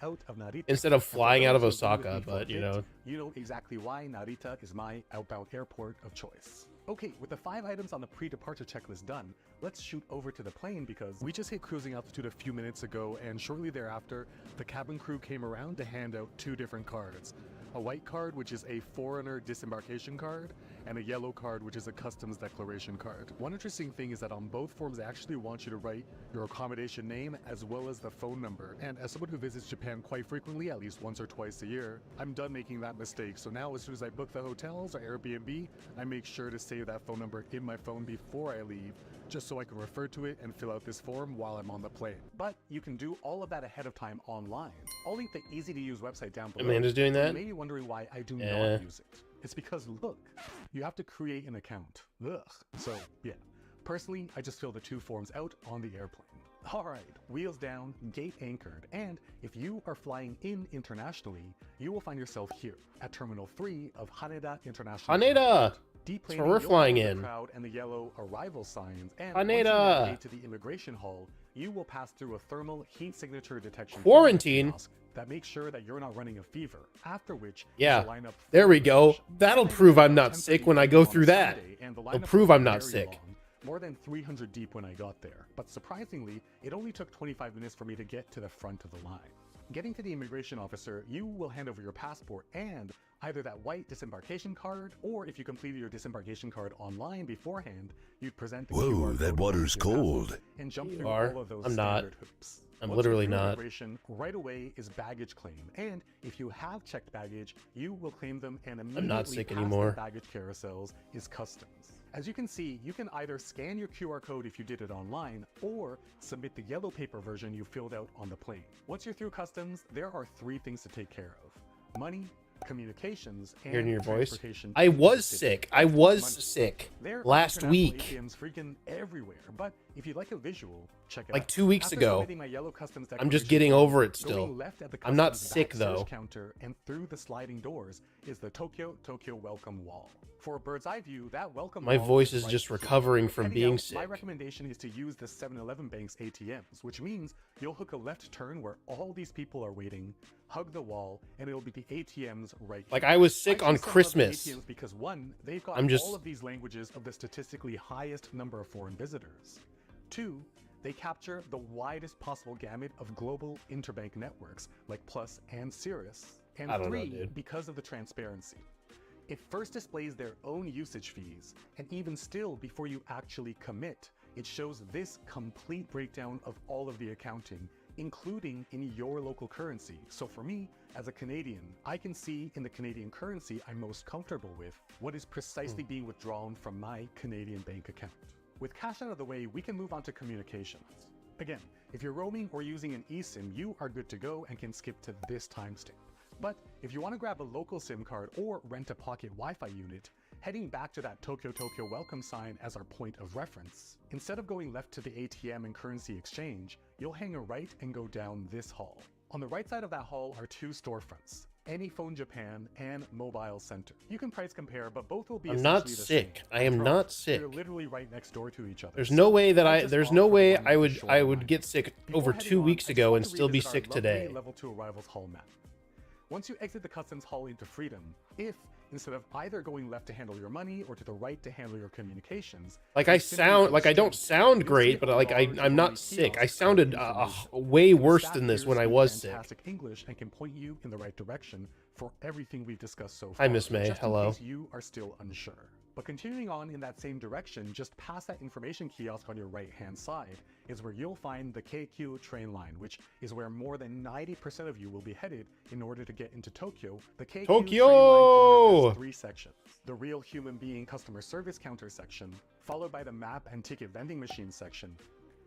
instead of flying out of Osaka. But you know, you know exactly why Narita is my outbound airport of choice. Okay, with the 5 items on the pre-departure checklist done, let's shoot over to the plane because we just hit cruising altitude a few minutes ago, and shortly thereafter, the cabin crew came around to hand out 2 different cards. A white card, which is a foreigner disembarkation card, and a yellow card, which is a customs declaration card. One interesting thing is that on both forms, they actually want you to write your accommodation name as well as the phone number. And as someone who visits Japan quite frequently, at least once or twice a year, I'm done making that mistake. So now as soon as I book the hotels or Airbnb, I make sure to save that phone number in my phone before I leave, just so I can refer to it and fill out this form while I'm on the plane. But you can do all of that ahead of time online. I'll link the easy-to-use website down below. Amanda's doing that? You may be wondering why I do Yeah. not use it. It's because, look, you have to create an account. Ugh. So, yeah. Personally, I just fill the two forms out on the airplane. Alright, wheels down, gate anchored, and if you are flying in internationally, you will find yourself here at Terminal 3 of Haneda International Haneda! Airport. That's where we're flying The in. crowd and the yellow arrival signs, and once you Haneda! navigate to the immigration hall, you will pass through a thermal heat signature detection Quarantine? kiosk that makes sure that you're not running a fever, after which Yeah. you line up There we go. for That'll registration. prove I'm not 10:30 sick when I a.m. go on through that. Sunday, and the It'll lineup prove was I'm not very sick. long. More than 300 deep when I got there, but surprisingly, it only took 25 minutes for me to get to the front of the line. Getting to the immigration officer, you will hand over your passport and either that white disembarkation card, or if you completed your disembarkation card online beforehand, you'd present the Whoa, QR that code water's onto your passport cold. and jump You through are. all of those I'm not. standard hoops. I'm Once literally you're through not. Immigration, right away is baggage claim, and if you have checked baggage, you will claim them, and immediately not sick past anymore. the baggage carousels is customs. As you can see, you can either scan your QR code if you did it online, or submit the yellow paper version you filled out on the plane. Once you're through customs, there are 3 things to take care of: money, communications, and Hearing your voice. transportation I to the was city. sick. I was Money. sick There are last international week. ATMs freaking everywhere, but if you'd like a visual, check it Like out. 2 weeks After ago. submitting my yellow customs I'm just declaration getting form, over it going still. left at the I'm not customs sick back though. search counter and through the sliding doors is the Tokyo Welcome Wall. For a bird's eye view, that welcome My wall voice is right just here. recovering from Heading being out, My sick. recommendation is to use the 7-Eleven Bank's ATMs, which means you'll hook a left turn where all these people are waiting, hug the wall, and it'll be the ATMs right Like, here. I was sick choose on 7-Eleven Christmas. ATMs because one, they've got I'm just- all of these languages of the statistically highest number of foreign visitors. 2, they capture the widest possible gamut of global interbank networks like Plus and Cirrus. And I don't know, 3, dude. because of the transparency. It first displays their own usage fees, and even still, before you actually commit, it shows this complete breakdown of all of the accounting, including in your local currency. So for me, as a Canadian, I can see in the Canadian currency I'm most comfortable with what is precisely being withdrawn from my Canadian bank account. With cash out of the way, we can move on to communications. Again, if you're roaming or using an eSIM, you are good to go and can skip to this timestamp. But if you want to grab a local SIM card or rent a pocket Wi-Fi unit, heading back to that Tokyo welcome sign as our point of reference, instead of going left to the ATM and currency exchange, you'll hang a right and go down this hall. On the right side of that hall are 2 storefronts, Anyphone Japan and Mobile Center. You can price compare, but both will be I'm not essentially the sick. same. I am After not all, sick. They're literally right next door to each other. There's no way that I'll just there's offer no way one I short would line. get sick Before over heading 2 on, weeks I just ago want and to still be revisit our sick lovely today. Level 2 arrivals hall map. Once you exit the customs hall into freedom, if instead of either going left to handle your money or to the right to handle your communications, Like, you I simply sound like I exchange. don't sound You'll great, see but all like the I'm already not sick. I kiosks sounded of information. way The worse staff than this here when I speak was sick. fantastic English and can point you in the right direction for everything we've discussed so far. Hi, Miss May. just in Hello. case you are still unsure. But continuing on in that same direction, just past that information kiosk on your right-hand side, is where you'll find the KQ train line, which is where more than 90% of you will be headed in order to get into Tokyo. The KQ Tokyo! train line format has 3 sections. The real human being customer service counter section, followed by the map and ticket vending machine section,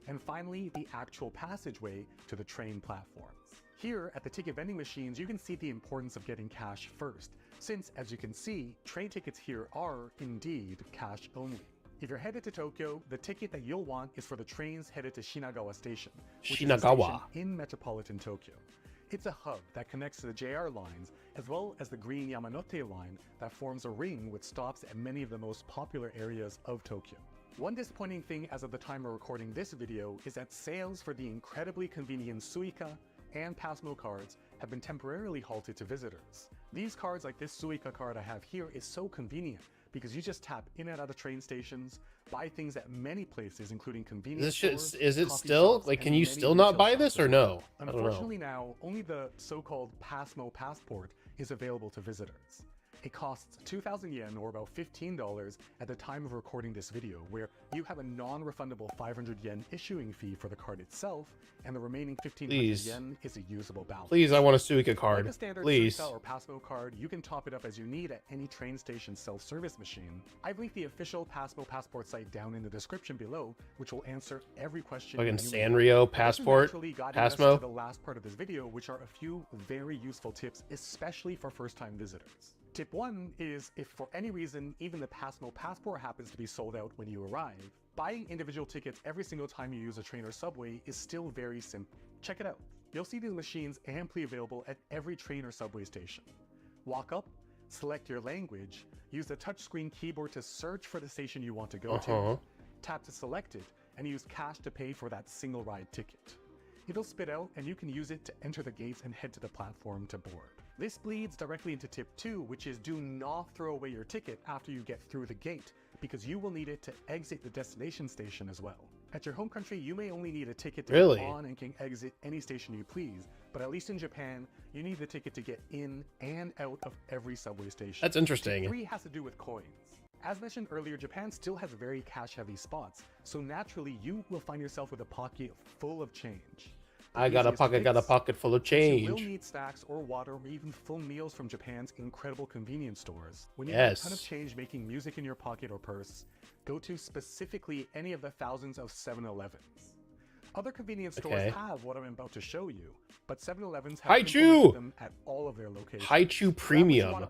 and finally the actual passageway to the train platforms. Here at the ticket vending machines, you can see the importance of getting cash first, since, as you can see, train tickets here are indeed cash only. If you're headed to Tokyo, the ticket that you'll want is for the trains headed to Shinagawa Station, which is a Shinagawa. station in metropolitan Tokyo. It's a hub that connects to the JR lines, as well as the green Yamanote line that forms a ring with stops at many of the most popular areas of Tokyo. One disappointing thing as of the time of recording this video is that sales for the incredibly convenient Suica and Pasmo cards have been temporarily halted to visitors. These cards, like this Suica card I have here, is so convenient because you just tap in and out of train stations, buy things at many places, including convenience stores, Is it coffee still shops, like? and Can you many still not retail buy shops this as or well. no? I don't know. Unfortunately now, only the so-called Pasmo passport is available to visitors. It costs 2,000 yen, or about $15 at the time of recording this video, where you have a non-refundable 500 yen issuing fee for the card itself, and the remaining 1,500 Please. yen is a usable balance. Please, I want a Suica card. Like a standard Please. Suica or Pasmo card, you can top it up as you need at any train station self-service machine. I've linked the official Pasmo passport site down in the description below, which will answer every question. Fucking you may have. Sanrio This is passport, naturally guiding us Pasmo. to the last part of this video, which are a few very useful tips, especially for first-time visitors. Tip 1 is if for any reason even the Passmo passport happens to be sold out when you arrive, buying individual tickets every single time you use a train or subway is still very simple. Check it out. You'll see these machines amply available at every train or subway station. Walk up, select your language, use the touchscreen keyboard to search for the station you want to go to, tap to select it, and use cash to pay for that single ride ticket. It'll spit out and you can use it to enter the gates and head to the platform to board. This bleeds directly into tip 2, which is do not throw away your ticket after you get through the gate, because you will need it to exit the destination station as well. At your home country, you may only need a ticket to get on and can exit any station you please, but at least in Japan, you need the ticket to get in and out of every subway station. That's interesting. Tip 3 has to do with coins. As mentioned earlier, Japan still has very cash-heavy spots, so naturally you will find yourself with a pocket full of change. I got a pocket full of change. You will need snacks or water or even full meals from Japan's incredible convenience stores. When you have a ton of change making music in your pocket or purse, go to specifically any of the thousands of 7-Elevens. Other convenience stores have what I'm about to show you, but 7-Elevens have implemented them at all of their locations. Haichu Premium.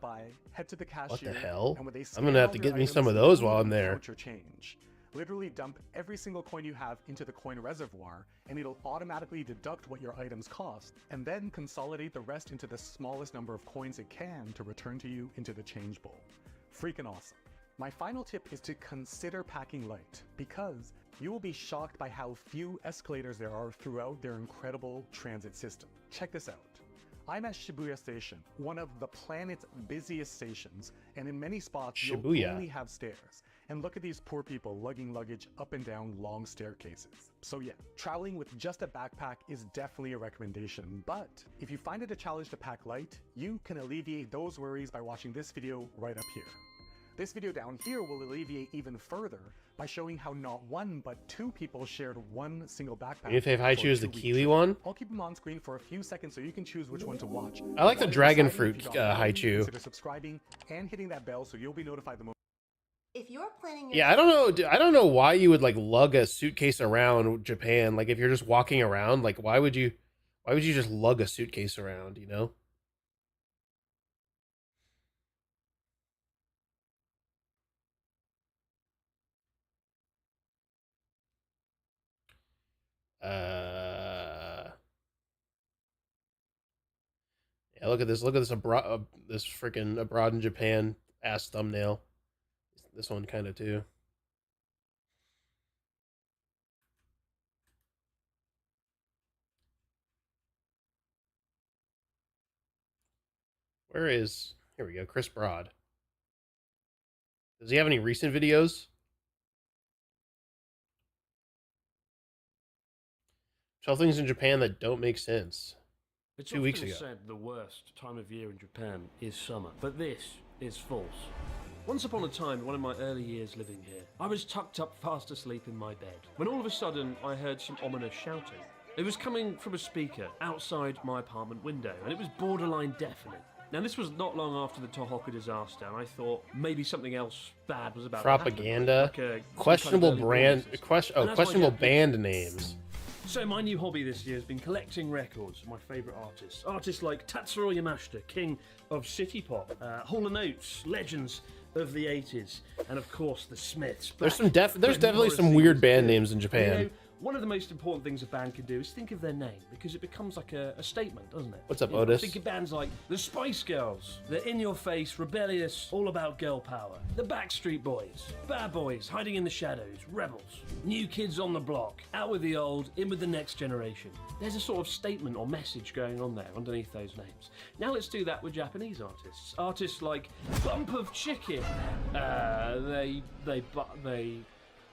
Head to the cashier, What the hell? and when they I'm gonna have to get me some of those while I'm there. Your change. Literally dump every single coin you have into the coin reservoir, and it'll automatically deduct what your items cost, and then consolidate the rest into the smallest number of coins it can to return to you into the change bowl. Freaking awesome. My final tip is to consider packing light, because you will be shocked by how few escalators there are throughout their incredible transit system. Check this out. I'm at Shibuya Station, one of the planet's busiest stations, and in many spots you'll only have stairs. And look at these poor people lugging luggage up and down long staircases. So yeah, traveling with just a backpack is definitely a recommendation, but if you find it a challenge to pack light, you can alleviate those worries by watching this video right up here. This video down here will alleviate even further by showing how not one but 2 people shared one single backpack. If Haichu is the Kiwi one? I'll keep them on screen for a few seconds so you can choose which one to watch. I like the dragon fruit Haichu. Consider subscribing and hitting that bell so you'll be notified the moment. If you're planning your Yeah, I don't know why you would like lug a suitcase around Japan. Like if you're just walking around, like why would you just lug a suitcase around, you know? Yeah, look at this abroad, this freaking abroad in Japan ass thumbnail. This one kind of too. Where is, here we go, Chris Broad. Does he have any recent videos? 12 things in Japan that don't make sense. It's 2 weeks often ago. said the worst time of year in Japan is summer, but this is false. Once upon a time, one of my early years living here, I was tucked up fast asleep in my bed, when all of a sudden I heard some ominous shouting. It was coming from a speaker outside my apartment window, and it was borderline deafening. Now this was not long after the Tohoku disaster, and I thought maybe something else bad was about Propaganda, to happen. questionable brand, And questionable as my band names. So my new hobby this year has been collecting records of my favourite artists. Artists like Tatsuro Yamashita, king of City Pop, Hall & Oates, legends of the 80s, and of course the Smiths. There's definitely some weird band names in Japan. You know, one of the most important things a band can do is think of their name, because it becomes like a statement, doesn't it? What's up, You know, Otis? Think of bands like the Spice Girls, they're in-your-face, rebellious, all about girl power. The Backstreet Boys, bad boys, hiding in the shadows, rebels. New Kids on the Block, out with the old, in with the next generation. There's a sort of statement or message going on there underneath those names. Now let's do that with Japanese artists. Artists like Bump of Chicken.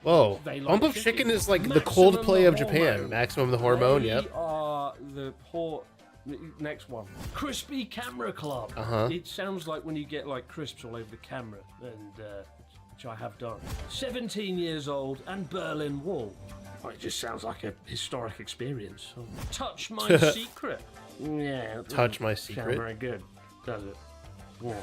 Whoa, They like Bump of Chicken is like the Coldplay of Japan. Hormone. Maximum the Hormone, They yep. are the next one. Crispy Camera Club. Uh-huh. It sounds like when you get like crisps all over the camera, and which I have done. 17 years old and Berlin Wall. Oh, it just sounds like a historic experience. Oh. Touch My Secret. Yeah. that Touch My doesn't Secret. Sound very good, does it? Yeah.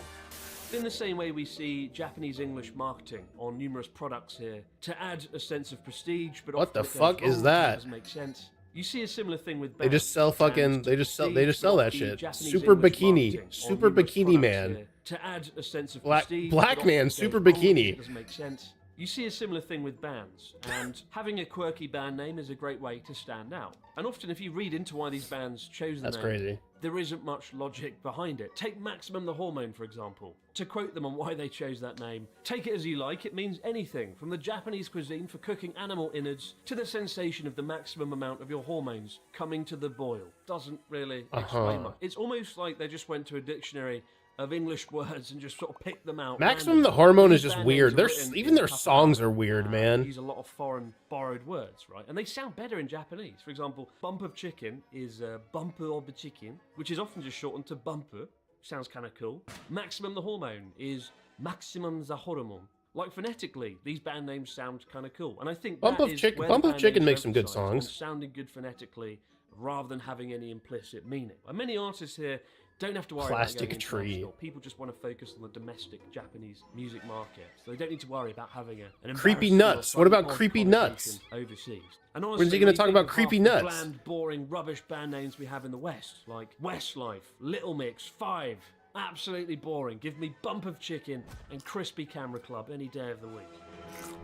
In the same way we see Japanese English marketing on numerous products here to add a sense of prestige, but What the often it fuck goes, is "Oh, that?" doesn't make sense. You see a similar thing with They just bands sell fucking. and They just sell prestige, that but shit. Japanese Super English bikini. marketing on Super numerous bikini products man. here To add a sense of Black prestige, man, but often super goes bold, bikini. it doesn't make sense. You see a similar thing with bands, and having a quirky band name is a great way to stand out. And often if you read into why these bands chose the That's name, crazy. there isn't much logic behind it. Take Maximum the Hormone, for example. To quote them on why they chose that name, take it as you like, it means anything, from the Japanese cuisine for cooking animal innards to the sensation of the maximum amount of your hormones coming to the boil. Doesn't really explain much. It's almost like they just went to a dictionary of English words and just sort of picked them out. Maximum the randomly. Hormone These is just band weird. names are Their written even in their katakana. songs are weird, man. Use a lot of foreign borrowed words, right? And they sound better in Japanese. For example, bump of chicken is bumper of the chicken, which is often just shortened to bumper. Sounds kind of cool. Maximum the Hormone is Maximum the Hormone. Like phonetically, these band names sound kind of cool, and I think Bump that of is Chicken- where Bump the of band Chicken names makes some good emphasise on songs. sounding good phonetically rather than having any implicit meaning. And many artists here don't have to worry Plastic about going Tree. international. People just want to focus on the domestic Japanese music market, so they don't need to worry about having an Creepy embarrassing or Nuts. What about slightly odd Creepy connotation Nuts? overseas. And When's honestly, he gonna when you talk think about of half Creepy the Nuts? Bland, boring, rubbish band names we have in the West, like Westlife, Little Mix, Five. Absolutely boring. Give me Bump of Chicken and Crispy Camera Club any day of the week.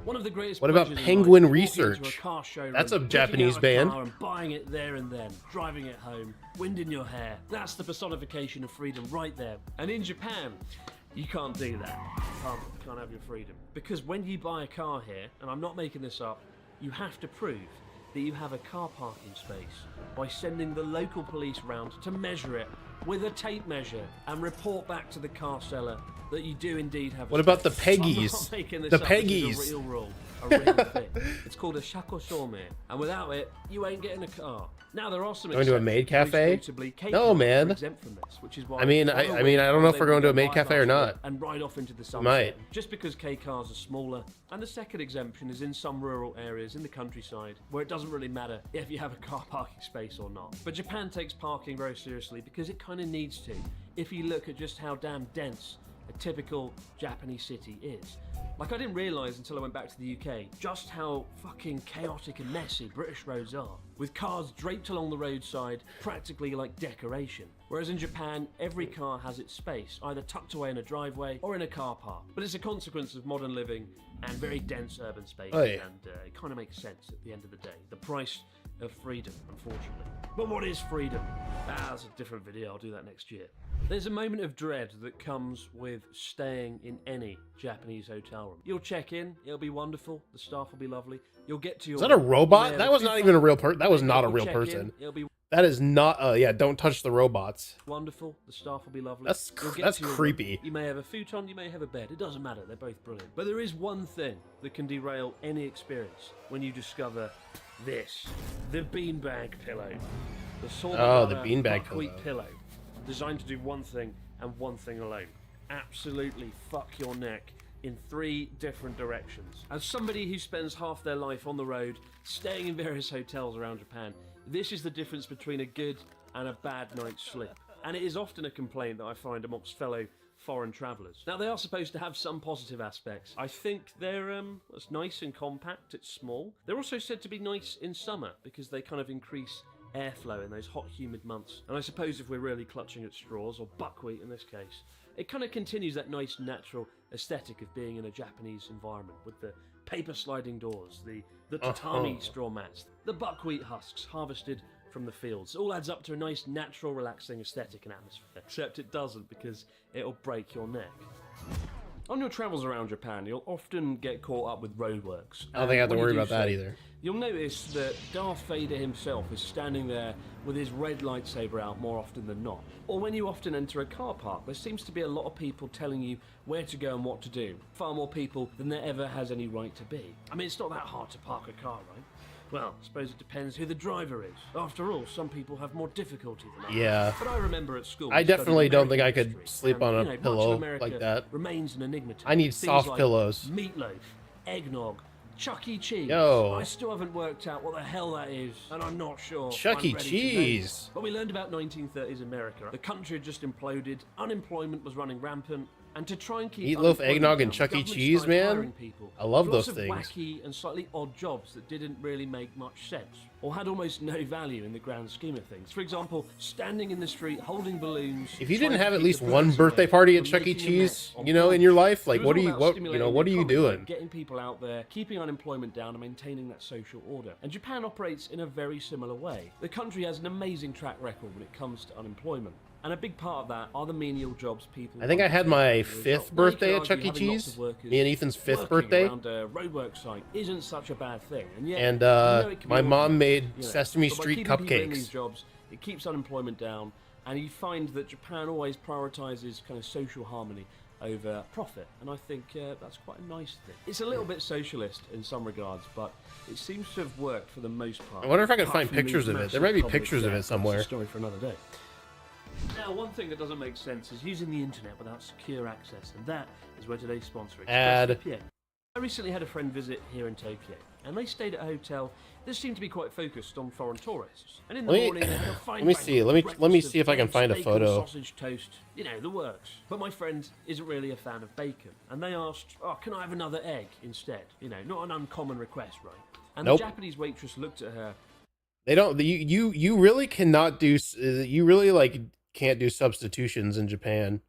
One of the greatest. What about pleasures in Penguin life is walking into Research? a car showroom, That's a picking Japanese out a band. car and buying it there and then, driving it home, wind in your hair. That's the personification of freedom right there. And in Japan, you can't do that. You can't have your freedom. Because when you buy a car here, and I'm not making this up, you have to prove that you have a car parking space by sending the local police round to measure it with a tape measure and report back to the car seller that you do indeed have a What about the space. I'm Peggies? not making this The up. This is Peggies. a real rule. A real thing. It's called a shakosome, and without it, you ain't getting a car. Now there are some Going to a maid exceptions. cafe? Most notably, K No, cars are man. exempt from this, which is why I mean, I don't know if we're going to a maid cafe or not. and ride off into the sunset. Might. Just because K cars are smaller. And the second exemption is in some rural areas in the countryside where it doesn't really matter if you have a car parking space or not. But Japan takes parking very seriously because it kind of needs to, if you look at just how damn dense a typical Japanese city is. Like, I didn't realise until I went back to the UK just how fucking chaotic and messy British roads are, with cars draped along the roadside practically like decoration. Whereas in Japan, every car has its space, either tucked away in a driveway or in a car park. But it's a consequence of modern living and very dense urban spaces, Oh, yeah. and it kind of makes sense at the end of the day. The price of freedom, unfortunately. But what is freedom? That's a different video, I'll do that next year. There's a moment of dread that comes with staying in any Japanese hotel room. You'll check in, it'll be wonderful, the staff will be lovely. You'll get to your... Is that a robot? Yeah, That was not even a real person. That was not a You'll real check in, person. It'll be That is not. Yeah, don't touch the robots. wonderful, the staff will be lovely. That's You'll get that's to your room. creepy. You may have a futon, you may have a bed, it doesn't matter, they're both brilliant. But there is one thing that can derail any experience when you discover this, the beanbag pillow. The Oh, the Sorbonara beanbag buckwheat pillow, designed to do one thing and one thing alone. Absolutely fuck your neck in 3 different directions. As somebody who spends half their life on the road, staying in various hotels around Japan, this is the difference between a good and a bad night's sleep. And it is often a complaint that I find amongst fellow foreign travellers. Now, they are supposed to have some positive aspects. I think they're it's nice and compact, it's small. They're also said to be nice in summer because they kind of increase airflow in those hot, humid months. And I suppose if we're really clutching at straws, or buckwheat in this case, it kind of continues that nice, natural aesthetic of being in a Japanese environment with the paper sliding doors, the tatami straw mats, the buckwheat husks harvested from the fields. It all adds up to a nice, natural, relaxing aesthetic and atmosphere. Except it doesn't, because it'll break your neck. On your travels around Japan, you'll often get caught up with roadworks. I don't think I have to And when worry you do about that so, either. You'll notice that Darth Vader himself is standing there with his red lightsaber out more often than not. Or when you often enter a car park, there seems to be a lot of people telling you where to go and what to do. Far more people than there ever has any right to be. I mean, it's not that hard to park a car, right? Well, I suppose it depends who the driver is. After all, some people have more difficulty than others. Yeah. But I remember at school... I we studied definitely don't think I American could history, sleep on a and, much of pillow America like that. remains an enigma to I me. need Things soft like pillows. Meatloaf, eggnog, Chuck E. Cheese. Yo. I still haven't worked out what the hell that is, and I'm not sure. Chuck E. I'm ready to Cheese. know. But we learned about 1930s America. The country had just imploded, unemployment was running rampant, And to try and keep Meatloaf, unemployment eggnog, and down, Chuck the E. government Cheese, started man. hiring people I love for those lots of things. wacky and slightly odd jobs that didn't really make much sense, or had almost no value in the grand scheme of things. For example, standing in the street holding balloons. If you trying didn't to have at keep least the one birds birthday away, party or at Chuck E. making a Cheese, mess on you know, in purpose. your life, It like was what all are you about what stimulating what the are you economy, like doing? getting people out there, keeping unemployment down, and maintaining that social order. And Japan operates in a very similar way. The country has an amazing track record when it comes to unemployment. And a big part of that are the menial jobs people. I think I want had to my do as a 5th result. Now, you birthday could at Chuck E. argue having lots Cheese. of workers Me and Ethan's 5th working birthday. around a roadwork site isn't such a bad thing. And yet, And you know it can be my mom organised, made you know. Sesame But by Street keeping people in cupcakes. these jobs, it keeps unemployment down, and you find that Japan always prioritizes kind of social harmony over profit, and I think that's quite a nice thing. It's a little bit socialist in some regards, but it seems to have worked for the most part. I wonder if I can apart find from pictures these of it. massive There might be public pictures of it debts. somewhere. That's a story for another day. Now, one thing that doesn't make sense is using the internet without secure access, and that is where today's sponsor is Ad. ExpressVPN. I recently had a friend visit here in Tokyo, and they stayed at a hotel that seemed to be quite focused on foreign tourists. And in the morning, they had a fine let me see. Let me see if I can find a bacon, photo. sausage, toast, you know, the works. But my friend isn't really a fan of bacon, and they asked, "Oh, can I have another egg instead?" You know, not an uncommon request, right? And Nope. the Japanese waitress looked at her. They don't. You really cannot do. You really like can't do substitutions in Japan.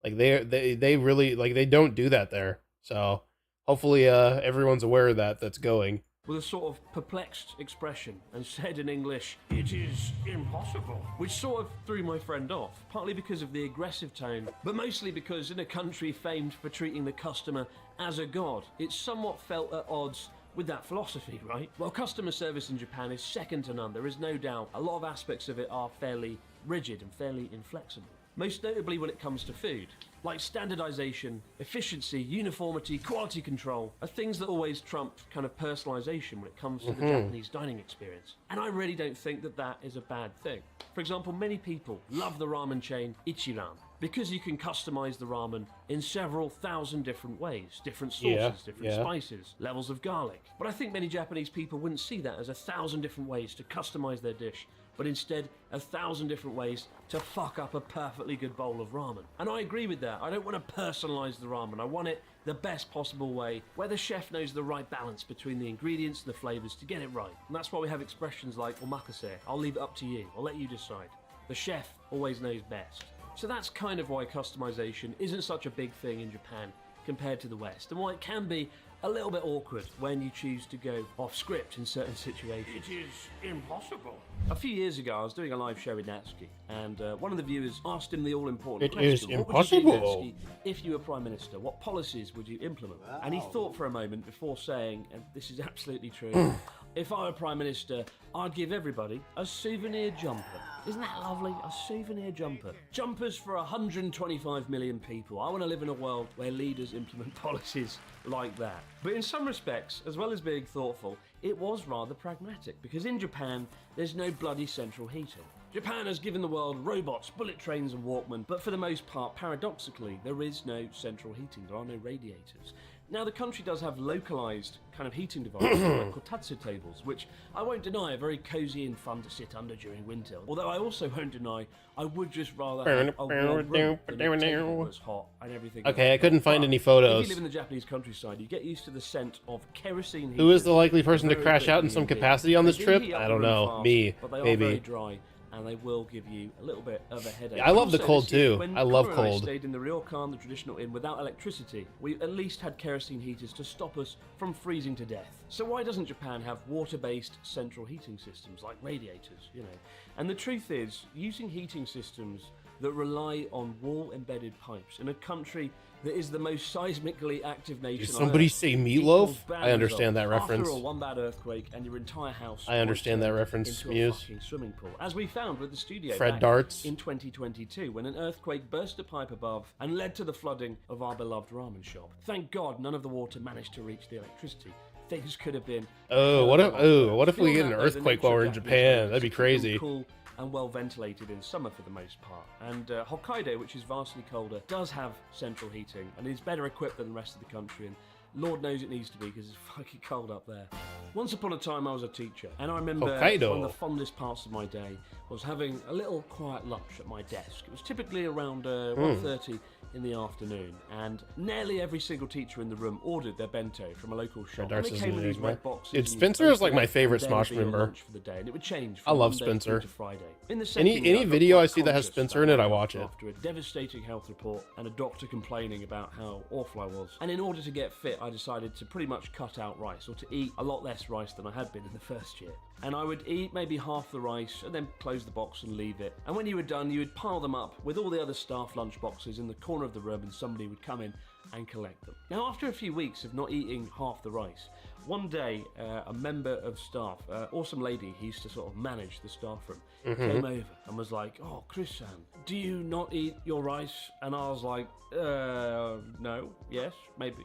Like they really like they don't do that there. So hopefully everyone's aware of that. That's going. With a sort of perplexed expression and said in English, "It is impossible," which sort of threw my friend off, partly because of the aggressive tone, but mostly because in a country famed for treating the customer as a god, it somewhat felt at odds with that philosophy, right? While customer service in Japan is second to none, there is no doubt a lot of aspects of it are fairly rigid and fairly inflexible. Most notably when it comes to food, like standardization, efficiency, uniformity, quality control, are things that always trump kind of personalization when it comes to the Japanese dining experience. And I really don't think that that is a bad thing. For example, many people love the ramen chain Ichiran because you can customize the ramen in several thousand different ways, different sauces, different spices, levels of garlic. But I think many Japanese people wouldn't see that as 1,000 different ways to customize their dish, but instead 1,000 different ways to fuck up a perfectly good bowl of ramen. And I agree with that. I don't want to personalize the ramen. I want it the best possible way, where the chef knows the right balance between the ingredients and the flavors to get it right. And that's why we have expressions like omakase, I'll leave it up to you, I'll let you decide. The chef always knows best. So that's kind of why customization isn't such a big thing in Japan compared to the West, and why it can be a little bit awkward when you choose to go off script in certain situations. It is impossible. A few years ago, I was doing a live show with Natsuki, and one of the viewers asked him the all-important It question. is What would you do, impossible. Natsuki, if you were Prime Minister? What policies would you implement? And he thought for a moment before saying, and this is absolutely true, if I were Prime Minister, I'd give everybody a souvenir jumper. Isn't that lovely? A souvenir jumper. Jumpers for 125 million people. I want to live in a world where leaders implement policies like that. But in some respects, as well as being thoughtful, it was rather pragmatic, because in Japan, there's no bloody central heating. Japan has given the world robots, bullet trains and Walkman, but for the most part, paradoxically, there is no central heating. There are no radiators. Now, the country does have localised kind of heating devices like kotatsu tables, which I won't deny are very cosy and fun to sit under during winter. Although I also won't deny I would just rather have a warm room than a table that's hot and everything. Okay, I couldn't find any If photos. you live in the Japanese countryside, you get used to the scent of kerosene. Who is the heaters. likely person to Very crash out in quickly some indeed. capacity on this They do trip? heat up I the don't room know. fast, Me, but they are maybe. very dry, and they will give you a little bit of a headache. Yeah, I love the Also, cold this year, too. when I love Connor and cold. stayed in the ryokan, the traditional inn, without electricity. We at least had kerosene heaters to stop us from freezing to death. So why doesn't Japan have water-based central heating systems like radiators? You know, and the truth is, using heating systems that rely on wall-embedded pipes in a country that is the most seismically active nation Did on somebody Earth say equals meatloaf? bad I understand that results. reference. After a one bad earthquake and your entire house I understand might that turn reference, into a Muse. fucking swimming pool, as we found with the studio Fred back Darts. in 2022 when an earthquake burst a pipe above and led to the flooding of our beloved ramen shop. Thank God none of the water managed to reach the electricity. Things could have been. Oh, what if we get an earthquake while we're in Japan? That'd be crazy. Cool and well ventilated in summer for the most part. And Hokkaido, which is vastly colder, does have central heating and is better equipped than the rest of the country. And Lord knows it needs to be because it's fucking cold up there. Once upon a time, I was a teacher, and I remember Hokkaido. one of the fondest parts of my day was having a little quiet lunch at my desk. It was typically around 1:30 in the afternoon, and nearly every single teacher in the room ordered their bento from a local shop. And they came with these red boxes. Dude, Spencer is like my favorite Smosh member. For the day, and it would change I from love Monday Spencer. through to Friday. In the Any second year, I got video I quite see that has conscious Spencer in it, I about watch it. After a devastating health report and a doctor complaining about how awful I was. And in order to get fit, I decided to pretty much cut out rice, or to eat a lot less rice than I had been in the first year. And I would eat maybe half the rice and then close the box and leave it. And when you were done, you would pile them up with all the other staff lunch boxes in the corner of the room, and somebody would come in and collect them. Now, after a few weeks of not eating half the rice, one day a member of staff, awesome lady who used to sort of manage the staff room, came over and was like, "Oh, Chris-san, do you not eat your rice?" And I was like, no, yes, maybe.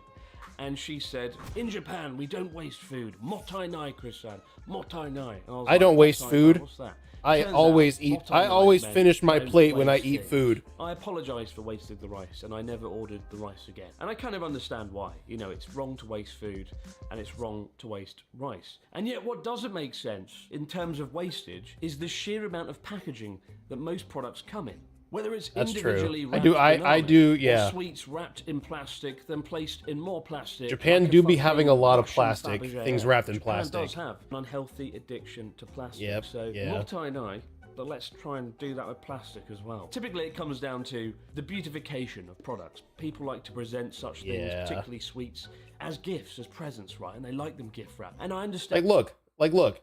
And she said, "In Japan, we don't waste food. Motai nai, Chris-san. Motai nai." I don't waste food. What's that? I Turns always out, eat. motai I nai always meant finish my don't plate when I waste eat it. food. I apologise for wasting the rice, and I never ordered the rice again. And I kind of understand why. You know, it's wrong to waste food, and it's wrong to waste rice. And yet, what doesn't make sense in terms of wastage is the sheer amount of packaging that most products come in. Whether it's That's individually true. wrapped I do, or yeah. sweets wrapped in plastic, then placed in more plastic. Japan like do be fucking having a lot of Russian plastic, Fabergé. things wrapped in Japan plastic. does have an unhealthy addiction to plastic. Yep, So yeah. Motai nai, but let's try and do that with plastic as well. Typically, it comes down to the beautification of products. People like to present such things, Yeah. particularly sweets, as gifts, as presents, right? And they like them gift wrapped. And I understand. Like look,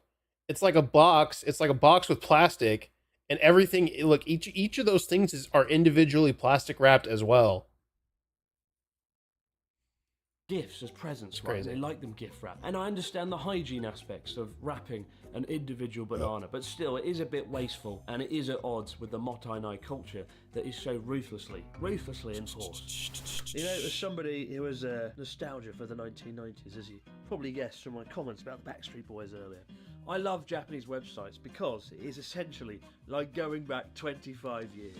it's like a box. It's like a box with plastic, and everything. Look, each of those things are individually plastic wrapped as well. Gifts as presents, right? And they like them gift wrapped. And I understand the hygiene aspects of wrapping an individual banana, but still, it is a bit wasteful, and it is at odds with the Motai nai culture that is so ruthlessly enforced. You know, as somebody who has nostalgia for the 1990s, as you probably guessed from my comments about the Backstreet Boys earlier, I love Japanese websites because it is essentially like going back 25 years.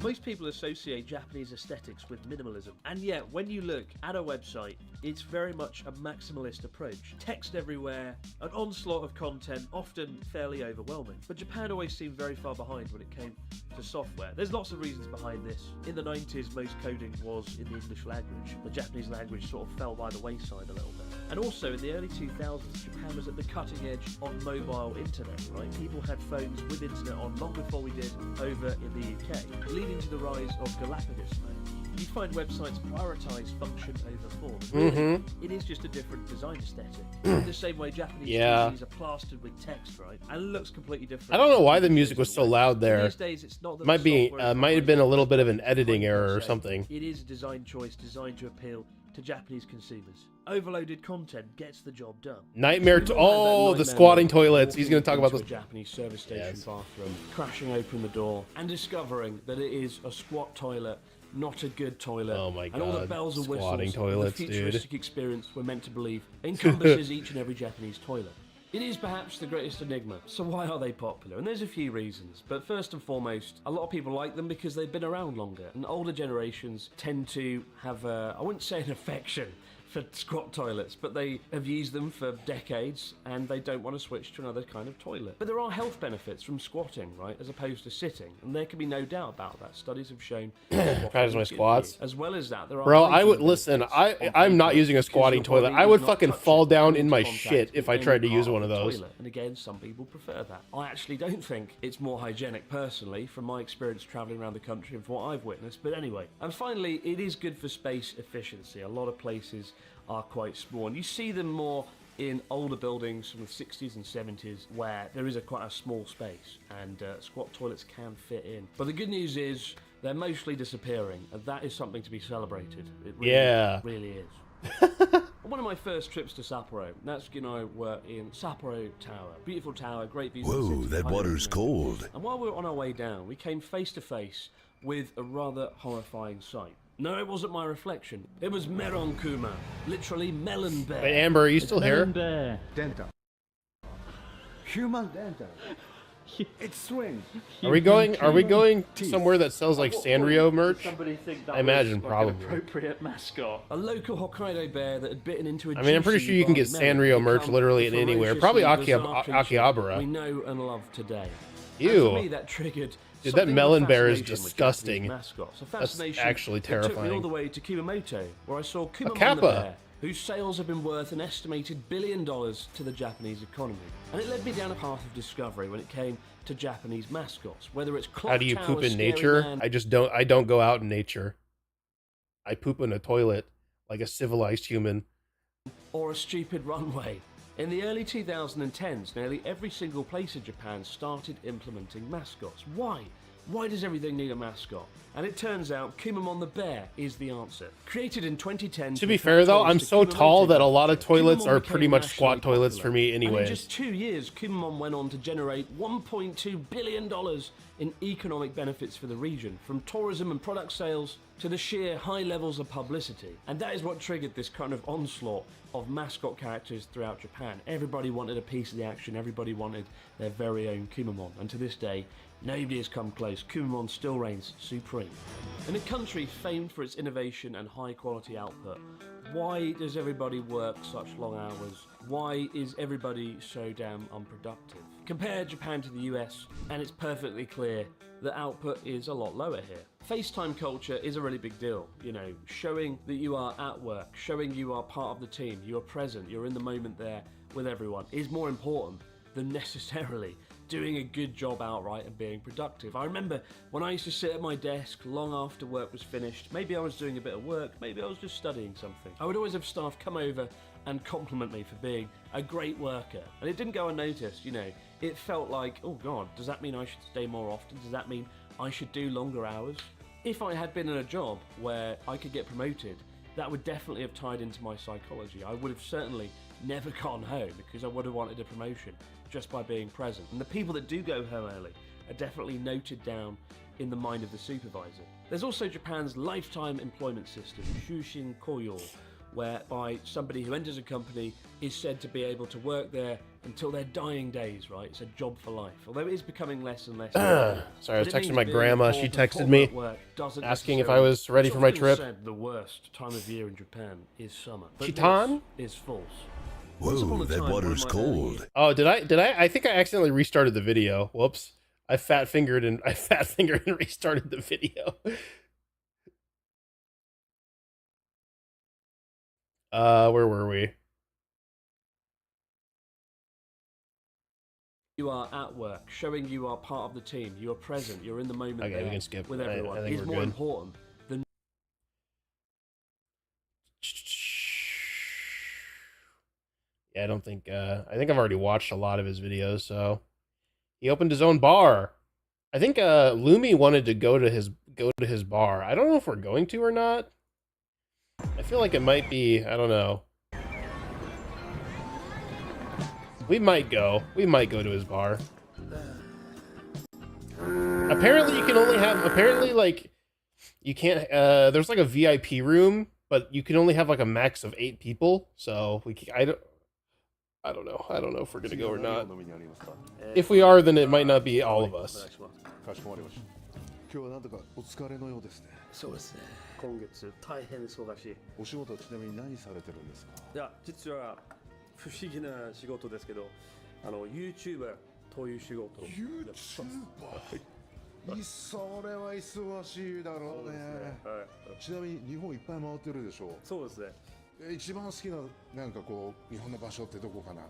Most people associate Japanese aesthetics with minimalism, and yet when you look at a website, it's very much a maximalist approach. Text everywhere, an onslaught of content, often fairly overwhelming. But Japan always seemed very far behind when it came to software. There's lots of reasons behind this. In the 90s, most coding was in the English language. The Japanese language sort of fell by the wayside a little bit. And also in the early 2000s, Japan was at the cutting edge of mobile internet, right? People had phones with internet on long before we did over in the UK, leading to the rise of Galapagos phones. You find websites prioritise function over form. Really, it is just a different design aesthetic. In the same way Japanese TVs are plastered with text, right? And it looks completely different. I don't know why the music was so loud there. These days, it's not that Might the be software is might have been a little bit of an editing error or say. something. It is a design choice designed to appeal to Japanese consumers. Overloaded content gets the job done. Nightmare. We've all had that The nightmare squatting of toilets. He's walking going to talk about into those. a Japanese service station bathroom, crashing open the door, and discovering that it is a squat toilet, not a good toilet. Oh my And all the God, bells and squatting whistles toilets, the dude. futuristic experience we're meant to believe encompasses each and every Japanese toilet. It is perhaps the greatest enigma, so why are they popular? And there's a few reasons, but first and foremost, a lot of people like them because they've been around longer, and older generations tend to have, I wouldn't say an affection for squat toilets, but they have used them for decades and they don't want to switch to another kind of toilet. But there are health benefits from squatting, right, as opposed to sitting, and there can be no doubt about that. Studies have shown Practice my squats. as well as that there are Bro, I would hygiene listen. benefits I'm not paper using a because squatting your toilet. body I would does not fucking touch fall it, down come in my into contact shit if I with tried any to use part one of the those. toilet. And again, some people prefer that. I actually don't think it's more hygienic personally, from my experience travelling around the country and from what I've witnessed. But anyway, and finally, it is good for space efficiency. A lot of places are quite small, and you see them more in older buildings from the 60s and 70s where there is quite a small space and squat toilets can fit in. But the good news is they're mostly disappearing, and that is something to be celebrated. It really, really is. One of my first trips to Sapporo, Natsuki and I were in Sapporo Tower. Beautiful tower, great views. Whoa, that water's cold. And while we were on our way down, we came face to face with a rather horrifying sight. No, it wasn't my reflection. It was Meron Kuma, literally melon bear. Wait, Amber, are you still here? Bear. Denta. Human denta. It swings. Are we going somewhere that sells like Sanrio merch? Somebody think that I imagine was like probably. an appropriate mascot. A local Hokkaido bear that had bitten into a I mean, I'm pretty juicy sure you can get melon Sanrio merch become literally the anywhere. Probably ferociously bizarre creature Akihabara. we know and love today. And Ew. for me, that triggered Dude, that something of a melon bear is fascination with disgusting. Japanese mascots. A That's fascination actually that took me all terrifying. the way to Kumamoto, where I saw Kumamon the kappa. bear, whose sales have been worth an estimated $1 billion to the Japanese economy. And it led me down a path of discovery when it came to Japanese mascots, whether it's Clock How do you Tower, poop in Scary nature? Man, I don't go out in nature. I poop in a toilet like a civilized human. or a stupid runway. In the early 2010s, nearly every single place in Japan started implementing mascots. Why? Why does everything need a mascot? And it turns out Kumamon the bear is the answer. Created in 2010... To be fair though, I'm so tall that a lot of toilets are pretty much squat toilets for me And in anyways. just 2 years, Kumamon went on to generate $1.2 billion in economic benefits for the region, from tourism and product sales to the sheer high levels of publicity. And that is what triggered this kind of onslaught of mascot characters throughout Japan. Everybody wanted a piece of the action, everybody wanted their very own Kumamon, and to this day, nobody has come close. Kumamon still reigns supreme. In a country famed for its innovation and high quality output, why does everybody work such long hours? Why is everybody so damn unproductive? Compare Japan to the US, and it's perfectly clear that output is a lot lower here. FaceTime culture is a really big deal, you know, showing that you are at work, showing you are part of the team, you are present, you're in the moment there with everyone, is more important than necessarily doing a good job outright and being productive. I remember when I used to sit at my desk long after work was finished, maybe I was doing a bit of work, maybe I was just studying something. I would always have staff come over and compliment me for being a great worker. And it didn't go unnoticed, you know. It felt like, oh God, does that mean I should stay more often? Does that mean I should do longer hours? If I had been in a job where I could get promoted, that would definitely have tied into my psychology. I would have certainly never gone home because I would have wanted a promotion just by being present. And the people that do go home early are definitely noted down in the mind of the supervisor. There's also Japan's lifetime employment system, Shushin Koyo, whereby somebody who enters a company is said to be able to work there until their dying days, right? It's a job for life. Although it is becoming less and less. Sorry, I was texting my grandma. She texted me asking if I was ready for my trip. Said the worst time of year in Japan is summer. But Chitan? this is false. Whoa, that water's cold. Oh, did I? I think I accidentally restarted the video. Whoops. I fat fingered and restarted the video. Where were we? You are at work, showing you are part of the team, you are present, you're in the moment Okay, we there can skip. with I everyone. think Is we're more good. important than Yeah, I don't think. I think I've already watched a lot of his videos. So he opened his own bar. I think Lumi wanted to go to his bar. I don't know if we're going to or not. I feel like it might be. I don't know. We might go. We might go to his bar. Apparently, you can only have. Apparently, like, you can't. There's like a VIP room, but you can only have like a max of 8 people. So I don't know. I don't know if we're gonna go or not. If we are, then it might not be all of us. 今日はなんだかお疲れのようですね。そうですね。今月大変忙しい。お仕事はちなみに何されてるんですか。いや、実は不思議な仕事ですけど、YouTuber という仕事をやってます。それは忙しいだろうね。ちなみに日本いっぱい回ってるでしょう。そうですね。一番好きななんかこう日本の場所ってどこかな。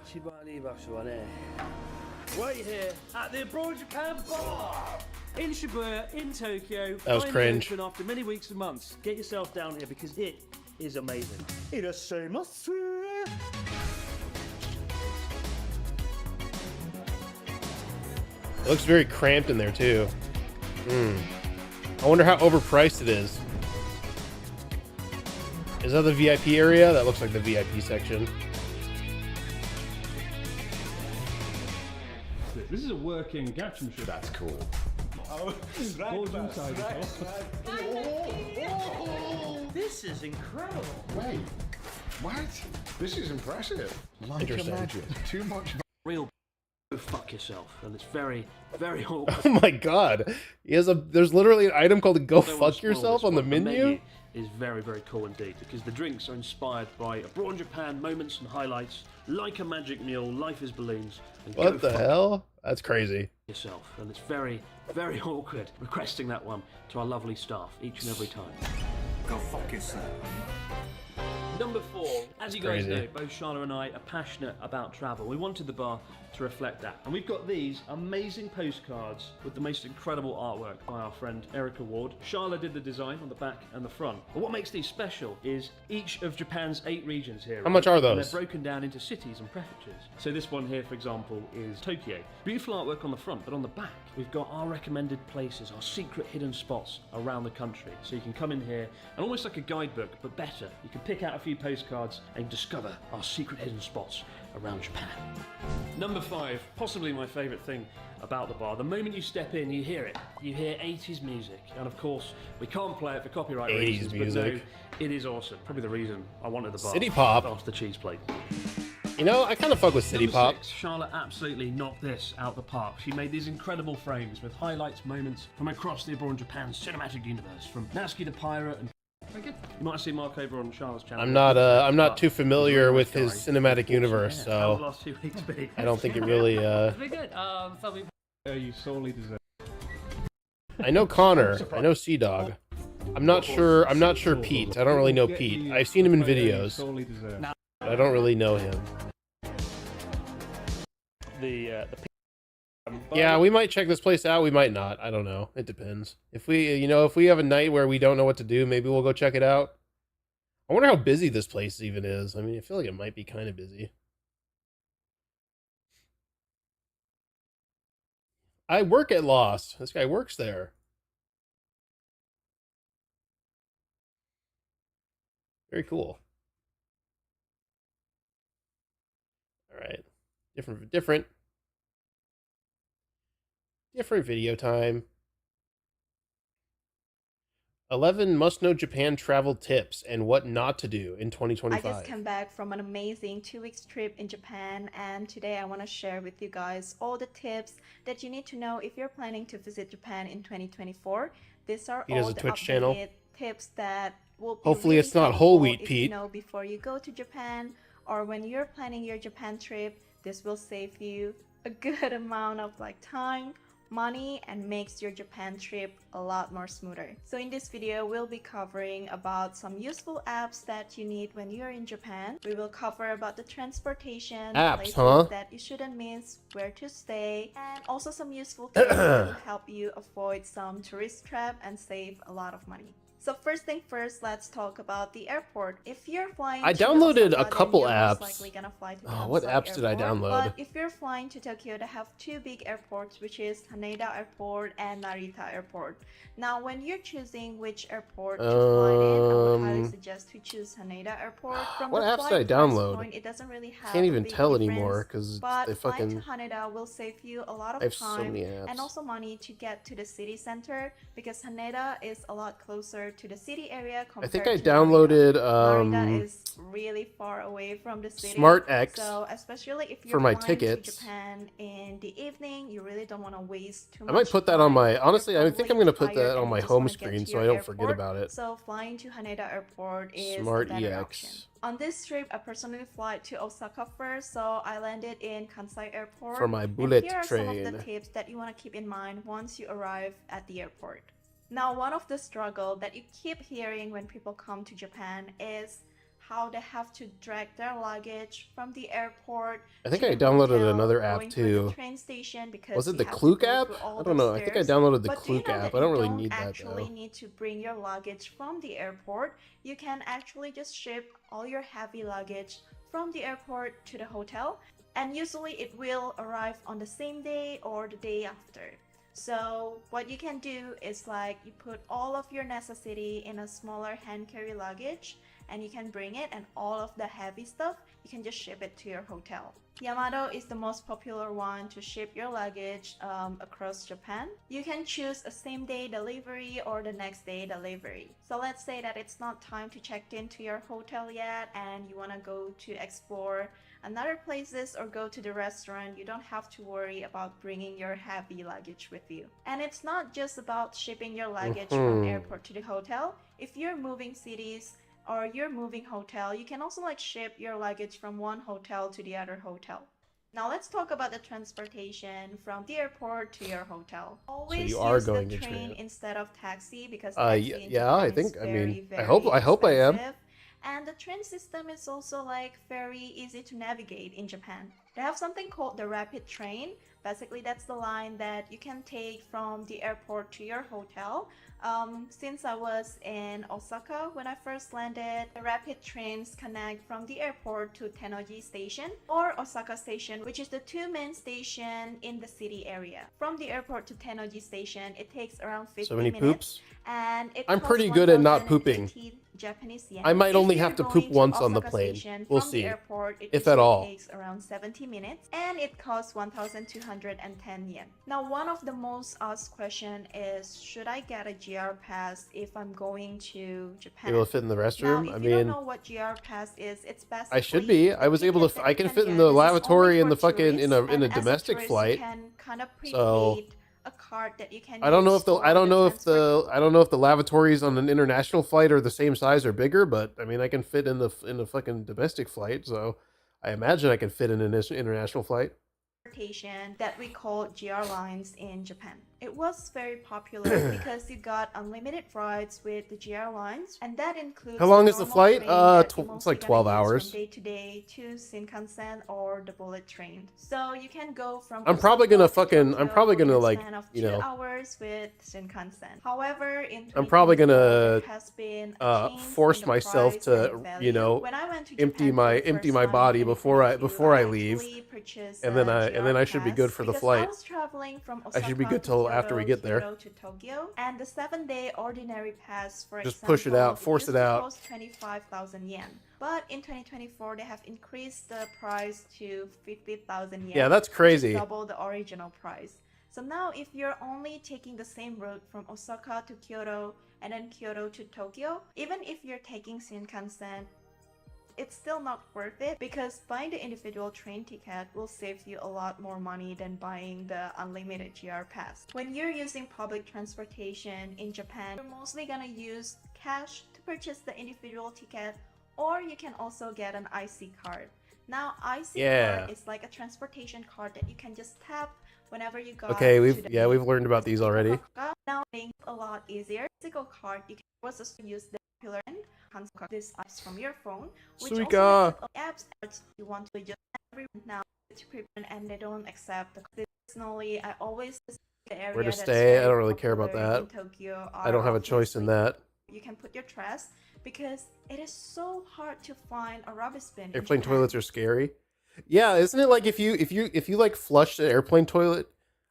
一番いい場所はね。Right here at the Abroad Japan Bar in Shibuya, in Tokyo. That was Finally cringe. open after many weeks and months. Get yourself down here because it is amazing. Irashimasu. It looks very cramped in there too. I wonder how overpriced it is. Is that the VIP area? That looks like the VIP section. This is a working gacha machine. That's cool. This is incredible. Wait, what? This is impressive. Like Interesting. imagine, too much. Real go fuck yourself, and it's very, very awkward. Oh my god. He has a. There's literally an item called "Go Don't wanna Fuck spoil Yourself" this on the one, but menu. is very, very cool indeed, because the drinks are inspired by Abroad Japan moments and highlights, like a magic meal, life is balloons, and What the hell? That's crazy. yourself. And it's very, very awkward requesting that one to our lovely staff each and every time. Go fuck yourself. Number 4, as you guys Crazy. know, both Charlotte and I are passionate about travel. We wanted the bar to reflect that. And we've got these amazing postcards with the most incredible artwork by our friend Erica Ward. Charlotte did the design on the back and the front. But what makes these special is each of Japan's 8 regions here. How much are And those? they're broken down into cities and prefectures. So this one here, for example, is Tokyo. Beautiful artwork on the front, but on the back, we've got our recommended places, our secret hidden spots around the country. So you can come in here, and almost like a guidebook, but better. You can pick out a few postcards and discover our secret hidden spots around Japan. Number 5, possibly my favourite thing about the bar. The moment you step in, you hear it. You hear 80s music. And of course, we can't play it for copyright 80s reasons, music. but no, it is awesome. Probably the reason I wanted the bar. City Pop. After the cheese plate. You know, I kind of fuck with City Number Pop. 6, Charlotte absolutely knocked this out the park. She made these incredible frames with highlights, moments from across the Abroad Japan cinematic universe, from Natsuki the Pirate and very good. You might have seen Mark over on Charlotte's channel. I'm not too familiar with his cinematic universe, How the so last 2 weeks be? I don't think it really. Very good. So we You solely deserve. I know Connor. I know Sea Dog. I'm not sure Pete. I don't really know Pete. I've seen him in videos. Solely deserve. But I don't really know him. Yeah, we might check this place out. We might not. I don't know. It depends. If we have a night where we don't know what to do, maybe we'll go check it out. I wonder how busy this place even is. I mean, I feel like it might be kind of busy. I work at Lost. This guy works there. Very cool. All right. Different video time. 11 must-know Japan travel tips and what not to do in I 2025. just came back from an amazing 2 weeks trip in Japan, and today I want to share with you guys all the tips that you need to know if you're planning to visit Japan in 2024. These are He does all a the Twitch channel. updated tips that will be Hopefully really it's not helpful whole wheat, if Pete. you know before you go to Japan, or when you're planning your Japan trip. This will save you a good amount of time, money, and makes your Japan trip a lot more smoother. So in this video, we'll be covering about some useful apps that you need when you're in Japan. We will cover about the transportation, Apps, places huh? that you shouldn't miss, where to stay, and also some useful tips that will help you avoid some tourist trap and save a lot of money. So first thing first, let's talk about the airport. If you're flying I to downloaded Osaka, a then couple you're most apps. likely gonna fly to Oh, what Kansai apps did I Airport. download? But if you're flying to Tokyo, they have 2 big airports, which is Haneda Airport and Narita Airport. Now, when you're choosing which airport to fly in, I would highly suggest to choose Haneda Airport. From What the apps did I flight price download? point, it doesn't really have Can't a even big tell difference, anymore because but they flying to fucking. Haneda will save you a lot of I have so time many apps. and also money to get to the city center, because Haneda is a lot closer to the city area I compared think I to downloaded Narita is really far away from the city. Smart X So especially if you're for my flying tickets. to Japan in the evening, you really don't want to waste too I much might put that on my. Honestly, I think I'm gonna put tired that on and my you just home wanna get screen to so your I don't forget airport. about it. So flying to Haneda Airport is Smart a better EX. option. On this trip, I personally fly to Osaka first, so I landed in Kansai Airport. For my And bullet here are some of the train. tips that you want to keep in mind once you arrive at the airport. Now, one of the struggle that you keep hearing when people come to Japan is how they have to drag their luggage from the airport. I think to I the downloaded hotel, another app going through the too. train station because Was it you the have to Klook go app? through all I the don't know. I think I stairs. downloaded the But do you Klook know app. that I don't you really don't need that actually though. need to bring your luggage from the airport. You can actually just ship all your heavy luggage from the airport to the hotel, and usually it will arrive on the same day or the day after. So what you can do is you put all of your necessity in a smaller hand carry luggage, and you can bring it, and all of the heavy stuff, you can just ship it to your hotel. Yamato is the most popular one to ship your luggage across Japan. You can choose a same-day delivery or the next day delivery. So let's say that it's not time to check into your hotel yet and you want to go to explore another places or go to the restaurant. You don't have to worry about bringing your heavy luggage with you. And it's not just about shipping your luggage from airport to the hotel. If you're moving cities or you're moving hotel, you can also like ship your luggage from one hotel to the other hotel. Now let's talk about the transportation from the airport to your hotel. Always you are use going the to train Japan. instead of taxi because taxi in Yeah, Japan I is think. I very, mean, I very hope I am. expensive. And the train system is also like very easy to navigate in Japan. They have something called the rapid train. Basically, that's the line that you can take from the airport to your hotel. Since I was in Osaka when I first landed, the rapid trains connect from the airport to Tennoji Station or Osaka Station, which is the two main stations in the city area. From the airport to Tennoji Station, it takes around 50 So many minutes. poops? And it I'm costs pretty good at not pooping. 1,080 Japanese yen. I might If only you're have to going poop once on the Osaka plane. Station We'll from the see. airport, it If at usually all. takes around 70 minutes and it costs 1,210 yen. Now, one of the most asked question is, should I get a GR pass if I'm going to Japan? Able to fit in the restroom? Now, I if you don't mean, know what GR pass is, it's basically I should be. I was able to. I can fit in the lavatory in the fucking in a domestic flight. So a card that you can I don't know use if the for I don't know if transport. the I don't know if the lavatories on an international flight are the same size or bigger, but I mean I can fit in the fucking domestic flight, so I imagine I can fit in an international flight. Transportation that we call GR lines in Japan. It was very popular because you got unlimited rides with the GR lines, and that includes How long the is the normal flight? train that you It's mostly like gonna 12 use hours. from day to day to Shinkansen or the bullet train. So you can go from I'm probably gonna Osaka to fucking I'm Tokyo probably gonna in a like span of you 2 know hours with Shinkansen. However, in I'm probably 2024, gonna there has been a change force in the myself price to and value. you know When I went to empty Japan for the empty first my time body in before I 2022, leave, actually purchased and then a I GR should be pass good for the because flight. I was traveling from I should be Osaka good to till after we Kyoto, get there. Kyoto to Tokyo, and the 7-day ordinary pass, for Just example, push it out, force used it to out. cost 25,000 yen. But in 2024, they have increased the price to 50,000 yen. Yeah, that's which is crazy. double the original price. So now, if you're only taking the same route from Osaka to Kyoto and then Kyoto to Tokyo, even if you're taking Shinkansen, it's still not worth it because buying the individual train ticket will save you a lot more money than buying the unlimited GR pass. When you're using public transportation in Japan, you're mostly gonna use cash to purchase the individual ticket, or you can also get an IC card. Now, IC Yeah. card is like a transportation card that you can just tap whenever you go Okay, to we've the we've learned about these already. now things a lot easier. Physical card, you can also use the popular end. This apps from your phone, which Suica. also makes apps you want to just everyone now to prepare and they don't accept the personally. I always the area Where to that's stay? I very don't really care about popular in that. Tokyo I don't are have a choice in obviously- that. You can put your trash because it is so hard to find a rubbish bin. in Airplane Japan. toilets are scary. Yeah, isn't it like if you like flush the airplane toilet?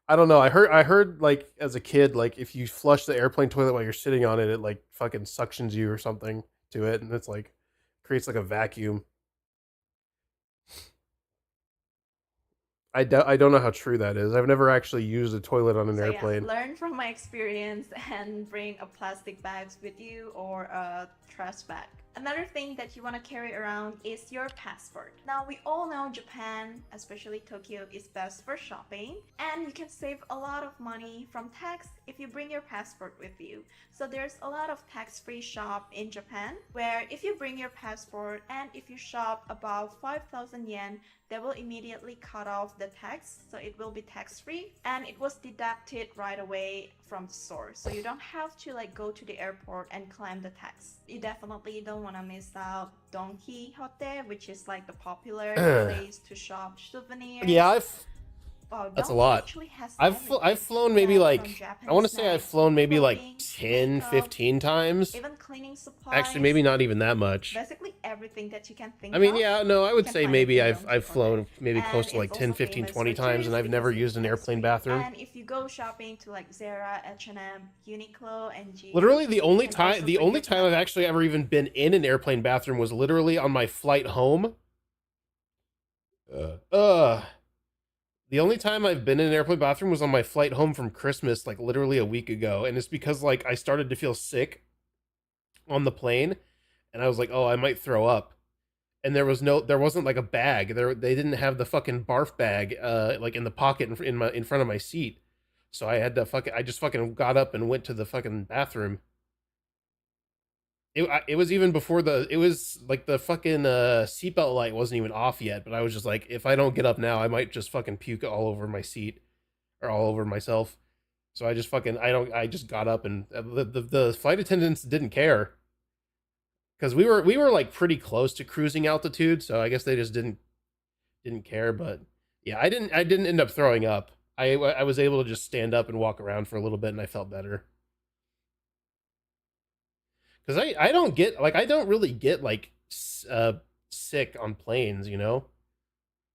I don't know. I heard like as a kid, like if you flush the airplane toilet while you're sitting on it, it like fucking suctions you or something to it, and it's like creates like a vacuum. I don't know how true that is. I've never actually used a toilet on an So airplane. yeah, learn from my experience and bring a plastic bags with you or a trash bag. Another thing that you want to carry around is your passport. Now, we all know Japan, especially Tokyo, is best for shopping, and you can save a lot of money from tax if you bring your passport with you. So there's a lot of tax-free shop in Japan where if you bring your passport and if you shop above 5,000 yen, they will immediately cut off the tax, so it will be tax-free, and it was deducted right away from the store. So you don't have to like go to the airport and claim the tax. You definitely don't want to miss out Don Quixote, which is like the popular place to shop souvenirs. Yeah, Wow, that's a Don lot. actually has I've flown maybe like I want to say I've flown maybe like 10, 15 times. even cleaning supplies. Actually, maybe not even that much. Basically everything that you can think I mean, of. yeah, no, I would you can say find maybe it in I've flown maybe And close to like it's 10, also 15, famous 20 for times, and tourists I've never because used an airplane bathroom. And if you go shopping to like Zara, H&M, Uniqlo, and G, Literally, the only you can also bring your time I've actually ever even been in an airplane bathroom was literally on my flight home. The only time I've been in an airplane bathroom was on my flight home from Christmas, like literally a week ago, and it's because like I started to feel sick on the plane, and I was like, oh, I might throw up. And there wasn't like a bag. They didn't have the fucking barf bag like in the pocket in front of my seat. So I had to I just fucking got up and went to the fucking bathroom. It was even before it was like the fucking seatbelt light wasn't even off yet, but I was just like, if I don't get up now, I might just fucking puke all over my seat or all over myself. So I just fucking I just got up, and the flight attendants didn't care. Because we were like pretty close to cruising altitude, so I guess they just didn't care. But yeah, I didn't end up throwing up. I was able to just stand up and walk around for a little bit, and I felt better. Because I don't really get like sick on planes, you know,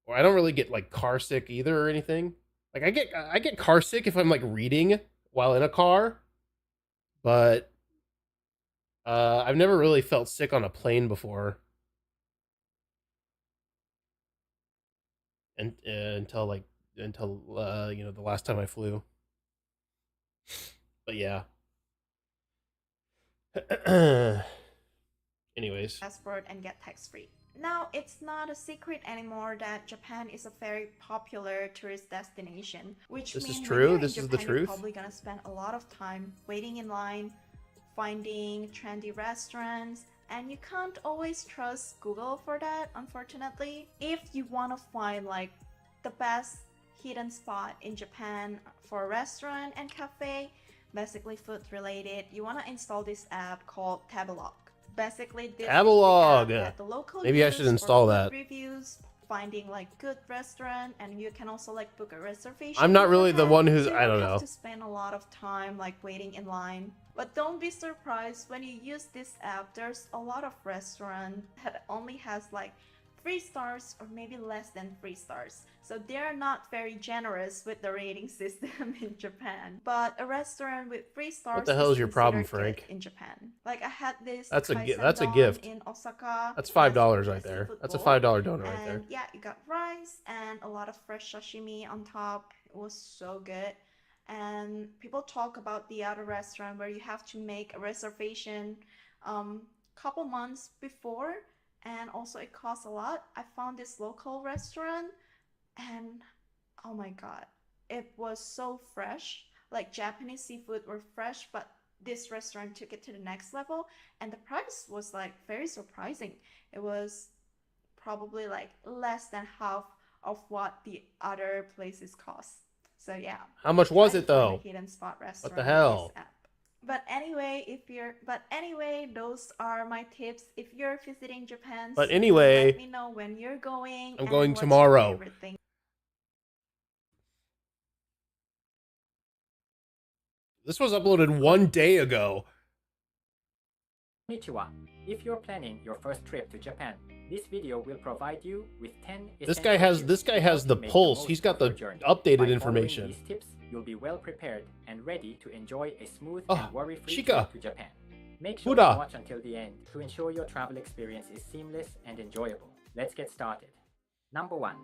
or I don't really get like car sick either or anything. Like I get car sick if I'm like reading while in a car, but I've never really felt sick on a plane before, and until you know, the last time I flew. But yeah. Anyways, passport and get tax-free. Now, it's not a secret anymore that Japan is a very popular tourist destination, which this is means true. when you're This in is the Japan, you're truth. probably gonna spend a lot of time waiting in line, finding trendy restaurants, and you can't always trust Google for that, unfortunately. If you want to find like the best hidden spot in Japan for a restaurant and cafe, basically food related, you want to install this app called Tabelog. Basically, this Tabelog. is the app that the local Maybe I use should for install food that. reviews, finding like good restaurant, and you can also like book a reservation. I'm not really the beforehand, one who's so you I don't have know. to spend a lot of time like waiting in line. But don't be surprised when you use this app. There's a lot of restaurant that only has like 3 stars or maybe less than 3 stars. So they're not very generous with the rating system in Japan. But a restaurant with 3 stars What the hell is your problem, considered good Frank? in Japan. Like I had this That's a Kaisendon gift. in Osaka. That's That's $5 a right there. seafood That's a bowl. $5 donor right there. And yeah, you got rice and a lot of fresh sashimi on top. It was so good. And people talk about the other restaurant where you have to make a reservation couple months before, and also it costs a lot. I found this local restaurant, and oh my god, it was so fresh. Like Japanese seafood were fresh, but this restaurant took it to the next level, and the price was like very surprising. It was probably like less than half of what the other places cost. So yeah. How much was try it to find a though? hidden spot restaurant What the with hell? this app. But anyway, those are my tips. If you're visiting Japan, But so anyway, let me know when you're going. I'm and going what's your tomorrow. favorite thing. This was uploaded 1 day ago. Konnichiwa. If you're planning your first trip to Japan, this video will provide you with 10 This guy has the pulse. He's got the updated information. These tips, you'll be well prepared and ready to enjoy a smooth Oh, and worry-free Chica. trip to Japan. Make sure Buddha. to watch until the end to ensure your travel experience is seamless and enjoyable. Let's get started. Number 1.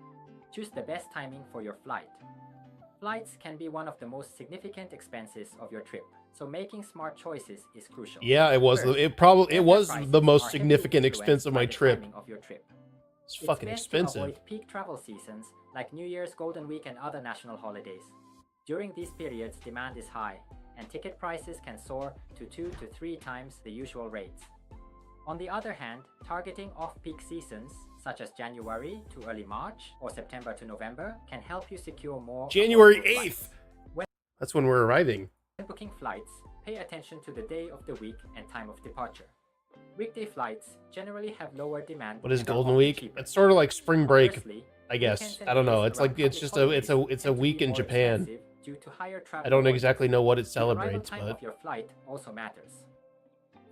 Choose the best timing for your flight. Flights can be one of the most significant expenses of your trip, so making smart choices is crucial. Yeah, it was. First, It was prices the most are significant heavily expense of my influenced by the trip. timing of your trip. It's fucking best expensive. To avoid peak travel seasons like New Year's, Golden Week, and other national holidays. During these periods, demand is high, and ticket prices can soar to 2 to 3 times the usual rates. On the other hand, targeting off-peak seasons, such as January to early March or September to November, can help you secure more January affordable 8th. flights. That's when we're arriving. When booking flights, pay attention to the day of the week and time of departure. Weekday flights generally have lower demand. What is and are Golden often Week? cheaper. It's sort of like spring break, Conversely, I guess. weekends and I don't know. days It's like around it's just public it's holidays a tend to week be in more Japan. expensive due to higher travel I don't volumes. exactly know what it The arrival celebrates, time but of your flight also matters.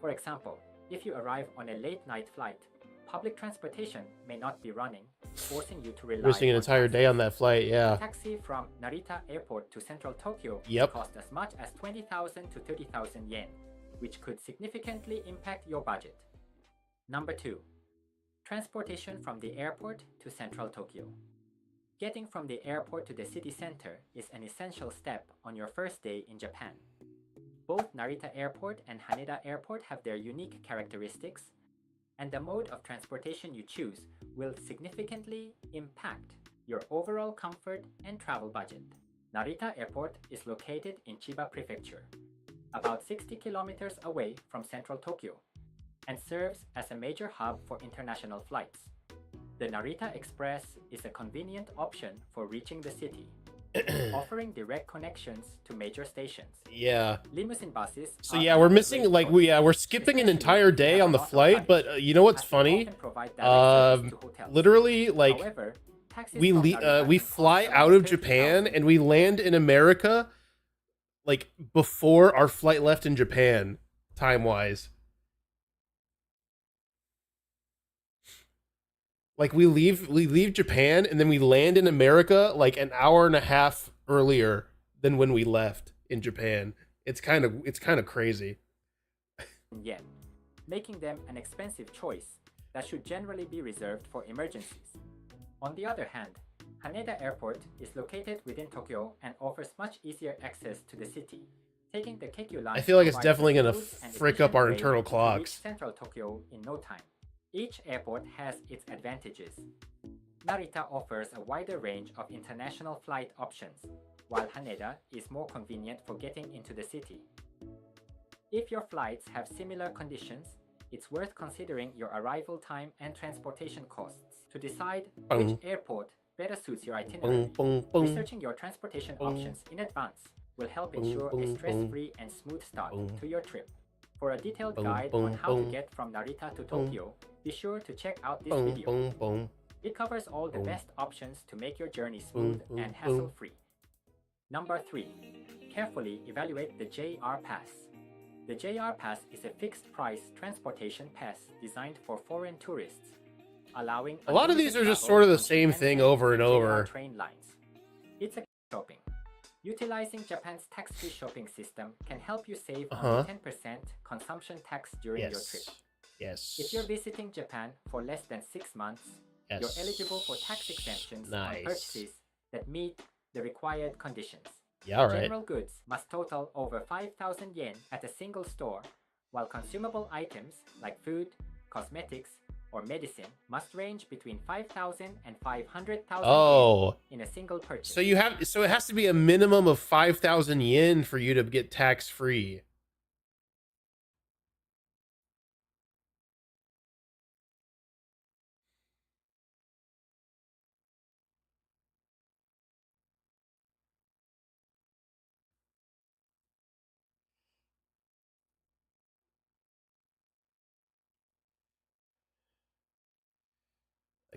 For example, if you arrive on a late night flight, public transportation may not be running, forcing you to rely Wasting an on entire day on that flight, yeah. A taxi from Narita Airport to central Tokyo Yep. cost as much as 20,000 to 30,000 yen, which could significantly impact your budget. Number 2. Transportation from the airport to central Tokyo. Getting from the airport to the city center is an essential step on your first day in Japan. Both Narita Airport and Haneda Airport have their unique characteristics, and the mode of transportation you choose will significantly impact your overall comfort and travel budget. Narita Airport is located in Chiba Prefecture, about 60 kilometers away from central Tokyo, and serves as a major hub for international flights. The Narita Express is a convenient option for reaching the city, offering direct connections to major stations. Yeah. Limousine buses. So yeah, we're missing like we're skipping an entire day on the flight, but you know what's funny? Literally like However, we fly out of Japan and we land in America like before our flight left in Japan, time-wise. Like we leave Japan and then we land in America like an hour and a half earlier than when we left in Japan. It's kind of crazy. Yen, making them an expensive choice that should generally be reserved for emergencies. On the other hand, Haneda Airport is located within Tokyo and offers much easier access to the city. Taking the Keikyu line, I feel like it's provides definitely gonna smooth and frick up efficient our way internal to reach clocks. Central Tokyo in no time. Each airport has its advantages. Narita offers a wider range of international flight options, while Haneda is more convenient for getting into the city. If your flights have similar conditions, it's worth considering your arrival time and transportation costs to decide which airport better suits your itinerary. Researching your transportation options in advance will help ensure a stress-free and smooth start to your trip. For a detailed guide on how to get from Narita to Tokyo, be sure to check out this video. It covers all the best options to make your journey smooth and hassle-free. Number 3. Carefully evaluate the JR Pass. The JR Pass is a fixed-price transportation pass designed for foreign tourists, allowing A lot of these are just sort of the same thing over and over. train lines. It's a shopping. Utilizing Japan's tax-free shopping system can help you save only 10% consumption tax during your trip. Yes. If you're visiting Japan for less than 6 months, you're eligible for tax exemptions on purchases that meet the required conditions. Yeah, all right. General goods must total over 5,000 yen at a single store, while consumable items like food, cosmetics, or medicine must range between 5,000 and 500,000 yen in a single purchase. So it has to be a minimum of 5,000 yen for you to get tax free.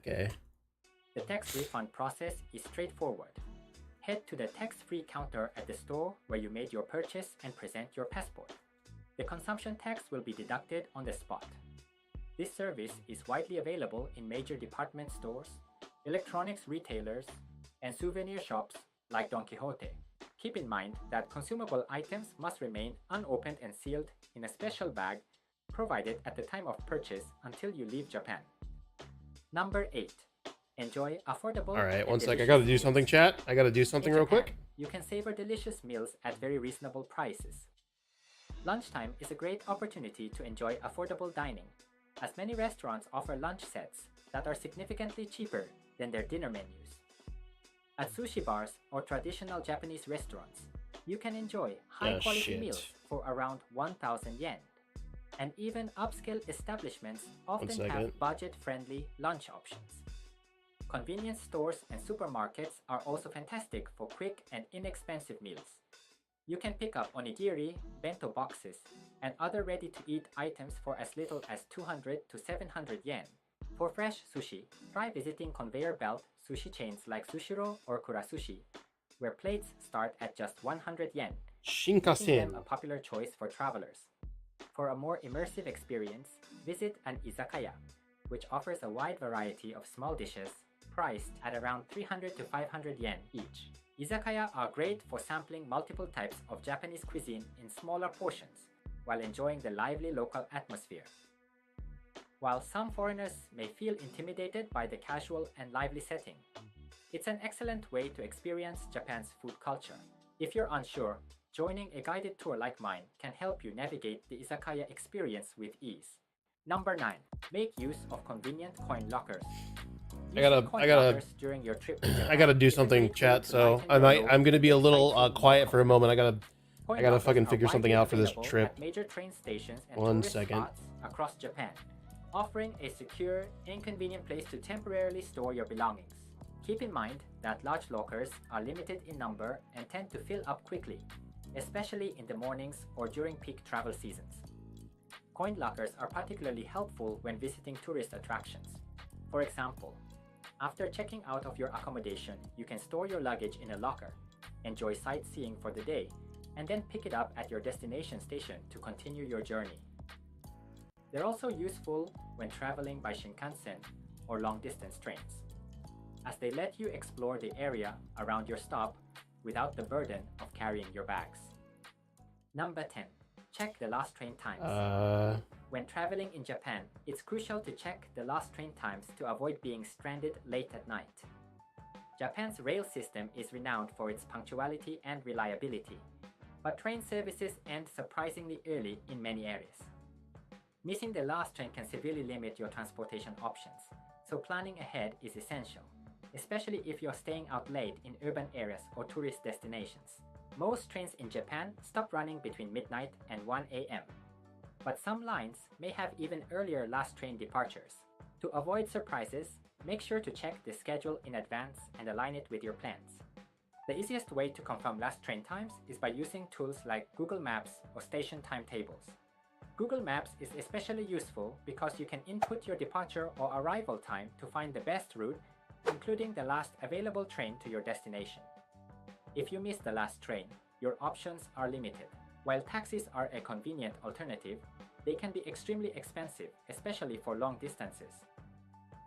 Okay. The tax refund process is straightforward. Head to the tax-free counter at the store where you made your purchase and present your passport. The consumption tax will be deducted on the spot. This service is widely available in major department stores, electronics retailers, and souvenir shops like Don Quixote. Keep in mind that consumable items must remain unopened and sealed in a special bag provided at the time of purchase until you leave Japan. Number 8. Enjoy affordable. All right, and one sec. I delicious gotta do meals. something, chat. I gotta do something In real Japan, quick. You can savor delicious meals at very reasonable prices. Lunchtime is a great opportunity to enjoy affordable dining, as many restaurants offer lunch sets that are significantly cheaper than their dinner menus. At sushi bars or traditional Japanese restaurants, you can enjoy high-quality shit. meals for around 1,000 yen. And even upscale establishments often second. have budget-friendly lunch options. Convenience stores and supermarkets are also fantastic for quick and inexpensive meals. You can pick up onigiri, bento boxes, and other ready-to-eat items for as little as 200 to 700 yen. For fresh sushi, try visiting conveyor belt sushi chains like Sushiro or Kurasushi, where plates start at just 100 yen, making them a popular choice for travelers. For a more immersive experience, visit an izakaya, which offers a wide variety of small dishes priced at around 300 to 500 yen each. Izakaya are great for sampling multiple types of Japanese cuisine in smaller portions while enjoying the lively local atmosphere. While some foreigners may feel intimidated by the casual and lively setting, it's an excellent way to experience Japan's food culture. If you're unsure, joining a guided tour like mine can help you navigate the izakaya experience with ease. Number 9. Make use of convenient coin lockers. I gotta do something, chat. So I'm gonna be a little quiet for a moment. I gotta fucking figure something out for this trip. Major train stations and 1 tourist second. spots across Japan, offering a secure, inconvenient place to temporarily store your belongings. Keep in mind that large lockers are limited in number and tend to fill up quickly, especially in the mornings or during peak travel seasons. Coin lockers are particularly helpful when visiting tourist attractions. For example, after checking out of your accommodation, you can store your luggage in a locker, enjoy sightseeing for the day, and then pick it up at your destination station to continue your journey. They're also useful when traveling by Shinkansen or long-distance trains, as they let you explore the area around your stop without the burden of carrying your bags. Number 10. Check the last train times. When traveling in Japan, it's crucial to check the last train times to avoid being stranded late at night. Japan's rail system is renowned for its punctuality and reliability, but train services end surprisingly early in many areas. Missing the last train can severely limit your transportation options, so planning ahead is essential, especially if you're staying out late in urban areas or tourist destinations. Most trains in Japan stop running between midnight and 1 a.m., but some lines may have even earlier last train departures. To avoid surprises, make sure to check the schedule in advance and align it with your plans. The easiest way to confirm last train times is by using tools like Google Maps or station timetables. Google Maps is especially useful because you can input your departure or arrival time to find the best route, including the last available train to your destination. If you miss the last train, your options are limited. While taxis are a convenient alternative, they can be extremely expensive, especially for long distances.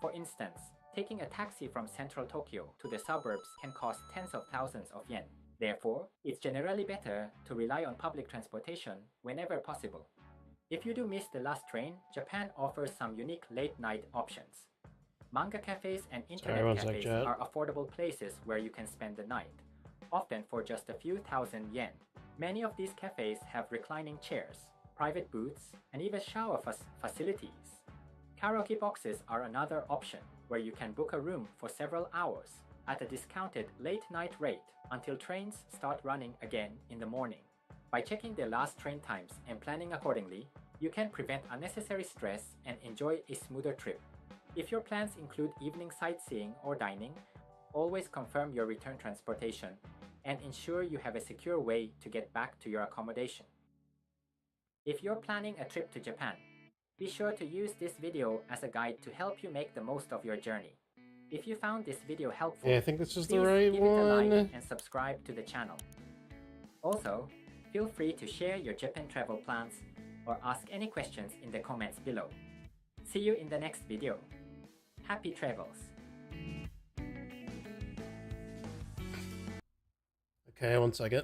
For instance, taking a taxi from central Tokyo to the suburbs can cost tens of thousands of yen. Therefore, it's generally better to rely on public transportation whenever possible. If you do miss the last train, Japan offers some unique late-night options. Manga cafes and internet cafes are affordable places where you can spend the night, often for just a few thousand yen. Many of these cafes have reclining chairs, private booths, and even shower facilities. Karaoke boxes are another option, where you can book a room for several hours at a discounted late-night rate until trains start running again in the morning. By checking the last train times and planning accordingly, you can prevent unnecessary stress and enjoy a smoother trip. If your plans include evening sightseeing or dining, always confirm your return transportation and ensure you have a secure way to get back to your accommodation. If you're planning a trip to Japan, be sure to use this video as a guide to help you make the most of your journey. If you found this video helpful, yeah, I think this is the please right give it a one. like and subscribe to the channel. Also, feel free to share your Japan travel plans or ask any questions in the comments below. See you in the next video. Happy travels! Okay, 1 second.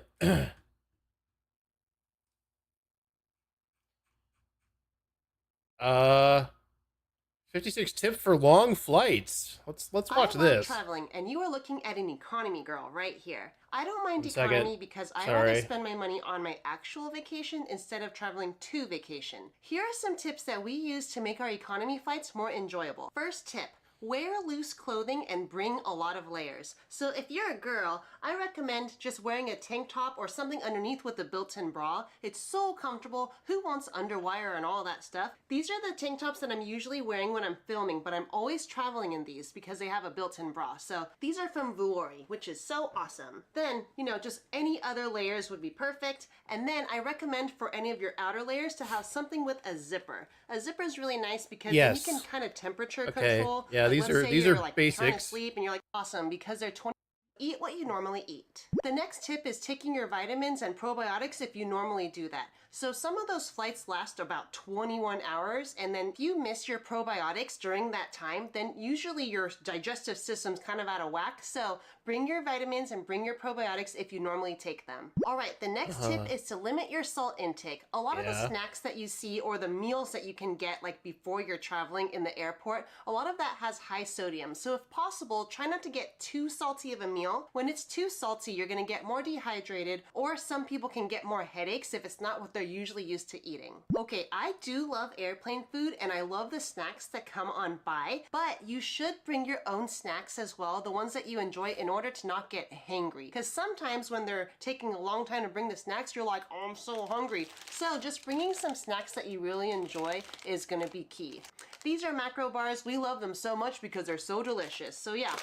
56 tips for long flights. Let's watch I love this. traveling, and you are looking at an economy girl right here. I don't mind 1 second. economy because I rather spend my money on my actual vacation instead of traveling to vacation. Here are some tips that we use to make our economy flights more enjoyable. First tip. Wear loose clothing and bring a lot of layers. So if you're a girl, I recommend just wearing a tank top or something underneath with a built-in bra. It's so comfortable. Who wants underwire and all that stuff? These are the tank tops that I'm usually wearing when I'm filming, but I'm always traveling in these because they have a built-in bra. So these are from Vuori, which is so awesome. Then, you know, just any other layers would be perfect. And then I recommend for any of your outer layers to have something with a zipper. A zipper is really nice because then you can kind of temperature control. Yeah, Like, these let's say are you're, like, trying to basics. sleep and you're like, awesome, because they're 20 Eat what you normally eat. The next tip is taking your vitamins and probiotics if you normally do that. So some of those flights last about 21 hours, and then if you miss your probiotics during that time, then usually your digestive system's kind of out of whack. So bring your vitamins and bring your probiotics if you normally take them. All right, the next tip is to limit your salt intake. A lot of the snacks that you see or the meals that you can get like before you're traveling in the airport, a lot of that has high sodium. So if possible, try not to get too salty of a meal. When it's too salty, you're gonna get more dehydrated, or some people can get more headaches if it's not what they're usually used to eating. Okay, I do love airplane food and I love the snacks that come on by, but you should bring your own snacks as well, the ones that you enjoy, in order to not get hangry. Because sometimes when they're taking a long time to bring the snacks, you're like, oh, I'm so hungry. So just bringing some snacks that you really enjoy is gonna be key. These are macro bars. We love them so much because they're so delicious. So yeah,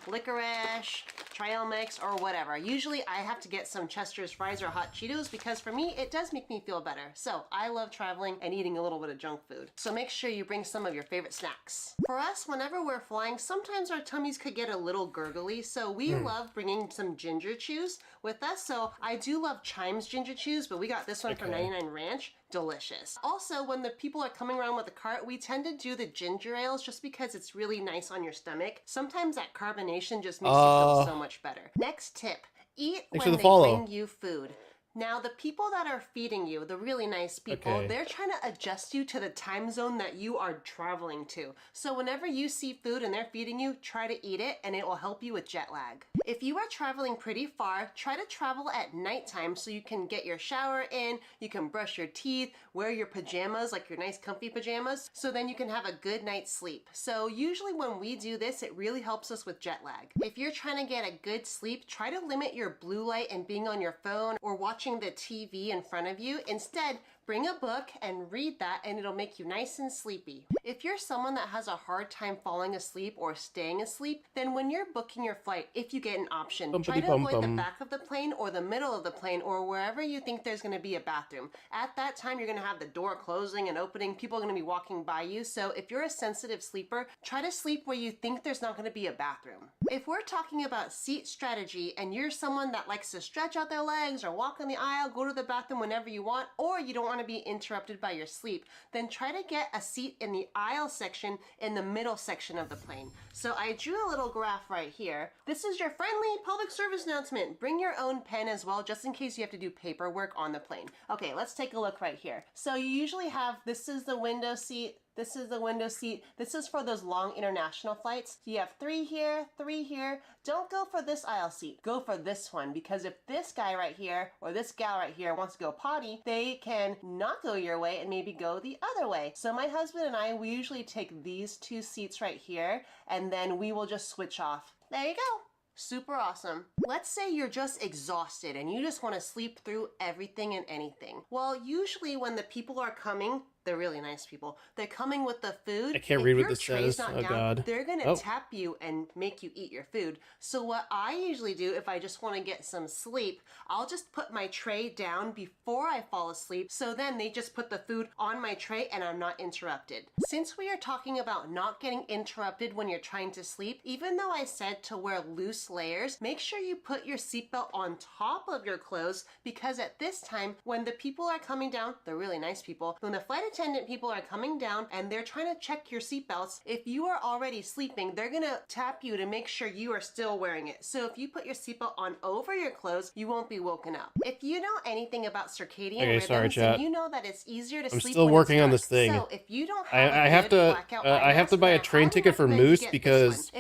licorice, trail mix, or whatever. Usually I have to get some Chester's fries or hot Cheetos because for me, it does make me feel better. So I love traveling and eating a little bit of junk food. So make sure you bring some of your favorite snacks. For us, whenever we're flying, sometimes our tummies could get a little gurgly. So we love bringing some ginger chews with us. So I do love Chimes ginger chews, but we got this one from 99 Ranch. Delicious. Also, when the people are coming around with the cart, we tend to do the ginger ales just because it's really nice on your stomach. Sometimes that carbonation just makes you feel so much better. Next tip, eat when they bring you food. Now, the people that are feeding you, the really nice people, they're trying to adjust you to the time zone that you are traveling to. So whenever you see food and they're feeding you, try to eat it and it will help you with jet lag. If you are traveling pretty far, try to travel at nighttime so you can get your shower in, you can brush your teeth, wear your pajamas, like your nice comfy pajamas, so then you can have a good night's sleep. So usually when we do this, it really helps us with jet lag. If you're trying to get a good sleep, try to limit your blue light and being on your phone or watching the TV in front of you. Instead, bring a book and read that and it'll make you nice and sleepy. If you're someone that has a hard time falling asleep or staying asleep, then when you're booking your flight, if you get an option, try to avoid the back of the plane or the middle of the plane or wherever you think there's going to be a bathroom. At that time, you're going to have the door closing and opening. People are going to be walking by you. So if you're a sensitive sleeper, try to sleep where you think there's not going to be a bathroom. If we're talking about seat strategy and you're someone that likes to stretch out their legs or walk on the aisle, go to the bathroom whenever you want, or you don't want to be interrupted by your sleep, then try to get a seat in the aisle section in the middle section of the plane. So I drew a little graph right here. This is your friendly public service announcement. Bring your own pen as well, just in case you have to do paperwork on the plane. Okay, let's take a look right here. So you usually have, this is the window seat, this is the window seat. This is for those long international flights. You have 3 here, 3 here. Don't go for this aisle seat. Go for this one, because if this guy right here or this gal right here wants to go potty, they can not go your way and maybe go the other way. So my husband and I, we usually take these 2 seats right here and then we will just switch off. There you go. Super awesome. Let's say you're just exhausted and you just want to sleep through everything and anything. Well, usually when the people are coming, they're really nice people. They're coming with the food. I can't read what this says. Oh, God. They're going to tap you and make you eat your food. So what I usually do if I just want to get some sleep, I'll just put my tray down before I fall asleep. So then they just put the food on my tray and I'm not interrupted. Since we are talking about not getting interrupted when you're trying to sleep, even though I said to wear loose layers, make sure you put your seatbelt on top of your clothes, because at this time, when the people are coming down, they're really nice people, when the flight attendant people are coming down and they're trying to check your seatbelts, if you are already sleeping, they're gonna tap you to make sure you are still wearing it. So if you put your seatbelt on over your clothes, you won't be woken up. If you know anything about circadian rhythms, then you know that it's easier to sleep. I'm still working on this thing. So if you don't have I have to buy a train ticket for Moose because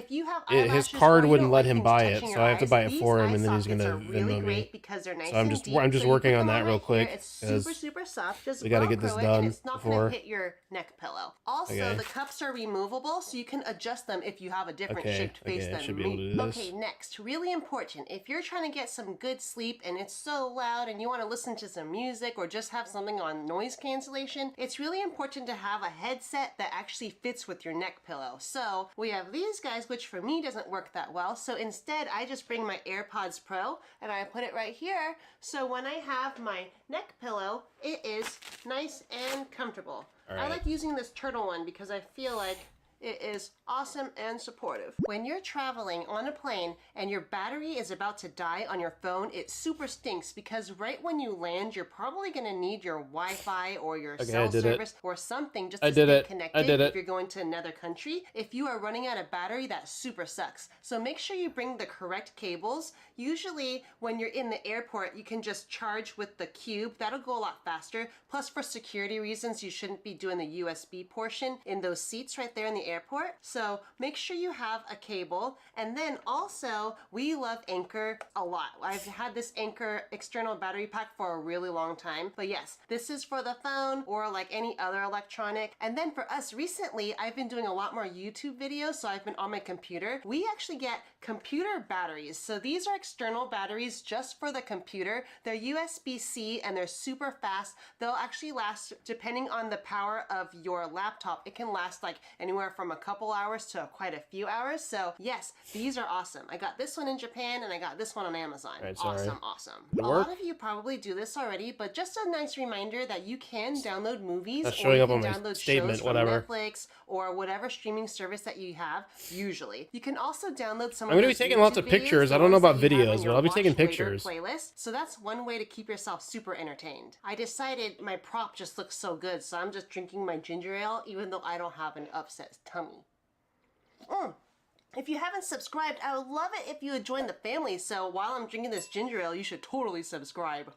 his card wouldn't let him buy it, so I have to buy it for him, and then he's gonna Venmo me. So I'm just working on that real quick because super soft. Just we got to get this done before hit your neck pillow. Also, the cups are removable, so you can adjust them if you have a different shaped face than me. Okay, next, really important. If you're trying to get some good sleep and it's so loud and you want to listen to some music or just have something on noise cancellation, it's really important to have a headset that actually fits with your neck pillow. So we have these guys, which for me doesn't work that well. So instead, I just bring my AirPods Pro and I put it right here. So when I have my neck pillow, it is nice and comfortable. I like using this turtle one because I feel like It is awesome and supportive. When you're traveling on a plane and your battery is about to die on your phone, it super stinks because right when you land, you're probably going to need your Wi-Fi or your cell service or something just to stay connected if you're going to another country. If you are running out of battery, that super sucks. So make sure you bring the correct cables. Usually when you're in the airport, you can just charge with the cube. That'll go a lot faster. Plus for security reasons, you shouldn't be doing the USB portion in those seats right there in the airport. So make sure you have a cable. And then also, we love Anker a lot. I've had this Anker external battery pack for a really long time. But yes, this is for the phone or like any other electronic. And then for us recently, I've been doing a lot more YouTube videos, so I've been on my computer. We actually get computer batteries. So these are external batteries just for the computer. They're USB-C and they're super fast. They'll actually last, depending on the power of your laptop, it can last like anywhere from a couple hours to quite a few hours. So yes, these are awesome. I got this one in Japan and I got this one on Amazon. Awesome. A lot of you probably do this already, but just a nice reminder that you can download movies or you can download shows from Netflix or whatever streaming service that you have, usually. You can also download some I'm going to be taking lots of pictures. I don't know about videos, but I'll be taking pictures. Playlist. So that's one way to keep yourself super entertained. I decided my prop just looks so good, so I'm just drinking my ginger ale even though I don't have an upset tummy. If you haven't subscribed, I would love it if you would join the family, so while I'm drinking this ginger ale, you should totally subscribe.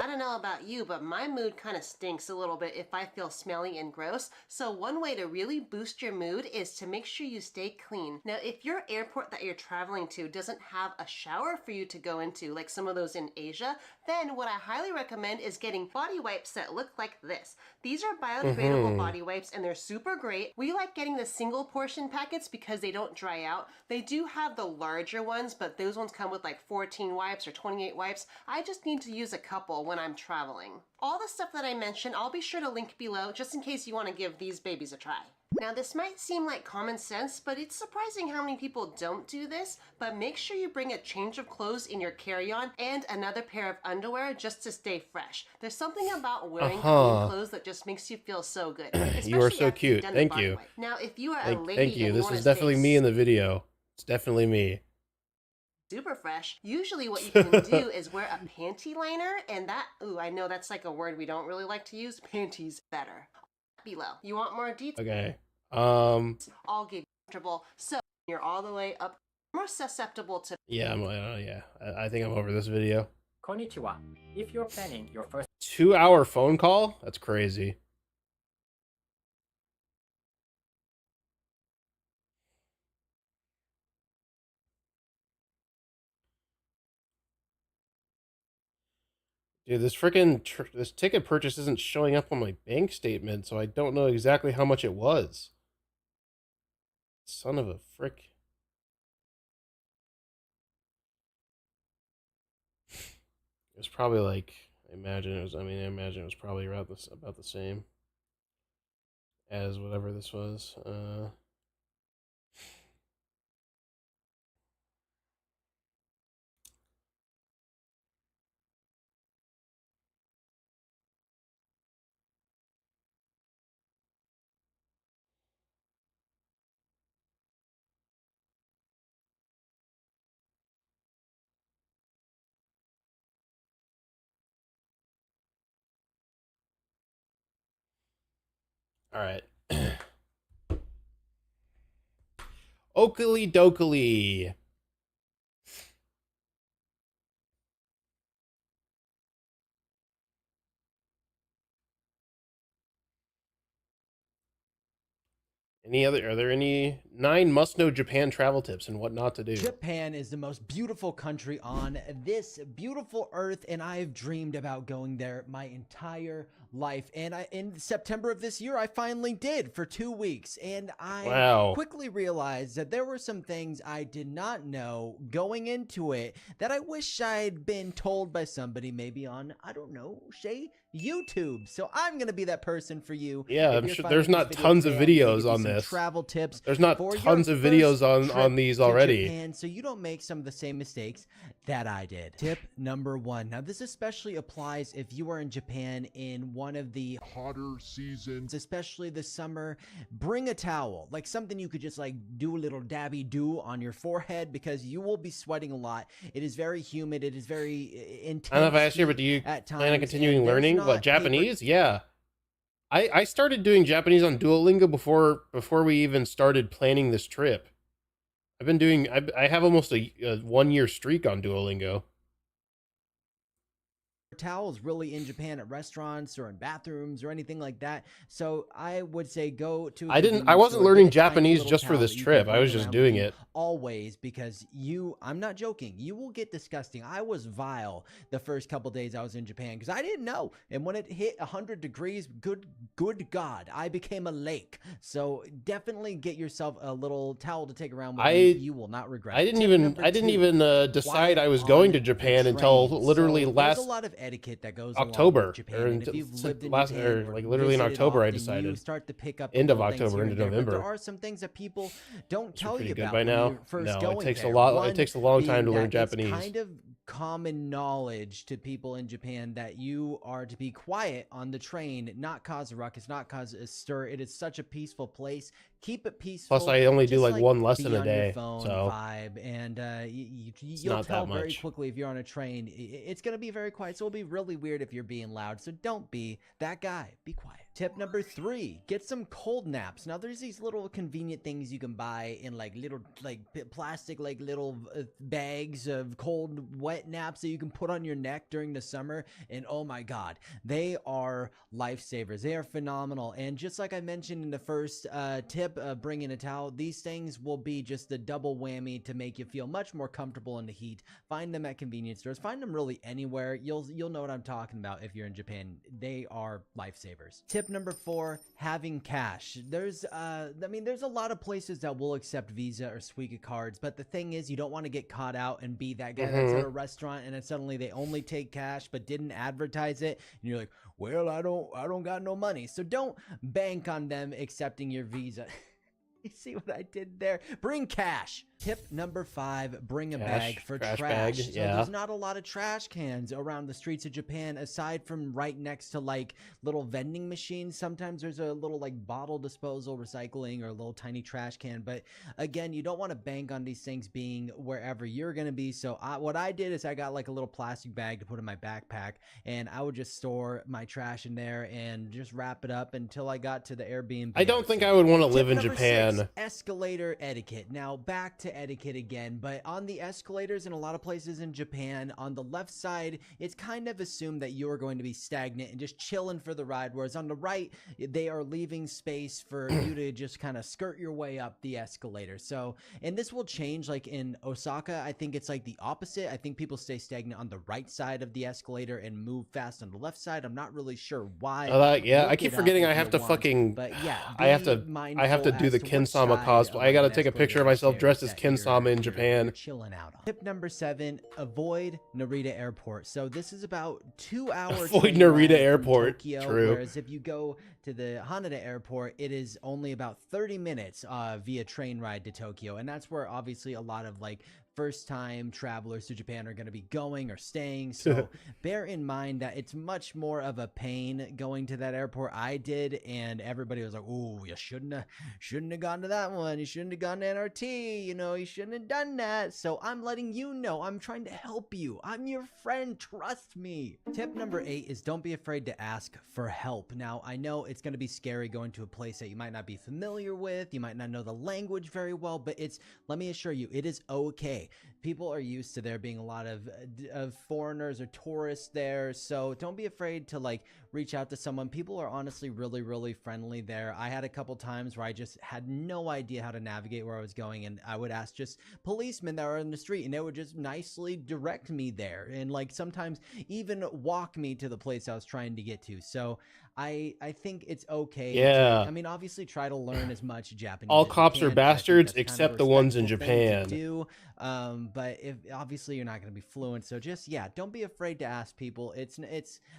I don't know about you, but my mood kind of stinks a little bit if I feel smelly and gross. So one way to really boost your mood is to make sure you stay clean. Now, if your airport that you're traveling to doesn't have a shower for you to go into, like some of those in Asia, then what I highly recommend is getting body wipes that look like this. These are biodegradable body wipes and they're super great. We like getting the single portion packets because they don't dry out. They do have the larger ones, but those ones come with like 14 wipes or 28 wipes. I just need to use a couple when I'm traveling. All the stuff that I mentioned, I'll be sure to link below just in case you want to give these babies a try. Now this might seem like common sense, but it's surprising how many people don't do this, but make sure you bring a change of clothes in your carry-on and another pair of underwear just to stay fresh. There's something about wearing clean clothes that just makes you feel so good. You are so cute. Thank you. Now if you are a lady thank you. and This is definitely me in the video. It's definitely me. Super fresh. Usually what you can do is wear a panty liner, and that, ooh, I know that's like a word we don't really like to use. Panties better. Below. You want more details? Okay. I'll give you comfortable. So you're all the way up, more susceptible to. Yeah, I think I'm over this video. Konnichiwa. If you're planning your first 2-hour phone call? That's crazy. Dude, this freaking this ticket purchase isn't showing up on my bank statement, so I don't know exactly how much it was. Son of a frick. It was probably like, I imagine it was probably around about the same as whatever this was. All right. Oakley dokley. Are there any 9 must-know Japan travel tips and what not to do? Japan is the most beautiful country on this beautiful earth, and I've dreamed about going there my entire life. And in September of this year, I finally did for 2 weeks. And I quickly realized that there were some things I did not know going into it that I wish I'd been told by somebody, maybe on, I don't know, say YouTube. So I'm going to be that person for you. Yeah, I'm sure there's not tons of videos on this. Travel tips. There's not tons of videos on these already. Japan, so you don't make some of the same mistakes that I did. Tip number 1. Now this especially applies if you are in Japan in one of the hotter seasons, especially the summer. Bring a towel, like something you could just like do a little dabby do on your forehead, because you will be sweating a lot. It is very humid. It is very intense. I don't know if I asked you, but do you plan on continuing learning what Japanese? Yeah. I started doing Japanese on Duolingo before we even started planning this trip. I've been doing, I have almost a 1-year streak on Duolingo. Towels really in Japan at restaurants or in bathrooms or anything like that. So I would say go to I wasn't learning Japanese just for this trip. I was just doing it always, because I'm not joking, you will get disgusting. I was vile the first couple days I was in Japan because I didn't know, and when it hit 100 degrees, good God, I became a lake. So definitely get yourself a little towel to take around with you. You will not regret it. I didn't even decide I was going to Japan until literally there's a lot of etiquette that goes October, along with Japan. And if you've lived in last, Japan or like literally in October, I decided. You start to pick up end of little things October, here into and there, but November. There are some things that people don't tell Pretty you good about by when now. you're first No, going it takes there. a lot. One It takes a long time to being learn that it's Japanese. kind of common knowledge to people in Japan that you are to be quiet on the train, not cause a ruckus, not cause a stir. It is such a peaceful place. Keep it peaceful. Plus, I only do Just, like one lesson be a on your day, phone so vibe, and you'll not tell that very much. quickly if you're on a train. It's gonna be very quiet, so it'll be really weird if you're being loud. So don't be that guy. Be quiet. Tip number 3: get some cold naps. Now there's these little convenient things you can buy in like little plastic little bags of cold wet naps that you can put on your neck during the summer, and oh my god, they are lifesavers. They are phenomenal. And just like I mentioned in the first tip, bringing a towel, these things will be just the double whammy to make you feel much more comfortable in the heat. Find them at convenience stores. Find them really anywhere. You'll know what I'm talking about if you're in Japan. They are lifesavers. Tip number 4: having cash. There's a lot of places that will accept Visa or Suica cards, but the thing is, you don't want to get caught out and be that guy that's at a restaurant and then suddenly they only take cash but didn't advertise it, and you're like, well, I don't got no money. So don't bank on them accepting your Visa. You see what I did there? Bring cash. Tip number 5: bring a bag for trash. Bag, So yeah. there's not a lot of trash cans around the streets of Japan, aside from right next to like little vending machines. Sometimes there's a little like bottle disposal, recycling, or a little tiny trash can. But again, you don't want to bank on these things being wherever you're going to be. So what I did is I got like a little plastic bag to put in my backpack, and I would just store my trash in there and just wrap it up until I got to the Airbnb. I don't think I would want to live in Tip number Japan. 6: escalator etiquette. Now back to etiquette again, but on the escalators in a lot of places in Japan, on the left side, it's kind of assumed that you're going to be stagnant and just chilling for the ride, whereas on the right, they are leaving space for you to just kind of skirt your way up the escalator. So, and this will change, like in Osaka, I think it's like the opposite. I think people stay stagnant on the right side of the escalator and move fast on the left side. I'm not really sure why. Yeah, I Look keep it up forgetting if I have you to want. fucking. But yeah, I have to mindful do the as to what Ken-sama side cosplay. of I gotta an take a picture escalator of myself there dressed as that Ken-sama in Japan. Chilling out on. Tip number 7: avoid Narita Airport. So this is about 2 hours. Avoid Narita Airport. True. Whereas if you go to the Haneda Airport, it is only about 30 minutes via train ride to Tokyo, and that's where obviously a lot of like first-time travelers to Japan are going to be going or staying. So bear in mind that it's much more of a pain going to that airport. I did, and everybody was like, "Oh, you shouldn't have gone to that one. You shouldn't have gone to NRT. You know, you shouldn't have done that." So I'm letting you know. I'm trying to help you. I'm your friend. Trust me. Tip number 8 is don't be afraid to ask for help. Now, I know it's going to be scary going to a place that you might not be familiar with. You might not know the language very well, but let me assure you, it is okay. People are used to there being a lot of foreigners or tourists there, so don't be afraid to like reach out to someone. People are honestly really, really friendly there. I had a couple times where I just had no idea how to navigate where I was going, and I would ask just policemen that were in the street, and they would just nicely direct me there, and like sometimes even walk me to the place I was trying to get to. So I think it's okay. Yeah. I mean, obviously try to learn as much Japanese. All as you cops are can, 'cause I think bastards that's kind of except a the ones in respectful thing to Japan. do. But if obviously you're not going to be fluent, so just don't be afraid to ask people. It's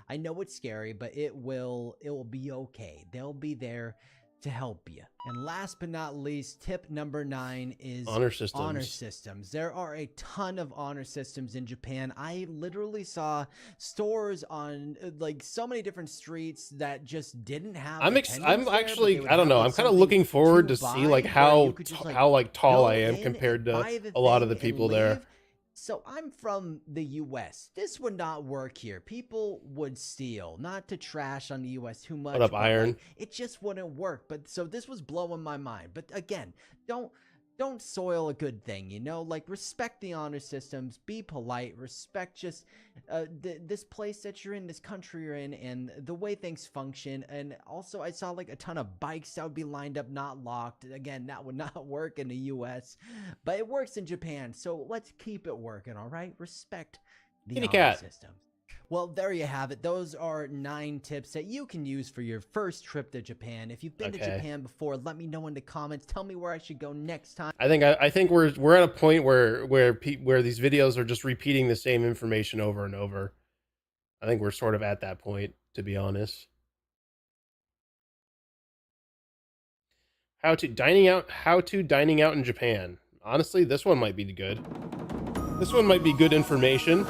I know it's scary, but it will be okay. They'll be there to help you. And last but not least, tip number 9 is honor systems. Honor systems. There are a ton of honor systems in Japan. I literally saw stores on like so many different streets that just didn't have. I'm actually I don't know. I'm kind of looking forward to see like how tall I am compared to a lot of the people there. So I'm from the US. This would not work here. People would steal. Not to trash on the US too much. What up, Iron? Like, it just wouldn't work. But so this was blowing my mind. But again, don't soil a good thing, you know? Like, respect the honor systems, be polite, respect just this place that you're in, this country you're in, and the way things function. And also, I saw like a ton of bikes that would be lined up, not locked. Again, that would not work in the US, but it works in Japan, so let's keep it working, all right? Respect the honor systems. Well, there you have it. Those are 9 tips that you can use for your first trip to Japan. If you've been to Japan before, let me know in the comments. Tell me where I should go next time. I think we're at a point where these videos are just repeating the same information over and over. I think we're sort of at that point, to be honest. How to dining out in Japan. Honestly, this one might be good. This one might be good information.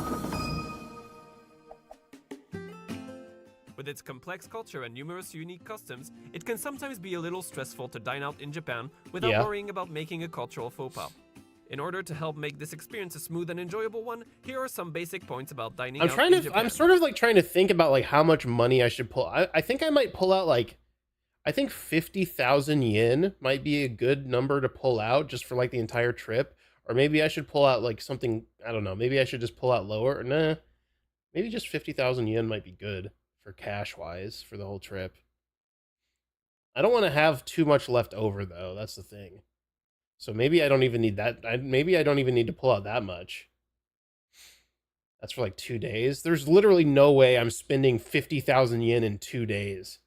With its complex culture and numerous unique customs, it can sometimes be a little stressful to dine out in Japan without worrying about making a cultural faux pas. In order to help make this experience a smooth and enjoyable one, here are some basic points about dining out in Japan. I'm sort of like trying to think about like how much money I should pull. I think I might pull out like, I think 50,000 yen might be a good number to pull out just for like the entire trip. Or maybe I should pull out like something, I don't know, maybe I should just pull out lower. Nah, maybe just 50,000 yen might be good for cash wise for the whole trip. I don't want to have too much left over though. That's the thing. So maybe I don't even need that. Maybe I don't even need to pull out that much. That's for like 2 days. There's literally no way I'm spending 50,000 yen in 2 days.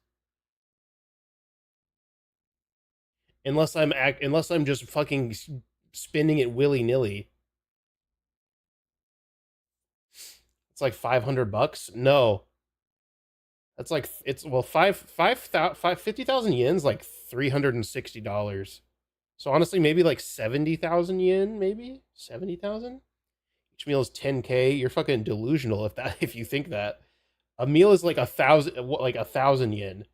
Unless I'm just fucking spending it willy-nilly. It's like $500. No. That's like, it's, well, 50,000 yen's like $360. So honestly, maybe like 70,000 yen, maybe 70,000. Each meal is 10K. You're fucking delusional if you think that. A meal is like 1,000 yen.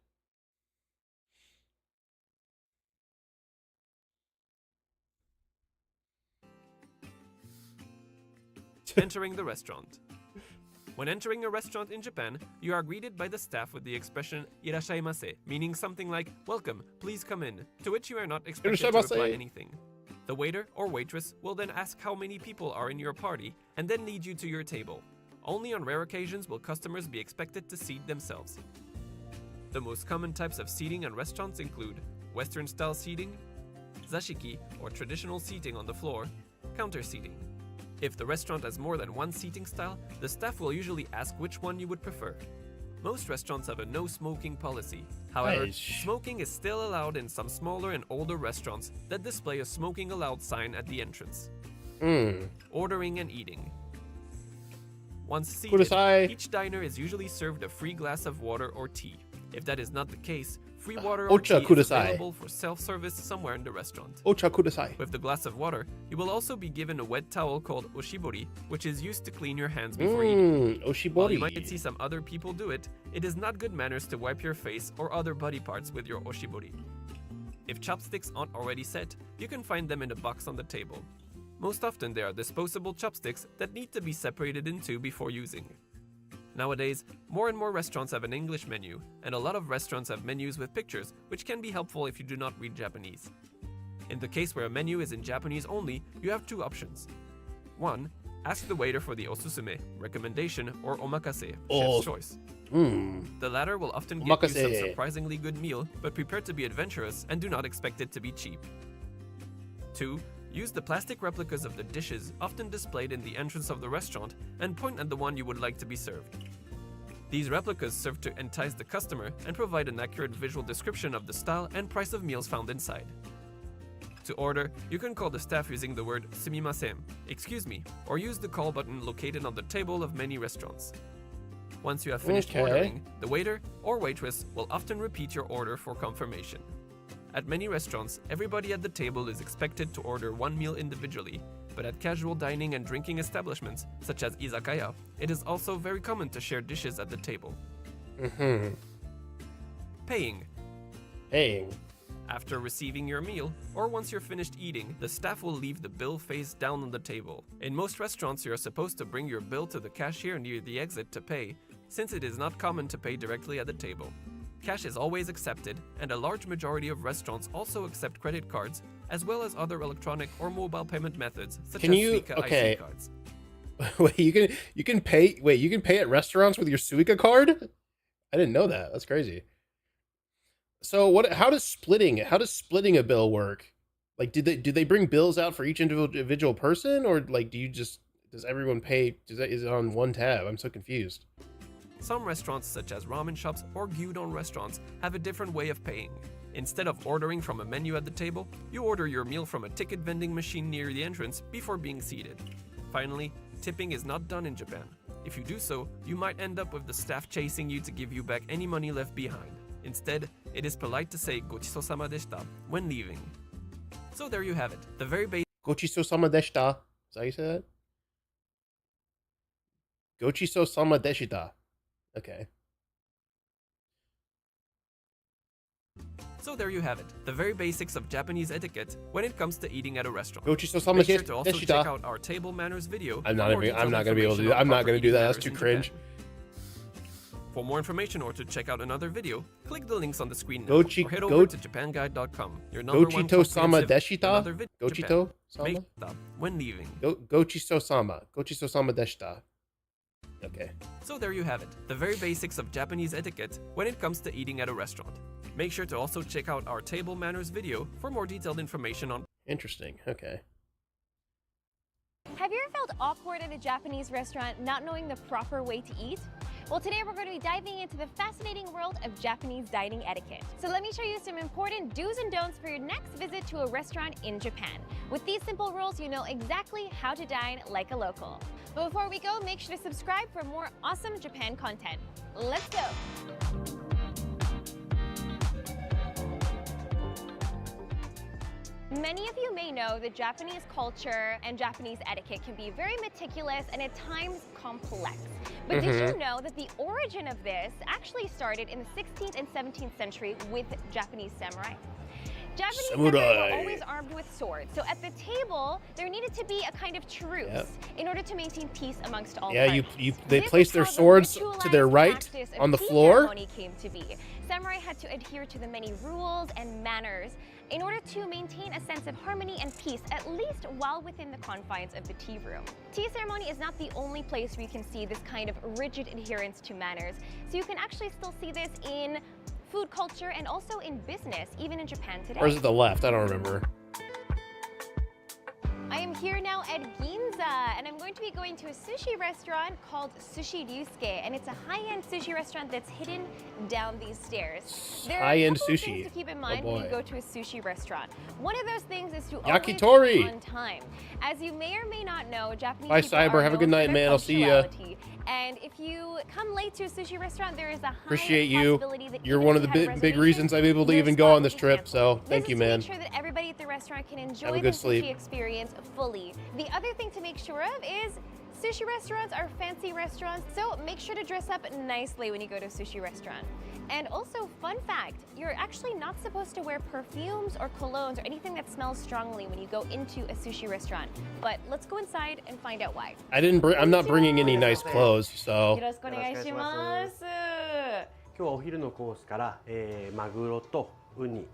Entering the restaurant. When entering a restaurant in Japan, you are greeted by the staff with the expression "irashaimase," meaning something like "welcome, please come in," to which you are not expected to reply anything. The waiter or waitress will then ask how many people are in your party and then lead you to your table. Only on rare occasions will customers be expected to seat themselves. The most common types of seating in restaurants include Western-style seating, zashiki or traditional seating on the floor, counter seating. If the restaurant has more than one seating style, the staff will usually ask which one you would prefer. Most restaurants have a no smoking policy. However, smoking is still allowed in some smaller and older restaurants that display a smoking allowed sign at the entrance. Ordering and eating. Once seated, each diner is usually served a free glass of water or tea. If that is not the case, free water or tea is available for self-service somewhere in the restaurant. Ocha kudasai. With the glass of water, you will also be given a wet towel called oshibori, which is used to clean your hands before eating. Oshibori. While you might see some other people do it, it is not good manners to wipe your face or other body parts with your oshibori. If chopsticks aren't already set, you can find them in a box on the table. Most often they are disposable chopsticks that need to be separated in two before using. Nowadays, more and more restaurants have an English menu, and a lot of restaurants have menus with pictures, which can be helpful if you do not read Japanese. In the case where a menu is in Japanese only, you have 2 options. 1. Ask the waiter for the osusume, recommendation, or omakase, chef's choice. The latter will often get you some surprisingly good meal, but prepare to be adventurous and do not expect it to be cheap. 2. Use the plastic replicas of the dishes often displayed in the entrance of the restaurant and point at the one you would like to be served. These replicas serve to entice the customer and provide an accurate visual description of the style and price of meals found inside. To order, you can call the staff using the word "sumimasen," excuse me, or use the call button located on the table of many restaurants. Once you have finished ordering, the waiter or waitress will often repeat your order for confirmation. At many restaurants, everybody at the table is expected to order one meal individually, but at casual dining and drinking establishments, such as izakaya, it is also very common to share dishes at the table. Paying. After receiving your meal, or once you're finished eating, the staff will leave the bill face down on the table. In most restaurants, you're supposed to bring your bill to the cashier near the exit to pay, since it is not common to pay directly at the table. Cash is always accepted, and a large majority of restaurants also accept credit cards, as well as other electronic or mobile payment methods, such as Suica IC cards. Wait, you can pay at restaurants with your Suica card? I didn't know that. That's crazy. So how does splitting a bill work? Like, do they bring bills out for each individual person, or like does everyone pay? Is it on one tab? I'm so confused. Some restaurants, such as ramen shops or gyudon restaurants, have a different way of paying. Instead of ordering from a menu at the table, you order your meal from a ticket vending machine near the entrance before being seated. Finally, tipping is not done in Japan. If you do so, you might end up with the staff chasing you to give you back any money left behind. Instead, it is polite to say "Gochisousama deshita" when leaving. So there you have it, the very basic. Gochisousama deshita. Is that how you say that? Gochisousama deshita. Okay. So there you have it, the very basics of Japanese etiquette when it comes to eating at a restaurant. Gochisousama Make sure to also deshita. check out our table manners video. I'm not gonna be able to do that. I'm not gonna do that. That's too cringe. For more information or to check out another video, click the links on the screen now, Gochi- or head over to japanguide.com. Your number one Gochito-sama comprehensive deshita? another video Gochito-sama? Make stop when leaving. Gochisousama deshita. Okay. So there you have it, the very basics of Japanese etiquette when it comes to eating at a restaurant. Make sure to also check out our table manners video for more detailed information on. Interesting. Okay. Have you ever felt awkward at a Japanese restaurant not knowing the proper way to eat? Well, today we're going to be diving into the fascinating world of Japanese dining etiquette. So let me show you some important do's and don'ts for your next visit to a restaurant in Japan. With these simple rules, you know exactly how to dine like a local. But before we go, make sure to subscribe for more awesome Japan content. Let's go! Many of you may know that Japanese culture and Japanese etiquette can be very meticulous and at times complex. But did you know that the origin of this actually started in the 16th and 17th century with Japanese samurai? Japanese samurai were always armed with swords, so at the table there needed to be a kind of truce in order to maintain peace amongst all parties. They place their swords to their right on the floor. Ceremony came to be. Samurai had to adhere to the many rules and manners in order to maintain a sense of harmony and peace, at least while within the confines of the tea room. Tea ceremony is not the only place where you can see this kind of rigid adherence to manners, so you can actually still see this in food culture and also in business, even in Japan today. Or is it the left? I don't remember. I am here now at Ginza, and I'm going to be going to a sushi restaurant called Sushi Ryusuke, and it's a high-end sushi restaurant that's hidden down these stairs. There are a couple of things to keep in mind when you go to a sushi restaurant. One of those things is to Yakitori. always be on time. As you may or may not know, Japanese Bye, people Cyber. are Have a known good for night, their man. I'll see ya. punctuality. And if you come late to a sushi restaurant, there is a high Appreciate you. possibility that You're even one if of the you had big reasons I'm able to even go on this trip. So thank you, man. Make sure that everybody at the restaurant can enjoy Have a the good sushi sleep. experience fully. The other thing to make sure of is sushi restaurants are fancy restaurants, so make sure to dress up nicely when you go to a sushi restaurant. And also, fun fact, you're actually not supposed to wear perfumes or colognes or anything that smells strongly when you go into a sushi restaurant. But let's go inside and find out why. I'm not bringing any nice clothes, so. よろしくお願いします。今日はお昼のコースから、マグロとウニ、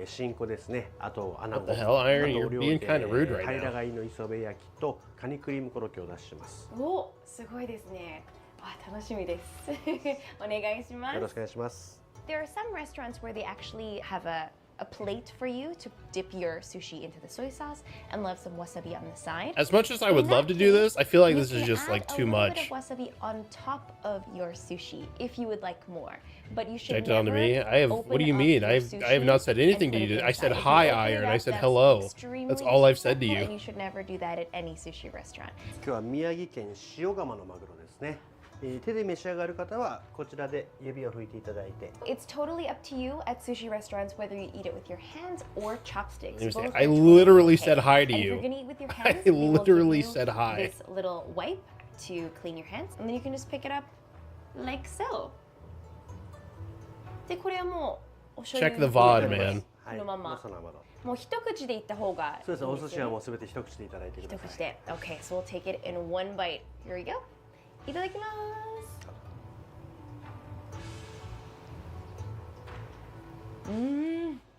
新子ですね。あとアナゴ。 What the hell, Iron? あと You're お料 being 理で kind of rude right 平 now. 貝の磯辺焼きとカニクリームコロッケをお出しします。お、すごいですね。あ、楽しみです。お願いします。よろしくお願いします。 There are some restaurants where they actually have a plate for you to dip your sushi into the soy sauce and love some wasabi on the side. As much as I would love to do this, I feel like this is just like too A much. little bit of wasabi on top of your sushi if you would like more. But you should Checked it onto never me. I have. What do you open up mean? your I have not said anything to sushi you. and I put said it inside. If you hi, open it Iron. up, I said that's hello. That's extremely all I've said to disrespectful, and you. you should never do that at any sushi restaurant. 今日は宮城県塩釜のマグロですね。手で召し上がる方はこちらで指を拭いていただいて。 It's totally up to you at sushi restaurants whether you eat it with your hands or chopsticks. Understand. Both I are totally literally okay. said hi to And if you. you're gonna eat with your I hands, we will give literally you said hi. This little wipe to clean your hands, and then you can just pick it up like so. でこれはもうお醤油 Check the VOD, man. このまま。そのまま。もう一口でいった方がいいそうですね。お寿司はもうすすべて一口でいただいてください。一口で。Okay, so we'll take it in one bite. Here we go. いただきます。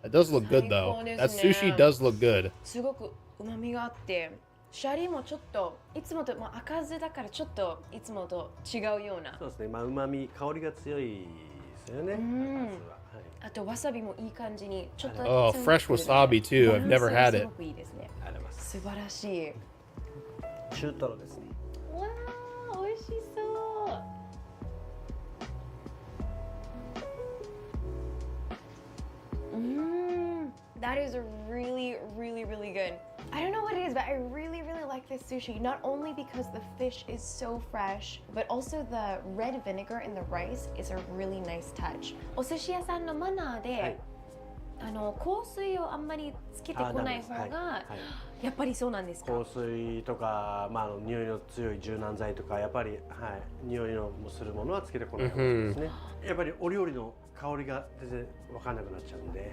It does look good though. That sushi does look good. すごく旨味があって、シャリもちょっといつもと赤酢だからちょっといつもと違うような。そうですね。まあ旨味香りが強いですよね。あとわさびもいい感じにちょっと。Oh, fresh wasabi too. I've never had it. すごくいいですね。素晴らしい。中トロですね。わあ、美味しそう。That is really, really, really good. I don't know what it is, but I really, really like this sushi. Not only because the fish is so fresh, but also the red vinegar in the rice is a really nice touch. お寿司屋さんのマナーで、香水をあんまりつけてこない方が、やっぱりそうなんですか？香水とか、まあ匂いの強い柔軟剤とか、やっぱり匂いのするものはつけてこない方がいいですね。やっぱりお料理の香りが全然分かんなくなっちゃうんで、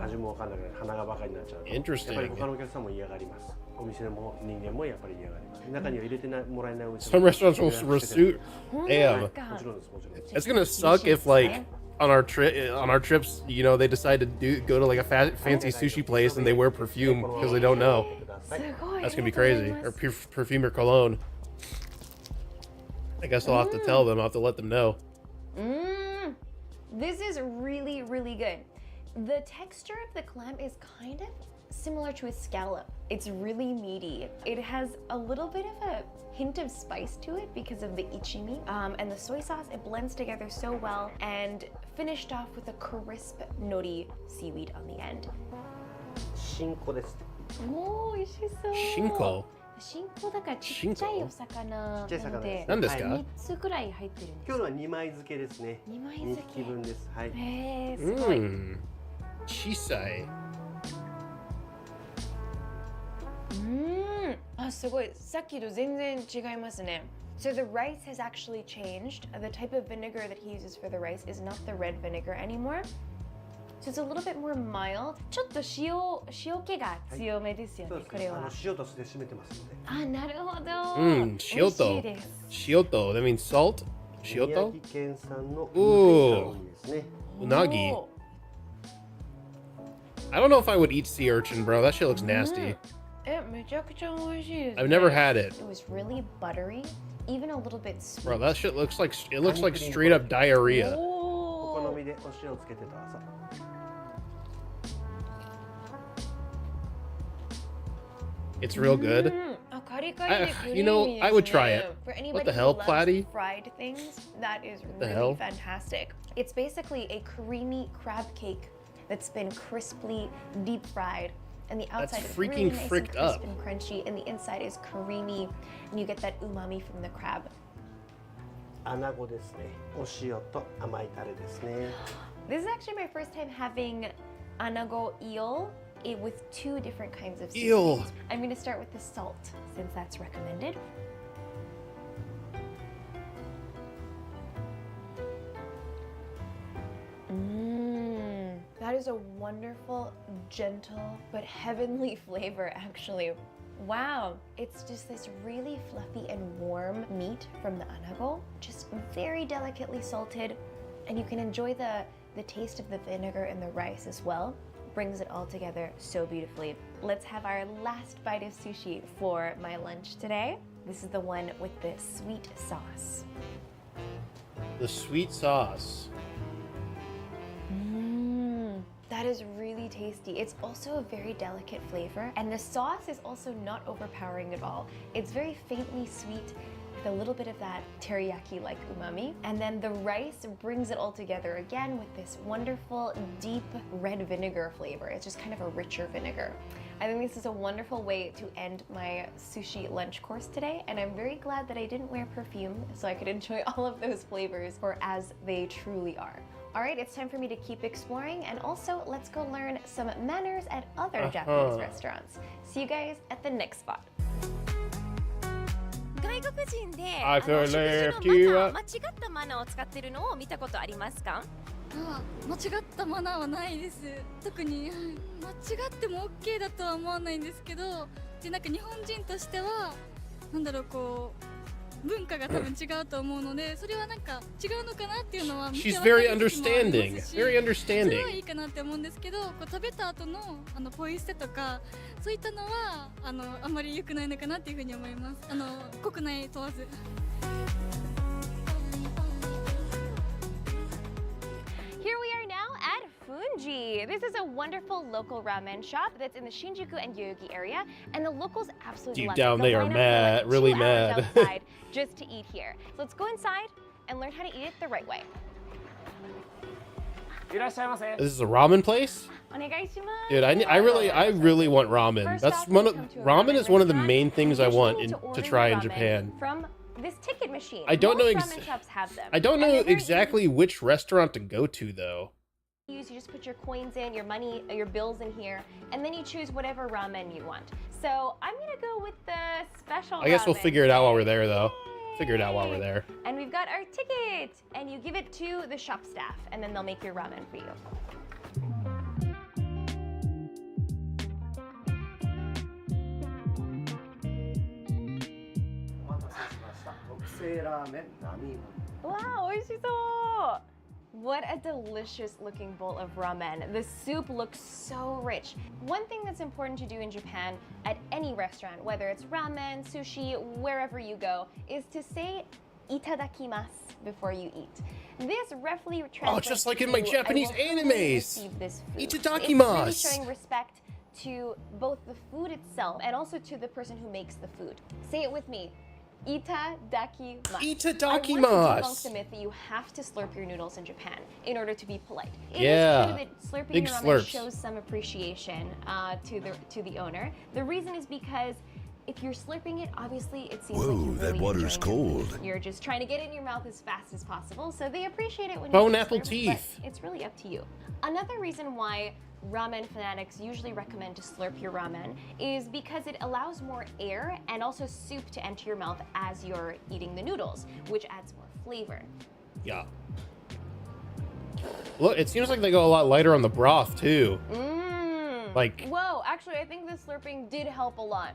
味も分かんなくなる、鼻がバカになっちゃうと、やっぱり他のお客さんも嫌がります。お店も人間もやっぱり嫌がります。中には入れてもらえないお店 Some restaurants will pursue. Damn. It's gonna suck if like on our trips, you know, they decide to go to like a fancy sushi place and they wear perfume because they don't know. That's gonna be crazy. Or perfume or cologne. I guess I'll have to tell them. I'll have to let them know. This is really, really good. The texture of the clam is kind of similar to a scallop. It's really meaty. It has a little bit of a hint of spice to it because of the ichimi. And the soy sauce, it blends together so well and finished off with a crisp nori seaweed on the end. シンコです。おー、美味しそう。Shinko? シンコだからちっちゃいお魚なので、何ですか3つくらい入ってるんです。今日は2枚漬けですね。2枚漬け。2匹分です。はい。へー、すごい。Chisai. あ、すごい。さっきと全然違いますね。So the rice has actually changed. The type of vinegar that he uses for the rice is not the red vinegar anymore. So it's a little bit more mild. ちょっと塩気が強めですよね、これは。塩と酢で締めてますので。あ、なるほど。Shioto. Shioto. That means salt? Shioto? 宮城県産の Ooh. ですね。Unagi. I don't know if I would eat sea urchin, bro. That shit looks nasty. めちゃくちゃ美味しいですね。 I've never had it. It was really buttery, even a little bit sweet. Bro, that shit looks like straight up diarrhea. お好みでお塩をつけてどうぞ。It's real good. You know, I would try it. For anybody What the hell, who loves Platy? fried things, that is the really hell? fantastic. It's basically a creamy crab cake that's been crisply deep fried. And the outside is really freaking nice and fricked crisp up. and crunchy, and the inside is creamy, and you get that umami from the crab. アナゴですね。お塩と甘いタレですね。This is actually my first time having anago eel with two different kinds of Eel. seasonings. I'm going to start with the salt since that's recommended. That is a wonderful, gentle, but heavenly flavor actually. Wow, it's just this really fluffy and warm meat from the anago, just very delicately salted, and you can enjoy the taste of the vinegar in the rice as well. Brings it all together so beautifully. Let's have our last bite of sushi for my lunch today. This is the one with the sweet sauce. The sweet sauce. That is really tasty. It's also a very delicate flavor, and the sauce is also not overpowering at all. It's very faintly sweet, with a little bit of that teriyaki-like umami. And then the rice brings it all together again with this wonderful, deep red vinegar flavor. It's just kind of a richer vinegar. I think this is a wonderful way to end my sushi lunch course today, and I'm very glad that I didn't wear perfume so I could enjoy all of those flavors for as they truly are. All right, it's time for me to keep exploring, and also let's go learn some manners at other Japanese restaurants. See you guys at the next spot. 外国人で I could 食事 lift の you マナー up. 間違ったマナーを使ってるのを見たことありますか？間違ったマナーはないです。特に間違っても OK だとは思わないんですけど、でなんか日本人としてはなんだろうこう文化が多分違うと思うので、それはなんか違うのかなっていうのは見て She's わかる very 時もありますし understanding. Very それは understanding. いいかなって思うんですけど、こう食べた後のポイ捨てとかそういったのはあんまり良くないのかなっていうふうに思います。国内問わず。Here we are now at Funji. This is a wonderful local ramen shop that's in the Shinjuku and Yoyogi area, and the locals absolutely Deep love down it. they They'll are line up mad, for like really 2 hours mad. outside just to eat here. So let's go inside and learn how to eat it the right way. This is a ramen place? Dude, I really want ramen. First That's off, one we of come to a ramen is one of the restaurant. main things I want Usually to order try in ramen Japan. From this ticket machine. I don't know Most ramen shops have them. I don't And know they're very exactly which restaurant to go to though. You just put your coins in, your money, your bills in here, and then you choose whatever ramen you want. So I'm gonna go with the special I guess we'll ramen. figure it out while we're there though. Figure it out while we're there. And we've got our ticket, and you give it to the shop staff, and then they'll make your ramen for you. Wow, oishiso! What a delicious looking bowl of ramen. The soup looks so rich. One thing that's important to do in Japan at any restaurant, whether it's ramen, sushi, wherever you go, is to say itadakimasu before you eat. This roughly translates just like in my to, Japanese "I will humbly animes. receive this food." Itadakimasu. It's really showing respect to both the food itself and also to the person who makes the food. Say it with me. Itadakimasu. Itadakimasu. I want to debunk the myth that you have to slurp your noodles in Japan in order to be polite. It Yeah. is true that slurping Big your ramen slurps. shows some appreciation to the owner. The reason is because if you're slurping it, obviously it seems like Whoa, you're that really water's enjoying your food. cold. You're just trying to get it in your mouth as fast as possible, so they appreciate it when Bone you apple slurp it, teeth. but it's really up to you. Another reason why ramen fanatics usually recommend to slurp your ramen is because it allows more air and also soup to enter your mouth as you're eating the noodles, which adds more flavor. Yeah. Look, it seems like they go a lot lighter on the broth too. Like Whoa, actually I think the slurping did help a lot.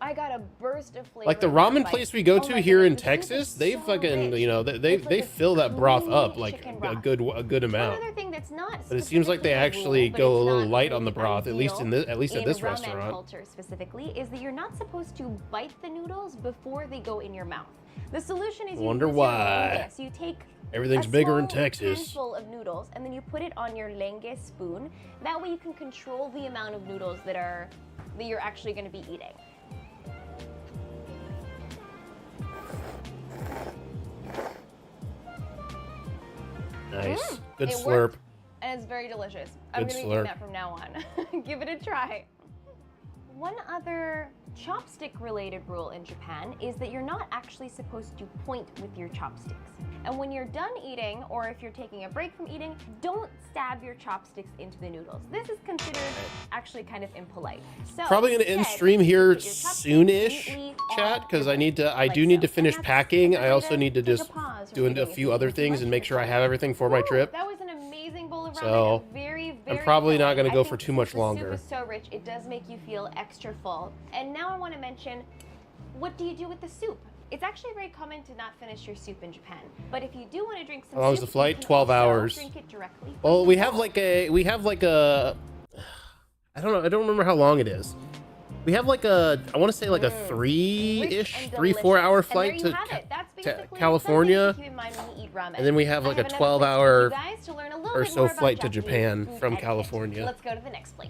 I got a burst of flavor. Like the in that ramen bite. place we go Oh to my here goodness, in the soup Texas, is they so fucking, rich. you know, they fill that broth up like chicken a broth. good One amount. other thing that's not But it seems like they specifically a actually rule, but go a it's little not light on the really broth, at least ideal at this ramen restaurant. culture specifically, is that you're not supposed to bite the noodles before they go in your mouth. The solution is Wonder you use why. your lenge. So you take Everything's a bigger in small Texas. handful of noodles, and then you put it on your lenge spoon. That way you can control the amount of noodles that you're actually going to be eating. Nice. Good It slurp. worked, and it's very delicious. I'm Good going to be slurp. doing that from now on. Give it a try. One other chopstick related rule in Japan is that you're not actually supposed to point with your chopsticks. And when you're done eating, or if you're taking a break from eating, don't stab your chopsticks into the noodles. This is considered actually kind of impolite. So Probably gonna end instead, stream you here put your chopsticks soonish, neatly chat, on because your I do need to finish packing. I also need to just do a few other things and make sure I have everything for my trip. That was an amazing bowl of ramen. So, very I'm probably not filling. gonna go I for think too much the longer. soup is so rich, it does make you feel extra full. And now I want to mention, what do you do with the soup? It's actually very common to not finish your soup in Japan. But if you do want to drink some How long is soup, the flight? you can 12 also hours. drink it directly from Well, the we bowl. have like a I don't know. I don't remember how long it is. We have like I want to say like a 3-4 hour flight to California. And then we have like a 12-hour or so flight to Japan from California. Let's go to the next place.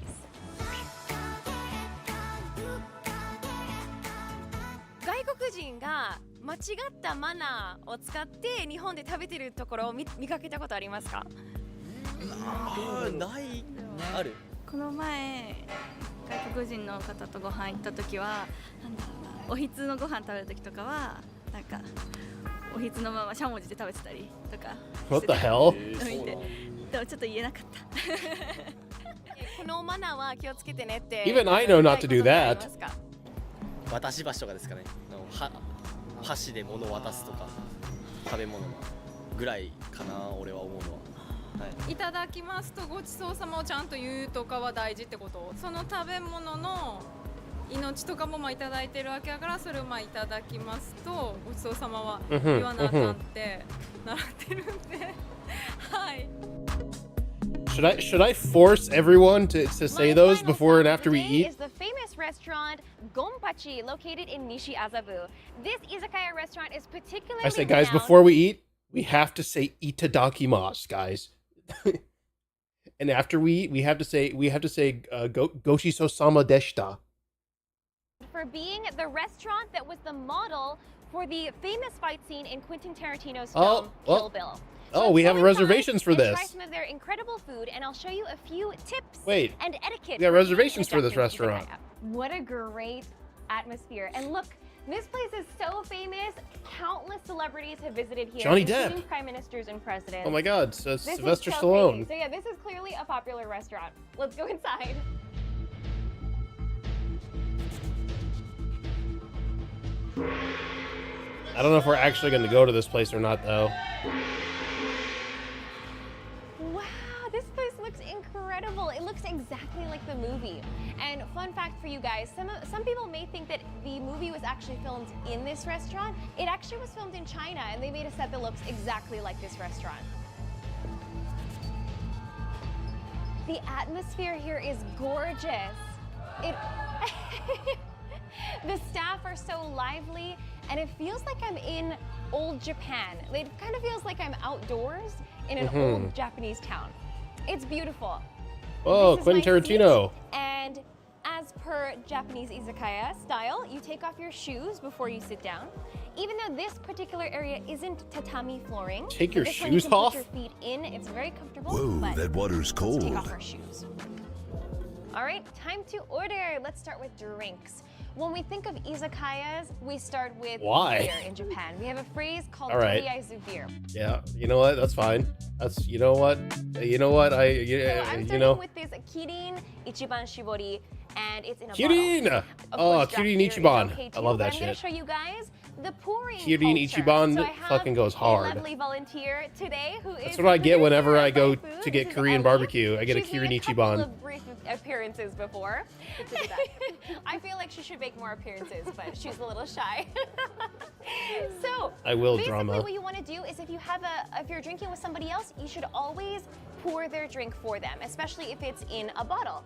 外国人が間違ったマナーを使って日本で食べてるところを見かけたことありますか？ないある。この前外国人の方とご飯行った時はなんだろうな、おひつのご飯食べる時とかはなんかおひつのまましゃもじで食べてたりとか。What the hell? 見てでもちょっと言えなかった。このマナーは気をつけてねって。 Even I know not to do that. 渡し箸とかですかね。箸で物を渡すとか食べ物ぐらいかな、俺は思うのは。はい、いただきますとごちそうさまをちゃんと言うとかは大事ってこと？その食べ物の命とかもいただいてるわけだから、それをいただきますとごちそうさまは言わなあかんって習ってるんで、はい。Should I force everyone to say those before and after we eat? Is the famous restaurant Gonpachi located in Nishiazabu. This izakaya restaurant is particularly I say, guys, renowned. before we eat, we have to say itadakimasu, guys. And after we eat, we have to say goshiso sama deshita. For being the restaurant that was the model for the famous fight scene in Quentin Tarantino's film Kill Bill. Oh, we have reservations for this. Try some of their incredible food, and I'll show you a few tips Wait, and etiquette. we got reservations for this restaurant. What a great atmosphere. And look, this place is so famous. Countless celebrities have visited here, Johnny including Depp. prime ministers and presidents. Oh my God, This is Sylvester so Stallone. crazy. So yeah, this is clearly a popular restaurant. Let's go inside. I don't know if we're actually going to go to this place or not, though. Wow, this place looks incredible. It looks exactly like the movie. And fun fact for you guys, some people may think that the movie was actually filmed in this restaurant. It actually was filmed in China, and they made a set that looks exactly like this restaurant. The atmosphere here is gorgeous. The staff are so lively, and it feels like I'm in old Japan. It kind of feels like I'm outdoors in an old Japanese town. It's beautiful. Oh, Quentin Tarantino. And as per Japanese izakaya style, you take off your shoes before you sit down. Even though this particular area isn't tatami flooring, Take your this one you shoes can off? Put your feet in. It's very comfortable. Whoa, but that water's let's cold. take off our shoes. All right, time to order. Let's start with drinks. When we think of izakayas, we start with beer in Japan. We have a phrase called All right. toriaizu beer. Yeah, you know what? That's fine. That's, you know what? You know what? So I'm you starting know. with this Kirin Ichiban Shibori, and it's in a Kirin! bottle. Of Oh, course, draft Kirin beer is Ichiban. okay I too, love that but I'm gonna shit. show you guys the pouring Kirin culture. Ichiban So I have fucking goes a hard. lovely volunteer today who is That's what I get whenever I go food. to get This is Korean Ellie. barbecue. I get a She's made Kirin a couple Ichiban. of brief appearances before. I feel like she should make more appearances, but she's a little shy. So I will basically drama. what you want to do is if you're drinking with somebody else, you should always pour their drink for them, especially if it's in a bottle.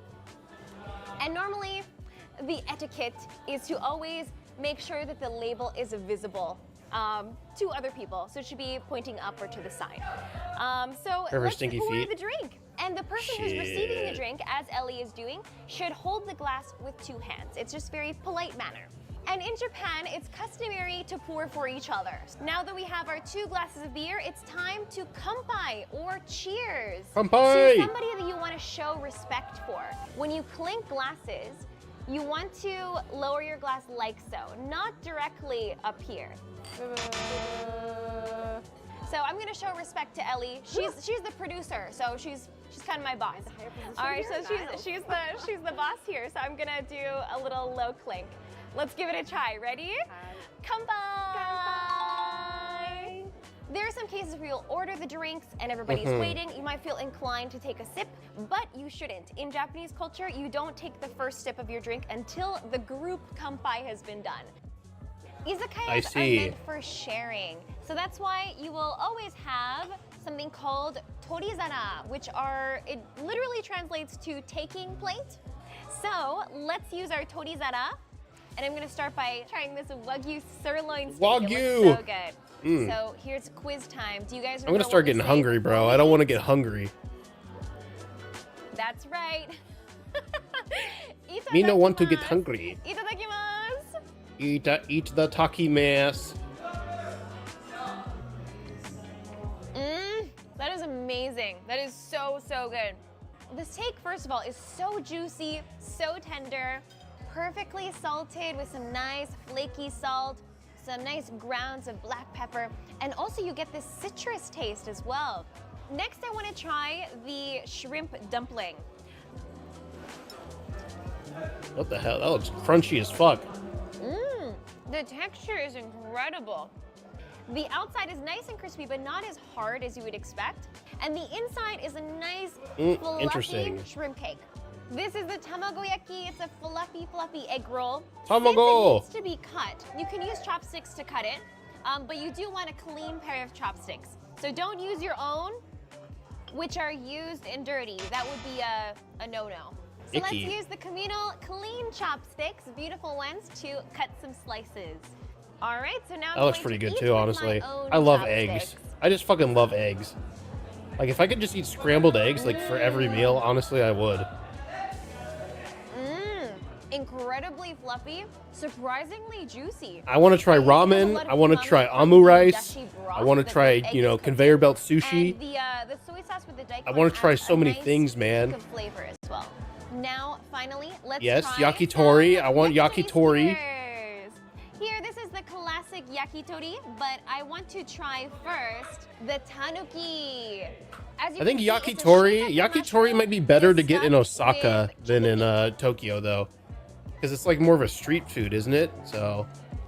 And normally, the etiquette is to always make sure that the label is visible to other people. So it should be pointing upward to the side. So Her let's stinky pour feet. the drink. And the person who's receiving the Shit. drink, as Ellie is doing, should hold the glass with two hands. It's just very polite manner. And in Japan, it's customary to pour for each other. Now that we have our 2 glasses of beer, it's time to kanpai or cheers Kanpai! to somebody that you want to show respect for. When you clink glasses, you want to lower your glass like so, not directly up here. So I'm gonna show respect to Ellie. She's the producer, so she's kind of my boss. All right, so she's the boss here. So I'm gonna do a little low clink. Let's give it a try. Ready? Kanpai! There are some cases where you'll order the drinks and everybody's waiting. You might feel inclined to take a sip, but you shouldn't. In Japanese culture, you don't take the first sip of your drink until the group kanpai has been done. Izakayas are meant for sharing. So that's why you will always have something called torizara, it literally translates to taking plate. So let's use our torizara. And I'm gonna start by trying this Wagyu sirloin steak. Wagyu! It looks so good. So here's quiz time. Do you guys remember I'm gonna start getting hungry, bro. I don't want to get hungry. That's right. Me no want to get hungry. Itadakimasu. Eat the takimasu. steak, first of all, is so juicy, so tender, perfectly salted with some nice flaky salt, some nice grounds of black pepper, and also you get this citrus taste as well. Next, I want to try the shrimp dumpling. What the hell? That looks crunchy as fuck. Mmm, the texture is incredible. The outside is nice and crispy, but not as hard as you would expect. And the inside is a nice, fluffy interesting. shrimp cake. This is the tamagoyaki. It's a fluffy, fluffy egg roll. Tamago! Since it needs to be cut, you can use chopsticks to cut it, but you do want a clean pair of chopsticks. So don't use your own, which are used and dirty. That would be a no-no. So let's Icky. use the communal clean chopsticks, beautiful ones, to cut some slices. All right, so now That looks pretty good too, honestly. I love eggs. I just fucking love eggs. Like, if I could just eat scrambled eggs, like, for every meal, honestly, I would. Mmm, incredibly fluffy, surprisingly juicy. I want to try ramen. I want to try amu rice. I want to try, you know, conveyor belt sushi. The soy sauce with the daikon I want to try adds so a many nice things, man. kick of flavor as well. Now, finally, let's Yes, try yakitori. I want yakitori. Here, this is the classic yakitori, but I want to try first the tanuki. As you I think can see, it's a yakitori might be better to get in Osaka than in Tokyo, though. Because it's like more of a street food, isn't it? So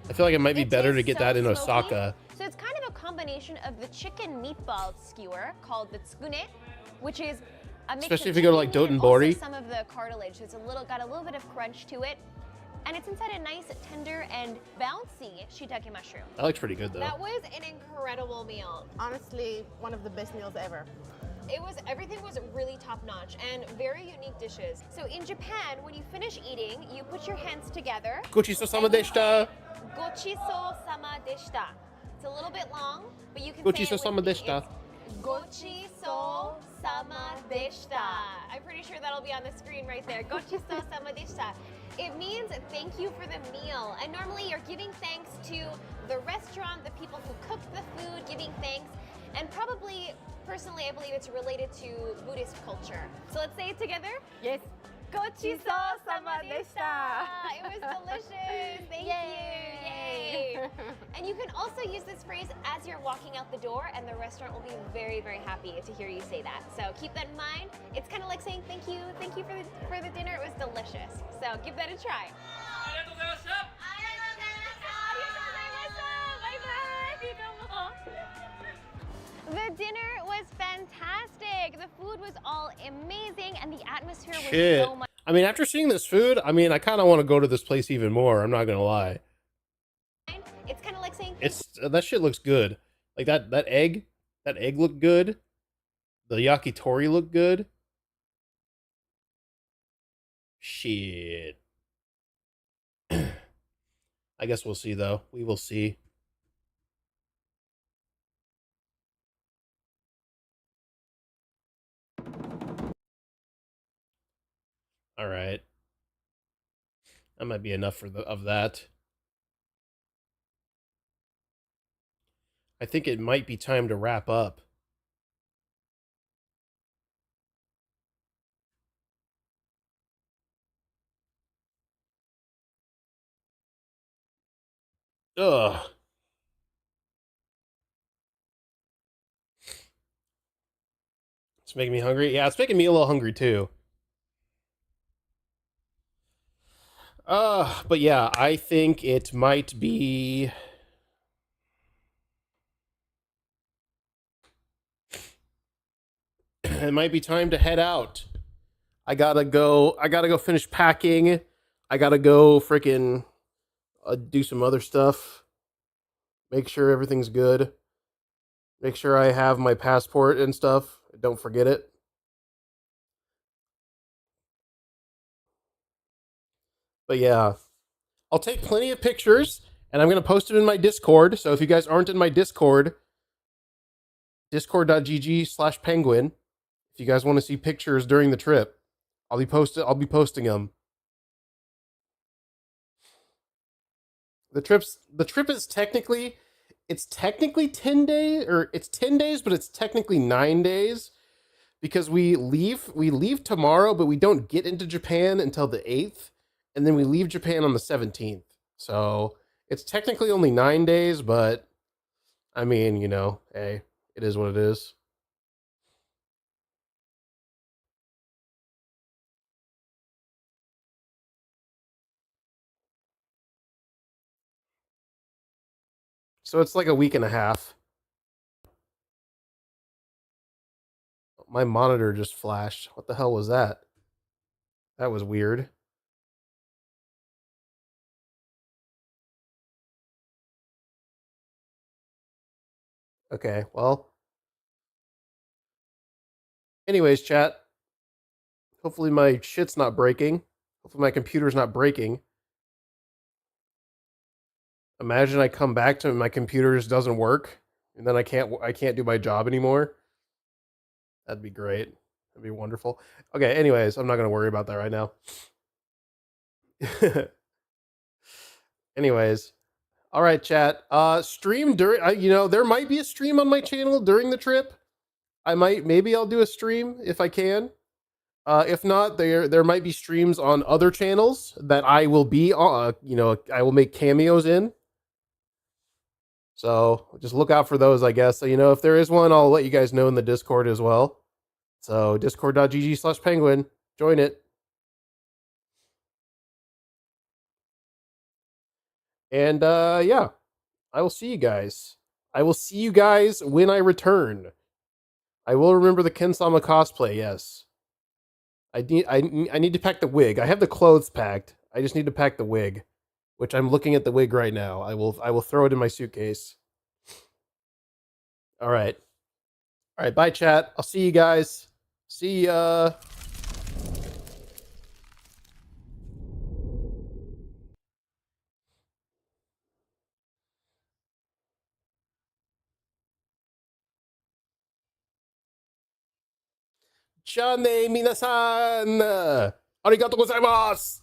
I feel like it might be better to get that in Osaka. So it's kind of a combination of the chicken meatball skewer called the tsukune, which is a mix Especially of if you go to, like, chicken and Dotonbori. also some of the cartilage. So it's got a little bit of crunch to it. And it's inside a nice, tender, and bouncy shiitake mushroom. That looks pretty good, though. That was an incredible meal. Honestly, one of the best meals ever. Everything was really top notch and very unique dishes. So in Japan, when you finish eating, you put your hands together. Gochiso-sama deshita. Gochiso-sama deshita. It's a little bit long, but you can Gochiso-sama say it with me. deshita. It's Gochiso-sama deshita. I'm pretty sure that'll be on the screen right there. Gochiso-sama deshita. It means thank you for the meal. And normally you're giving thanks to the restaurant, the people who cooked the food, giving thanks. And probably, personally, I believe it's related to Buddhist culture. So let's say it together. Yes. Gochiso-sama deshita. It was delicious. Thank you. Yay. And you can also use this phrase as you're walking out the door, and the restaurant will be very, very happy to hear you say that. So keep that in mind. It's kind of like saying thank you for the dinner. It was delicious. So give that a try. The dinner was fantastic. The food was all amazing, and the atmosphere was Shit. so much. I mean, after seeing this food, I mean, I kind of want to go to this place even more. I'm not gonna lie. It's kind of like saying That shit looks good. Like that egg looked good. The yakitori looked good. Shit. I guess we'll see, though. We will see. All right. That might be enough of that. I think it might be time to wrap up. Ugh. It's making me hungry. Yeah, it's making me a little hungry too. But yeah, I think it might be... It might be time to head out. I gotta go finish packing. I gotta go freaking do some other stuff. Make sure everything's good. Make sure I have my passport and stuff. Don't forget it. But yeah, I'll take plenty of pictures, and I'm going to post them in my Discord. So if you guys aren't in my Discord, discord.gg/penguin, if you guys want to see pictures during the trip, I'll be posting them. The trip is technically 10 days, or it's 10 days, but it's technically 9 days, because we leave tomorrow, but we don't get into Japan until the 8th, and then we leave Japan on the 17th. So it's technically only 9 days, but I mean, you know, hey, it is what it is. So it's like a week and a half. My monitor just flashed. What the hell was that? That was weird. Okay, well. Anyways, chat. Hopefully my shit's not breaking. Hopefully my computer's not breaking. Imagine I come back to my computer just doesn't work, and then I can't do my job anymore. That'd be great. That'd be wonderful. Okay, anyways, I'm not gonna worry about that right now. Anyways, all right, chat. Stream during. You know, there might be a stream on my channel during the trip. Maybe I'll do a stream if I can. If not, there might be streams on other channels that I will be on. You know, I will make cameos in. So just look out for those, I guess. So, you know, if there is one, I'll let you guys know in the Discord as well. So discord.gg/penguin. Join it. And yeah, I will see you guys. I will see you guys when I return. I will remember the Ken-sama cosplay, yes. I need to pack the wig. I have the clothes packed. I just need to pack the wig, which I'm looking at the wig right now. I will throw it in my suitcase. All right. All right, bye chat. I'll see you guys. See ya. Jane minasan. Arigatou gozaimasu.